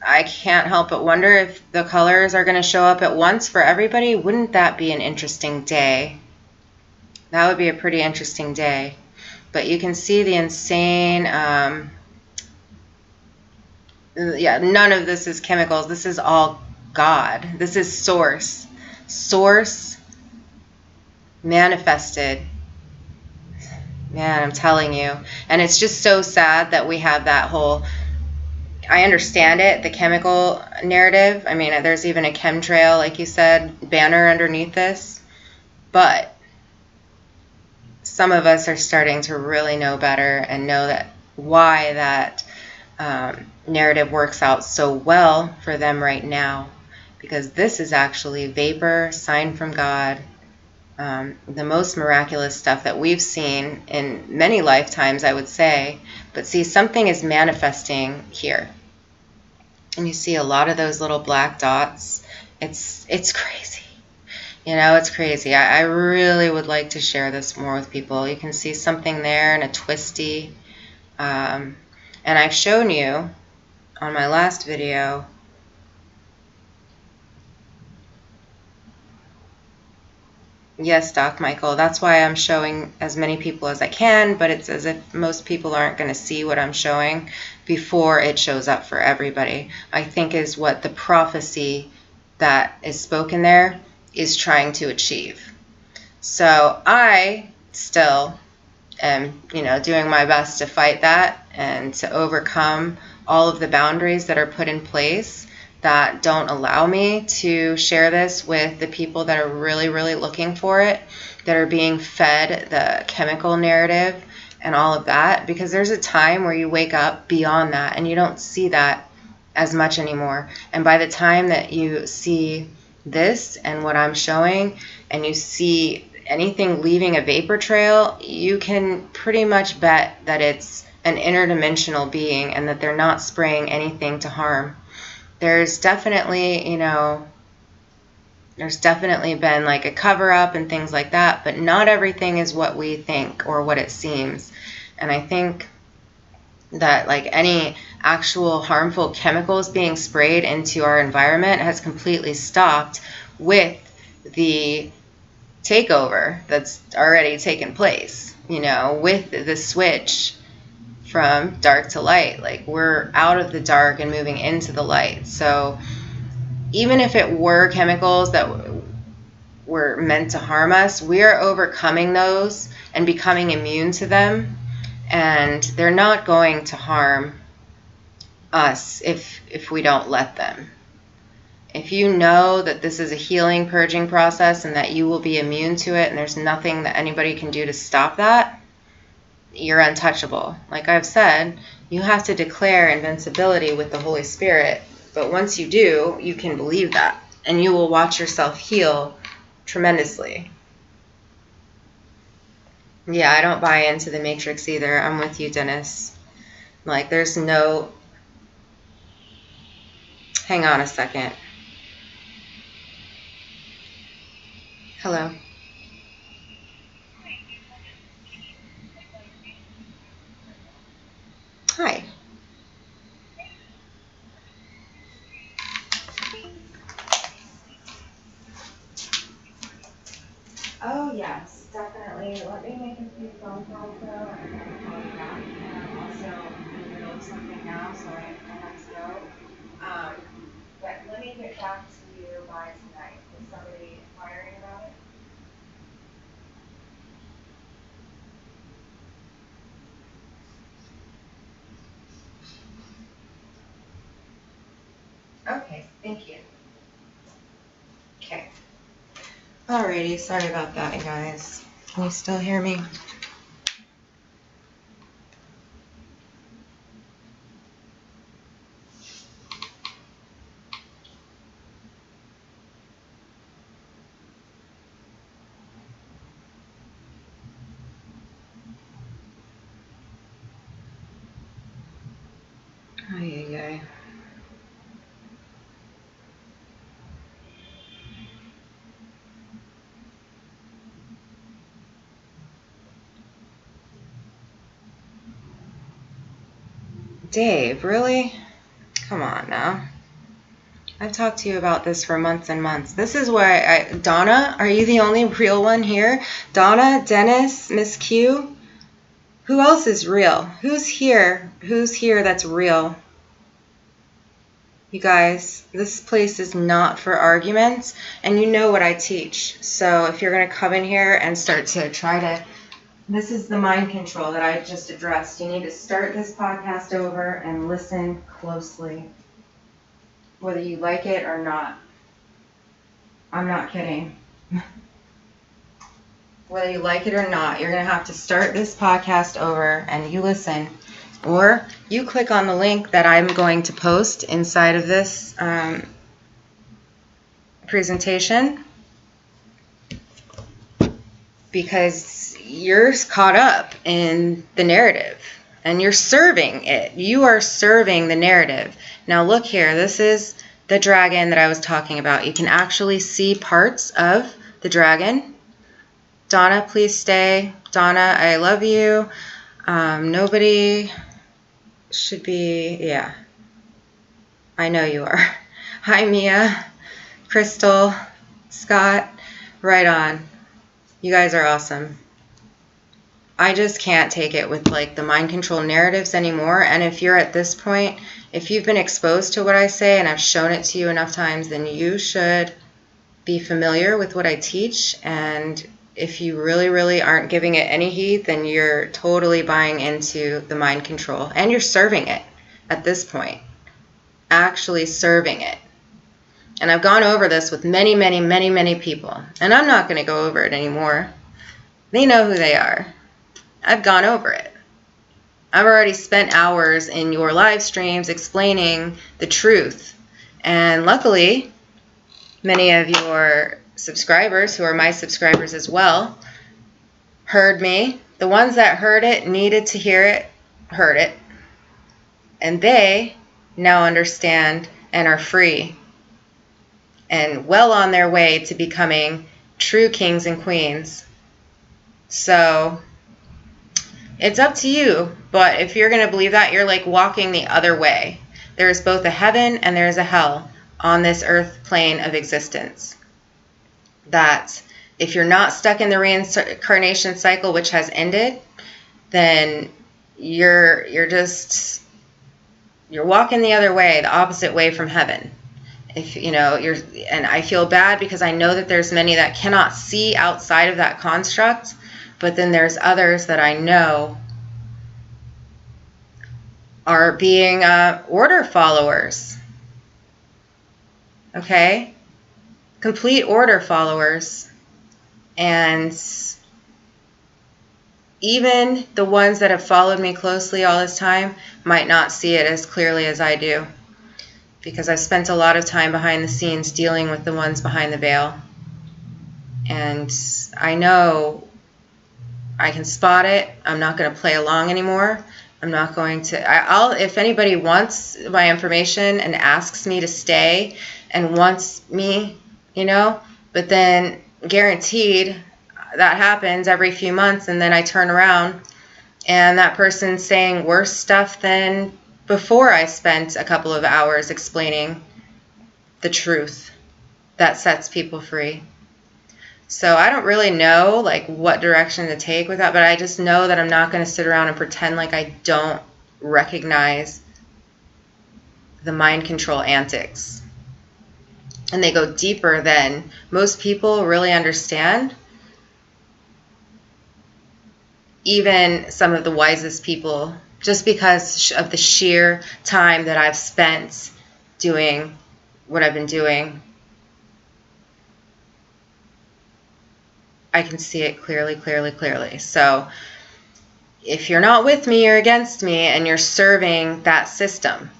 I can't help but wonder if the colors are going to show up at once for everybody. Wouldn't that be an interesting day? That would be a pretty interesting day. But you can see the insane, yeah, none of this is chemicals. This is all God. This is source. Source manifested. Man, I'm telling you. And it's just so sad that we have that whole, I understand it, the chemical narrative. I mean, there's even a chemtrail, like you said, banner underneath this. But some of us are starting to really know better and know that why that narrative works out so well for them right now. Because this is actually vapor, sign from God, the most miraculous stuff that we've seen in many lifetimes, I would say. But see, something is manifesting here. And you see a lot of those little black dots. It's crazy. You know, it's crazy. I really would like to share this more with people. You can see something there and a twisty. And I've shown you on my last video. Yes, Doc Michael, that's why I'm showing as many people as I can, but it's as if most people aren't going to see what I'm showing before it shows up for everybody. I think is what the prophecy that is spoken there is trying to achieve. So I still am, doing my best to fight that and to overcome all of the boundaries that are put in place that don't allow me to share this with the people that are really, really looking for it, that are being fed the chemical narrative and all of that, because there's a time where you wake up beyond that and you don't see that as much anymore. And by the time that you see this and what I'm showing, and you see anything leaving a vapor trail, you can pretty much bet that it's an interdimensional being and that they're not spraying anything to harm. There's definitely, there's definitely been like a cover up and things like that, but not everything is what we think or what it seems. And I think that like any actual harmful chemicals being sprayed into our environment has completely stopped with the takeover that's already taken place, with the switch from dark to light. Like, we're out of the dark and moving into the light. So even if it were chemicals that were meant to harm us, we are overcoming those and becoming immune to them, and they're not going to harm us if we don't let them. If you know that this is a healing, purging process and that you will be immune to it and there's nothing that anybody can do to stop that, you're untouchable. Like I've said, you have to declare invincibility with the Holy Spirit. But once you do, you can believe that. And you will watch yourself heal tremendously. Yeah, I don't buy into the Matrix either. I'm with you, Dennis. Like, there's no... Hang on a second. Hello. Hi. Oh, yes, definitely. Let me make a few phone calls, though, and then I'll call you back. And I'm also in the middle of something now, so I have to go. But let me get back to you by tonight. Was somebody inquiring about it? Okay, thank you. Okay. Alrighty, sorry about that, you guys. Can you still hear me? Ay, ay, ay. Dave, really? Come on now. I've talked to you about this for months and months. This is why Donna, are you the only real one here? Donna, Dennis, Miss Q? Who else is real? Who's here? Who's here that's real? You guys, this place is not for arguments, and you know what I teach. So if you're going to come in here and start to try to... This is the mind control that I just addressed. You need to start this podcast over and listen closely, whether you like it or not. I'm not kidding. Whether you like it or not, you're going to have to start this podcast over and you listen. Or you click on the link that I'm going to post inside of this presentation, because you're caught up in the narrative and you're serving it. You are serving the narrative. Now look here, this is the dragon that I was talking about. You can actually see parts of the dragon. Donna, please stay. Donna, I love you. Nobody should be, yeah. I know you are. Hi, Mia, Crystal, Scott, right on. You guys are awesome. I just can't take it with like the mind control narratives anymore. And if you're at this point, if you've been exposed to what I say and I've shown it to you enough times, then you should be familiar with what I teach. And if you really, really aren't giving it any heed, then you're totally buying into the mind control. And you're serving it at this point. Actually serving it. And I've gone over this with many, many, many, many people. And I'm not going to go over it anymore. They know who they are. I've gone over it. I've already spent hours in your live streams explaining the truth. And luckily, many of your subscribers, who are my subscribers as well, heard me. The ones that heard it, needed to hear it, heard it. And they now understand and are free and well on their way to becoming true kings and queens. So it's up to you, but if you're going to believe that, you're like walking the other way. There is both a heaven and there is a hell on this earth plane of existence. That if you're not stuck in the reincarnation cycle, which has ended, then you're walking the other way, the opposite way from heaven. If you know and I feel bad because I know that there's many that cannot see outside of that construct, but then there's others that I know are being order followers. Okay? Complete order followers. And even the ones that have followed me closely all this time might not see it as clearly as I do, because I've spent a lot of time behind the scenes dealing with the ones behind the veil. And I know I can spot it. I'm not going to play along anymore. I'm not going to... I'll if anybody wants my information and asks me to stay and wants me, but then guaranteed that happens every few months, and then I turn around and that person's saying worse stuff than before I spent a couple of hours explaining the truth that sets people free. So I don't really know like what direction to take with that, but I just know that I'm not going to sit around and pretend like I don't recognize the mind control antics. And they go deeper than most people really understand. Even some of the wisest people, just because of the sheer time that I've spent doing what I've been doing, I can see it clearly, clearly, clearly. So if you're not with me, you're against me, and you're serving that system.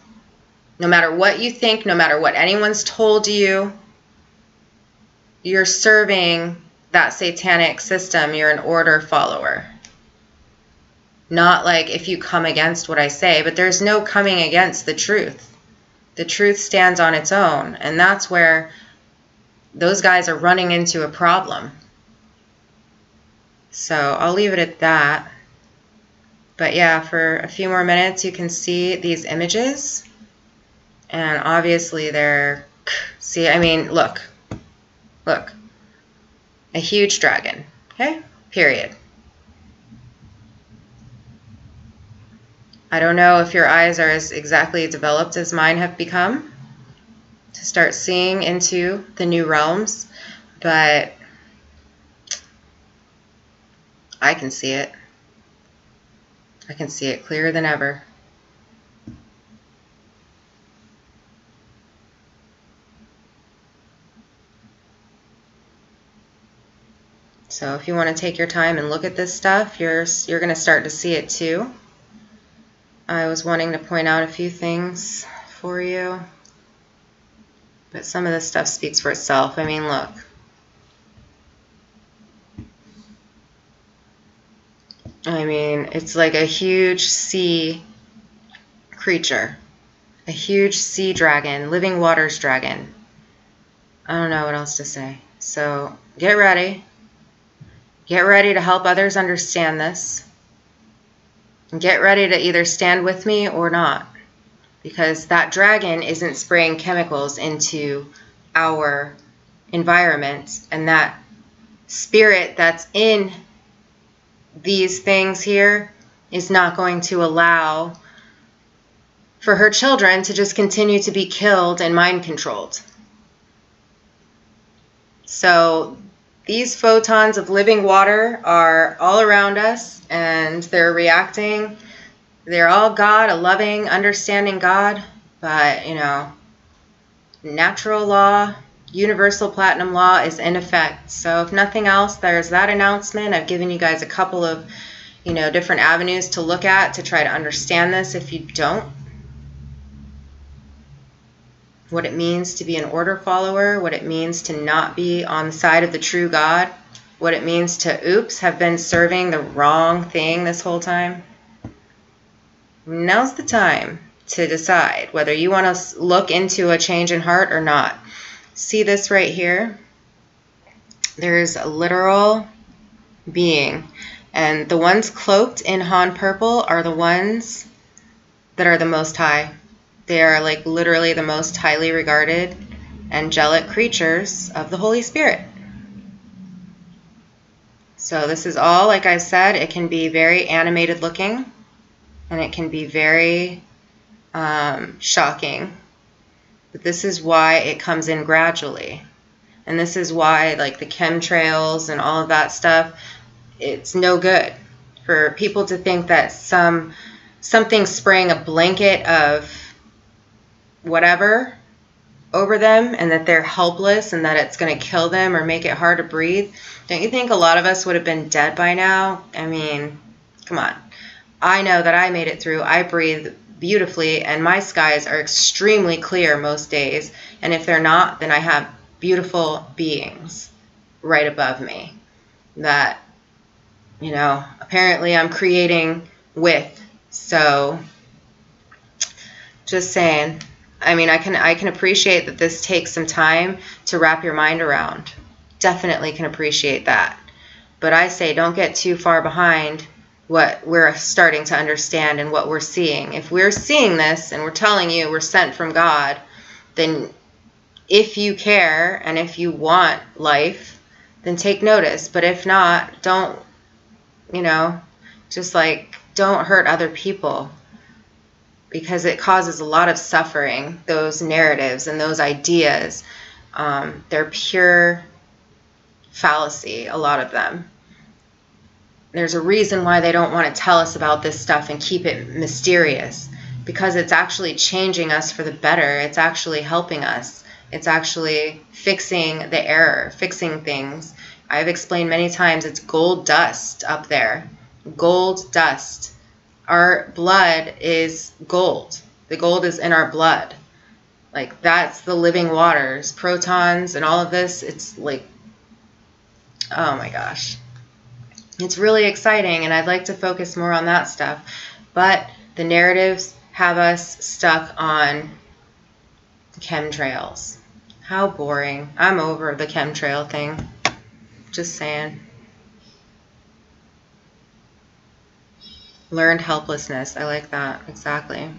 No matter what you think, no matter what anyone's told you, you're serving that satanic system. You're an order follower. Not like if you come against what I say, but there's no coming against the truth. The truth stands on its own, and that's where those guys are running into a problem. So I'll leave it at that. But yeah, for a few more minutes, you can see these images. And obviously they're See, I mean, look. Look. A huge dragon. Okay? Period. I don't know if your eyes are as exactly developed as mine have become to start seeing into the new realms, but I can see it. I can see it clearer than ever. So if you want to take your time and look at this stuff, you're going to start to see it too. I was wanting to point out a few things for you, but some of this stuff speaks for itself. I mean, look. I mean, it's like a huge sea creature, a huge sea dragon, living waters dragon. I don't know what else to say. So get ready. Get ready to help others understand this. And get ready to either stand with me or not. Because that dragon isn't spraying chemicals into our environment. And that spirit that's in these things here is not going to allow for her children to just continue to be killed and mind controlled. So these photons of living water are all around us, and they're reacting. They're all God, a loving, understanding God, but, you know, natural law, universal platinum law is in effect. So if nothing else, there's that announcement. I've given you guys a couple of, you know, different avenues to look at to try to understand this if you don't. What it means to be an order follower, what it means to not be on the side of the true God, what it means to, oops, have been serving the wrong thing this whole time. Now's the time to decide whether you want to look into a change in heart or not. See this right here? There's a literal being, and the ones cloaked in Han purple are the ones that are the most high. They are like literally the most highly regarded angelic creatures of the Holy Spirit. So this is all, like I said, it can be very animated looking, and it can be very shocking. But this is why it comes in gradually. And this is why, like, the chemtrails and all of that stuff, it's no good for people to think that something spraying a blanket of whatever over them and that they're helpless and that it's going to kill them or make it hard to breathe. Don't you think a lot of us would have been dead by now? I mean, come on. I know that I made it through. I breathe beautifully, and my skies are extremely clear most days. And if they're not, then I have beautiful beings right above me that, you know, apparently I'm creating with. So just saying. I mean, I can appreciate that this takes some time to wrap your mind around. Definitely can appreciate that. But I say don't get too far behind what we're starting to understand and what we're seeing. If we're seeing this and we're telling you we're sent from God, then if you care and if you want life, then take notice. But if not, don't, you know, just like don't hurt other people, because it causes a lot of suffering, those narratives and those ideas. They're pure fallacy, a lot of them. There's a reason why they don't want to tell us about this stuff and keep it mysterious, because it's actually changing us for the better. It's actually helping us. It's actually fixing the error, fixing things. I've explained many times it's gold dust up there. Gold dust. Our blood is gold. The gold is in our blood. Like, that's the living waters, protons and all of this. It's like, oh my gosh. It's really exciting, and I'd like to focus more on that stuff. But the narratives have us stuck on chemtrails. How boring. I'm over the chemtrail thing. Just saying. Learned helplessness. I like that. Exactly.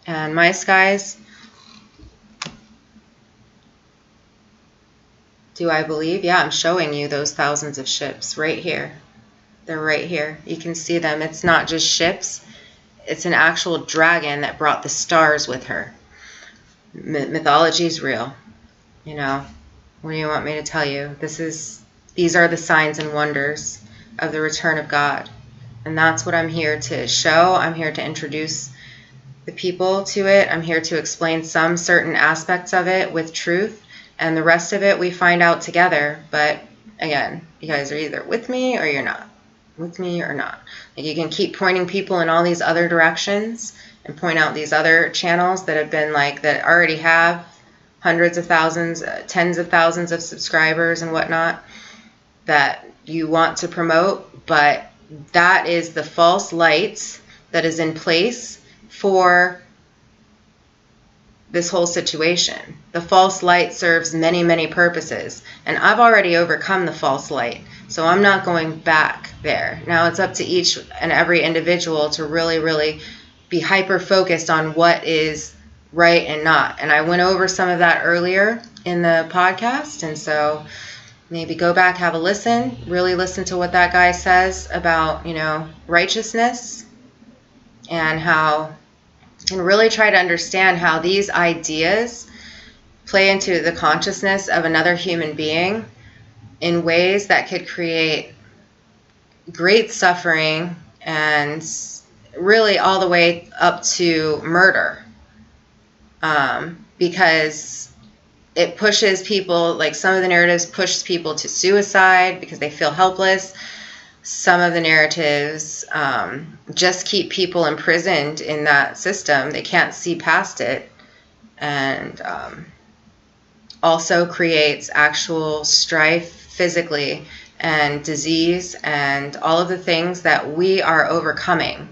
And my skies Do I believe? Yeah, I'm showing you those thousands of ships right here. They're right here. You can see them. It's not just ships. It's an actual dragon that brought the stars with her. Mythology is real. You know, what do you want me to tell you? These are the signs and wonders of the return of God. And that's what I'm here to show. I'm here to introduce the people to it. I'm here to explain some certain aspects of it with truth. And the rest of it we find out together. But again, you guys are either with me or you're not. With me or not. Like, you can keep pointing people in all these other directions and point out these other channels that have been like, that already have hundreds of thousands, tens of thousands of subscribers and whatnot that you want to promote. But that is the false light that is in place for this whole situation. The false light serves many, many purposes. And I've already overcome the false light. So I'm not going back there. Now it's up to each and every individual to really, really be hyper-focused on what is right and not. And I went over some of that earlier in the podcast. And so maybe go back, have a listen, really listen to what that guy says about, you know, righteousness and how, and really try to understand how these ideas play into the consciousness of another human being in ways that could create great suffering and really all the way up to murder. Because it pushes people, like some of the narratives push people to suicide because they feel helpless. Some of the narratives just keep people imprisoned in that system. They can't see past it. And also creates actual strife physically and disease and all of the things that we are overcoming.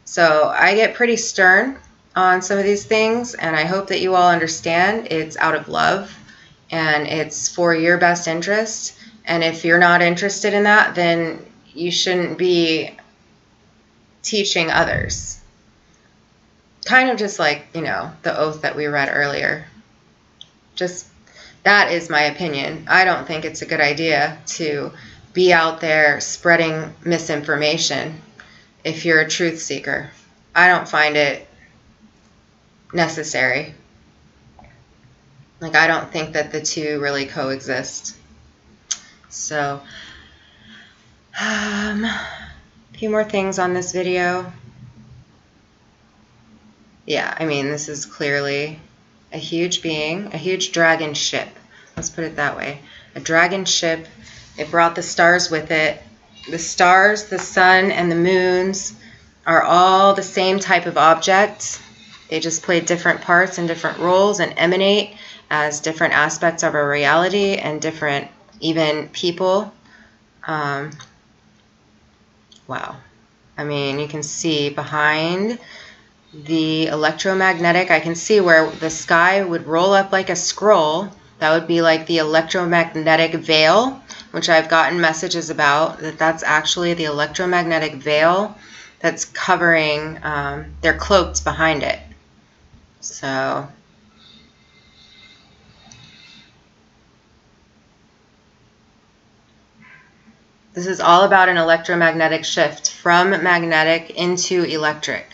So I get pretty stern on some of these things, and I hope that you all understand it's out of love and it's for your best interest. And if you're not interested in that, then you shouldn't be teaching others. Kind of just like, you know, the oath that we read earlier. Just, that is my opinion. I don't think it's a good idea to be out there spreading misinformation if you're a truth seeker. I don't find it necessary. Like, I don't think that the two really coexist. So, a few more things on this video. Yeah, I mean, this is clearly a huge being, a huge dragon ship. Let's put it that way. A dragon ship. It brought the stars with it. The stars, the sun, and the moons are all the same type of object. They just play different parts and different roles and emanate as different aspects of our reality and different, even people. Wow. I mean, you can see behind the electromagnetic, I can see where the sky would roll up like a scroll. That would be like the electromagnetic veil, which I've gotten messages about, that's actually the electromagnetic veil that's covering, they're cloaked behind it. So, this is all about an electromagnetic shift from magnetic into electric.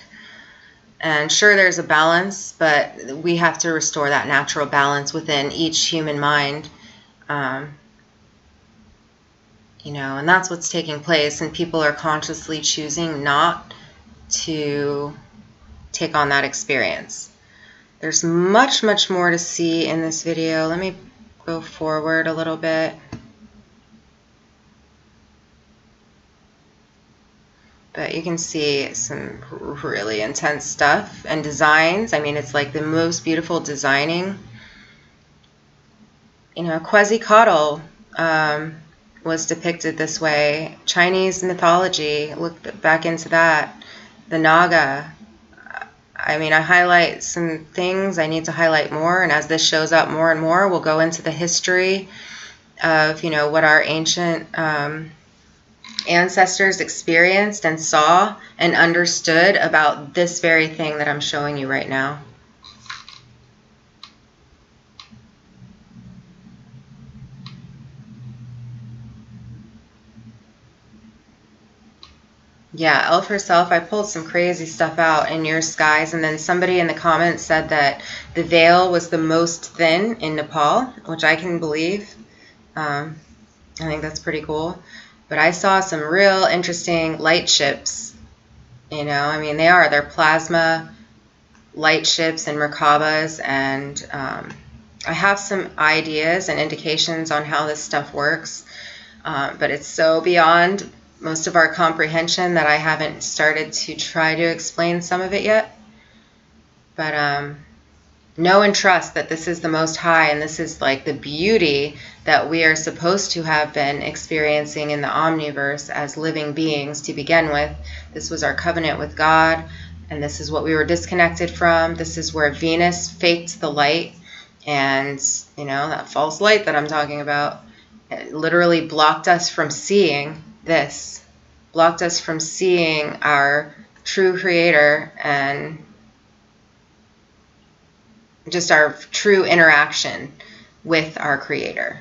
And sure, there's a balance, but we have to restore that natural balance within each human mind. You know, and that's what's taking place, and people are consciously choosing not to take on that experience. There's much, much more to see in this video. Let me go forward a little bit. But you can see some really intense stuff and designs. I mean, it's like the most beautiful designing. You know, Quetzalcoatl was depicted this way. Chinese mythology, look back into that. The Naga. I mean, I highlight some things. I need to highlight more. And as this shows up more and more, we'll go into the history of, you know, what our ancient ancestors experienced and saw and understood about this very thing that I'm showing you right now. Yeah, Elf herself, I pulled some crazy stuff out in your skies, and then somebody in the comments said that the veil was the most thin in Nepal, which I can believe. I think that's pretty cool. But I saw some real interesting light ships. You know, I mean, they're plasma light ships and Merkabas, and I have some ideas and indications on how this stuff works, but it's so beyond most of our comprehension that I haven't started to try to explain some of it yet. But know and trust that this is the Most High, and this is like the beauty that we are supposed to have been experiencing in the omniverse as living beings to begin with. This was our covenant with God, and this is what we were disconnected from. This is where Venus faked the light, and you know, that false light that I'm talking about, it literally blocked us from seeing this, blocked us from seeing our true creator and just our true interaction with our creator.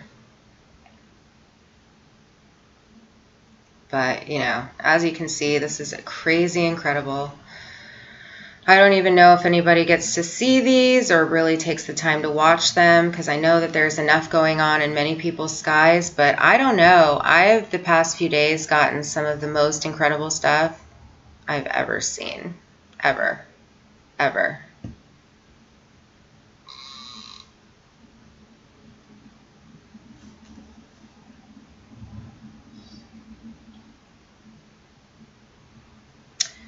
But, you know, as you can see, this is crazy incredible. I don't even know if anybody gets to see these or really takes the time to watch them, because I know that there's enough going on in many people's skies, but I don't know. I've, the past few days, gotten some of the most incredible stuff I've ever seen. Ever. Ever.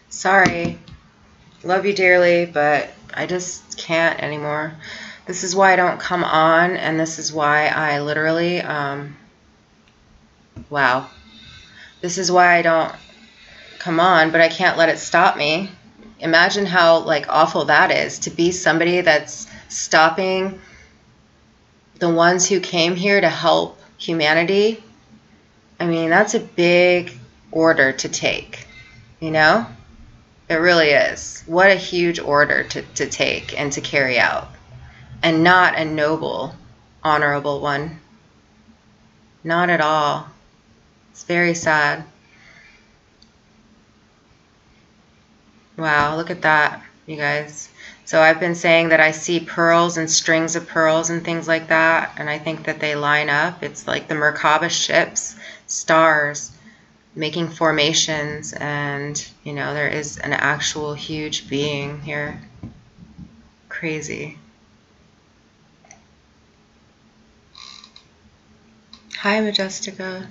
Sorry. Love you dearly, but I just can't anymore. This is why I don't come on, and this is why I literally, wow. This is why I don't come on, but I can't let it stop me. Imagine how, like, awful that is, to be somebody that's stopping the ones who came here to help humanity. I mean, that's a big order to take, you know? It really is. What a huge order to take and to carry out. And not a noble, honorable one. Not at all. It's very sad. Wow, look at that, you guys. So I've been saying that I see pearls and strings of pearls and things like that, and I think that they line up. It's like the Merkaba ships, stars, making formations, and, you know, there is an actual huge being here. Crazy. Hi, Majestica.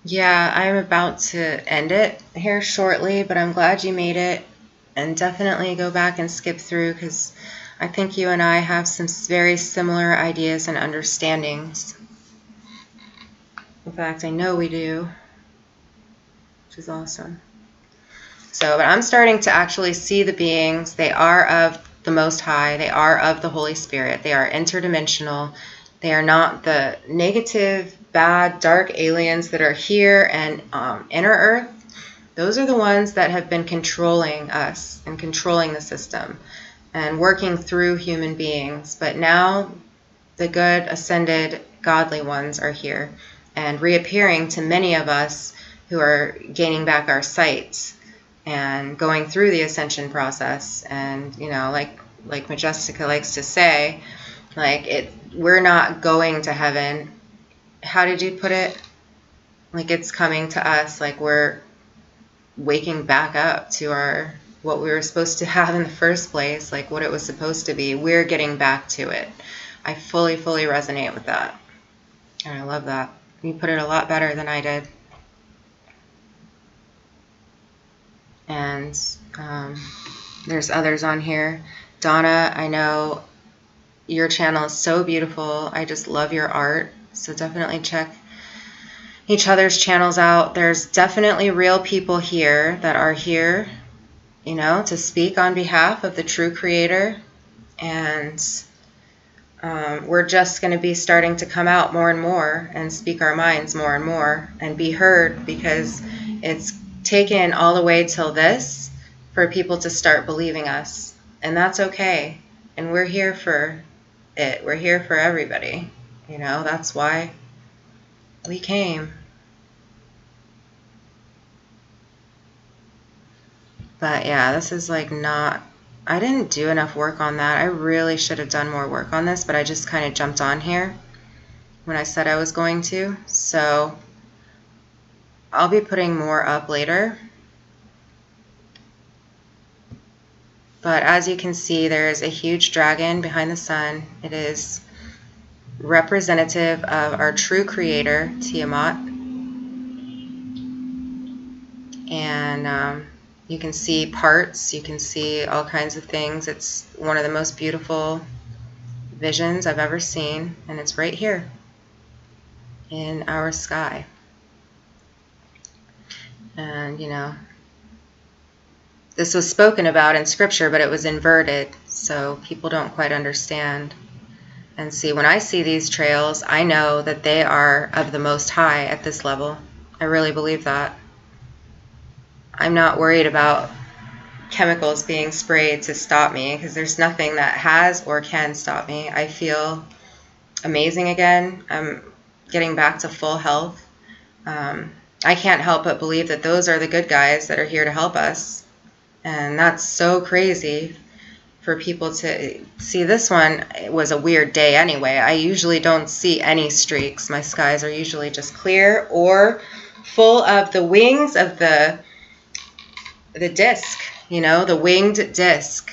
Yeah, I'm about to end it here shortly, but I'm glad you made it. And definitely go back and skip through, because I think you and I have some very similar ideas and understandings. In fact, I know we do, which is awesome. So, but I'm starting to actually see the beings. They are of the Most High. They are of the Holy Spirit. They are interdimensional. They are not the negative, bad, dark aliens that are here and inner Earth. Those are the ones that have been controlling us and controlling the system and working through human beings. But now the good, ascended, godly ones are here and reappearing to many of us who are gaining back our sight and going through the ascension process. And, you know, like Majestica likes to say, like, we're not going to heaven. How did you put it? Like, it's coming to us. Like, we're waking back up to what we were supposed to have in the first place, like what it was supposed to be. We're getting back to it. I fully resonate with that. And I love that. You put it a lot better than I did. And there's others on here. Donna, I know your channel is so beautiful. I just love your art. So definitely check each other's channels out. There's definitely real people here that are here, you know, to speak on behalf of the true creator. And we're just going to be starting to come out more and more and speak our minds more and more and be heard, because it's taken all the way till this for people to start believing us. And that's okay. And we're here for it. We're here for everybody. You know, that's why we came. But yeah, this is like not, I didn't do enough work on that. I really should have done more work on this, but I just kind of jumped on here when I said I was going to. So I'll be putting more up later. But as you can see, there is a huge dragon behind the sun. It is representative of our true creator, Tiamat. And you can see parts, you can see all kinds of things. It's one of the most beautiful visions I've ever seen, and it's right here in our sky. And you know, this was spoken about in scripture, but it was inverted, so people don't quite understand. And see, when I see these trails, I know that they are of the Most High at this level. I really believe that. I'm not worried about chemicals being sprayed to stop me, because there's nothing that has or can stop me. I feel amazing again. I'm getting back to full health. I can't help but believe that those are the good guys that are here to help us. And that's so crazy for people to see. This one, it was a weird day anyway. I usually don't see any streaks. My skies are usually just clear or full of the wings of the disc, you know, the winged disc.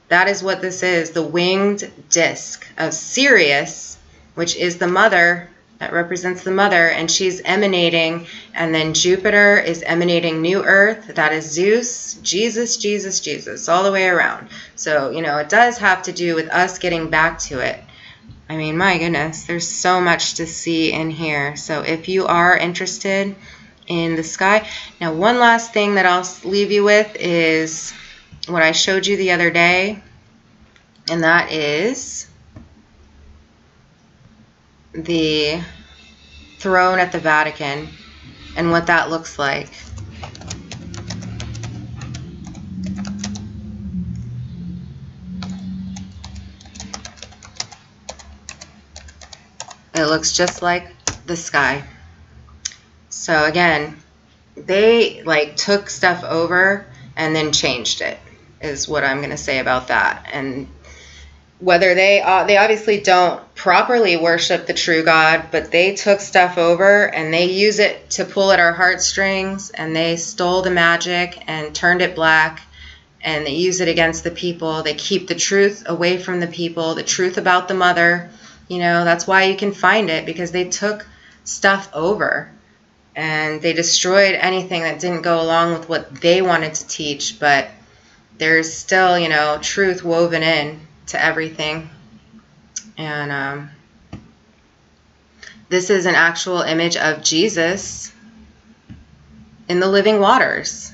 That is what this is, the winged disc of Sirius, which is the mother, that represents the mother, and she's emanating, and then Jupiter is emanating new earth, that is Zeus, Jesus, all the way around. So, you know, it does have to do with us getting back to it. I mean, my goodness, there's so much to see in here. So if you are interested in the sky. Now, one last thing that I'll leave you with is what I showed you the other day, and that is the throne at the Vatican and what that looks like. It looks just like the sky. So again, they like took stuff over and then changed it, is what I'm going to say about that. And whether they obviously don't properly worship the true God, but they took stuff over and they use it to pull at our heartstrings, and they stole the magic and turned it black, and they use it against the people. They keep the truth away from the people, the truth about the mother. You know, that's why you can find it, because they took stuff over and they destroyed anything that didn't go along with what they wanted to teach. But there's still, you know, truth woven in to everything. And this is an actual image of Jesus in the living waters.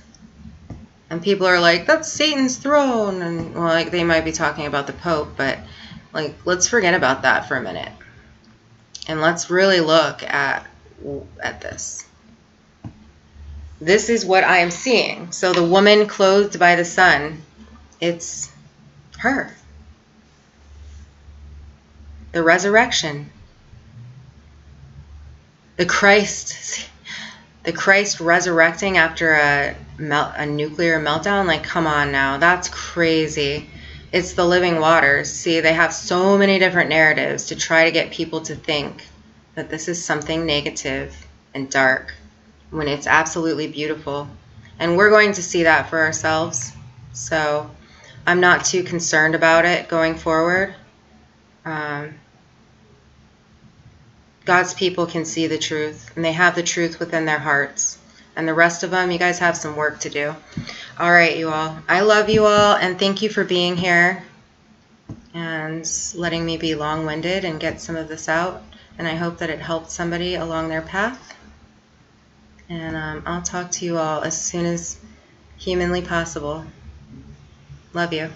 And people are like, that's Satan's throne. And well, like, they might be talking about the Pope, but like, let's forget about that for a minute. And let's really look at this. This is what I am seeing. So the woman clothed by the sun, it's her. The resurrection. The Christ resurrecting after a nuclear meltdown. Like, come on now. That's crazy. It's the living waters. See, they have so many different narratives to try to get people to think that this is something negative and dark, when it's absolutely beautiful. And we're going to see that for ourselves. So I'm not too concerned about it going forward. God's people can see the truth, and they have the truth within their hearts. And the rest of them, you guys have some work to do. All right, you all. I love you all, and thank you for being here and letting me be long-winded and get some of this out. And I hope that it helped somebody along their path. And I'll talk to you all as soon as humanly possible. Love you.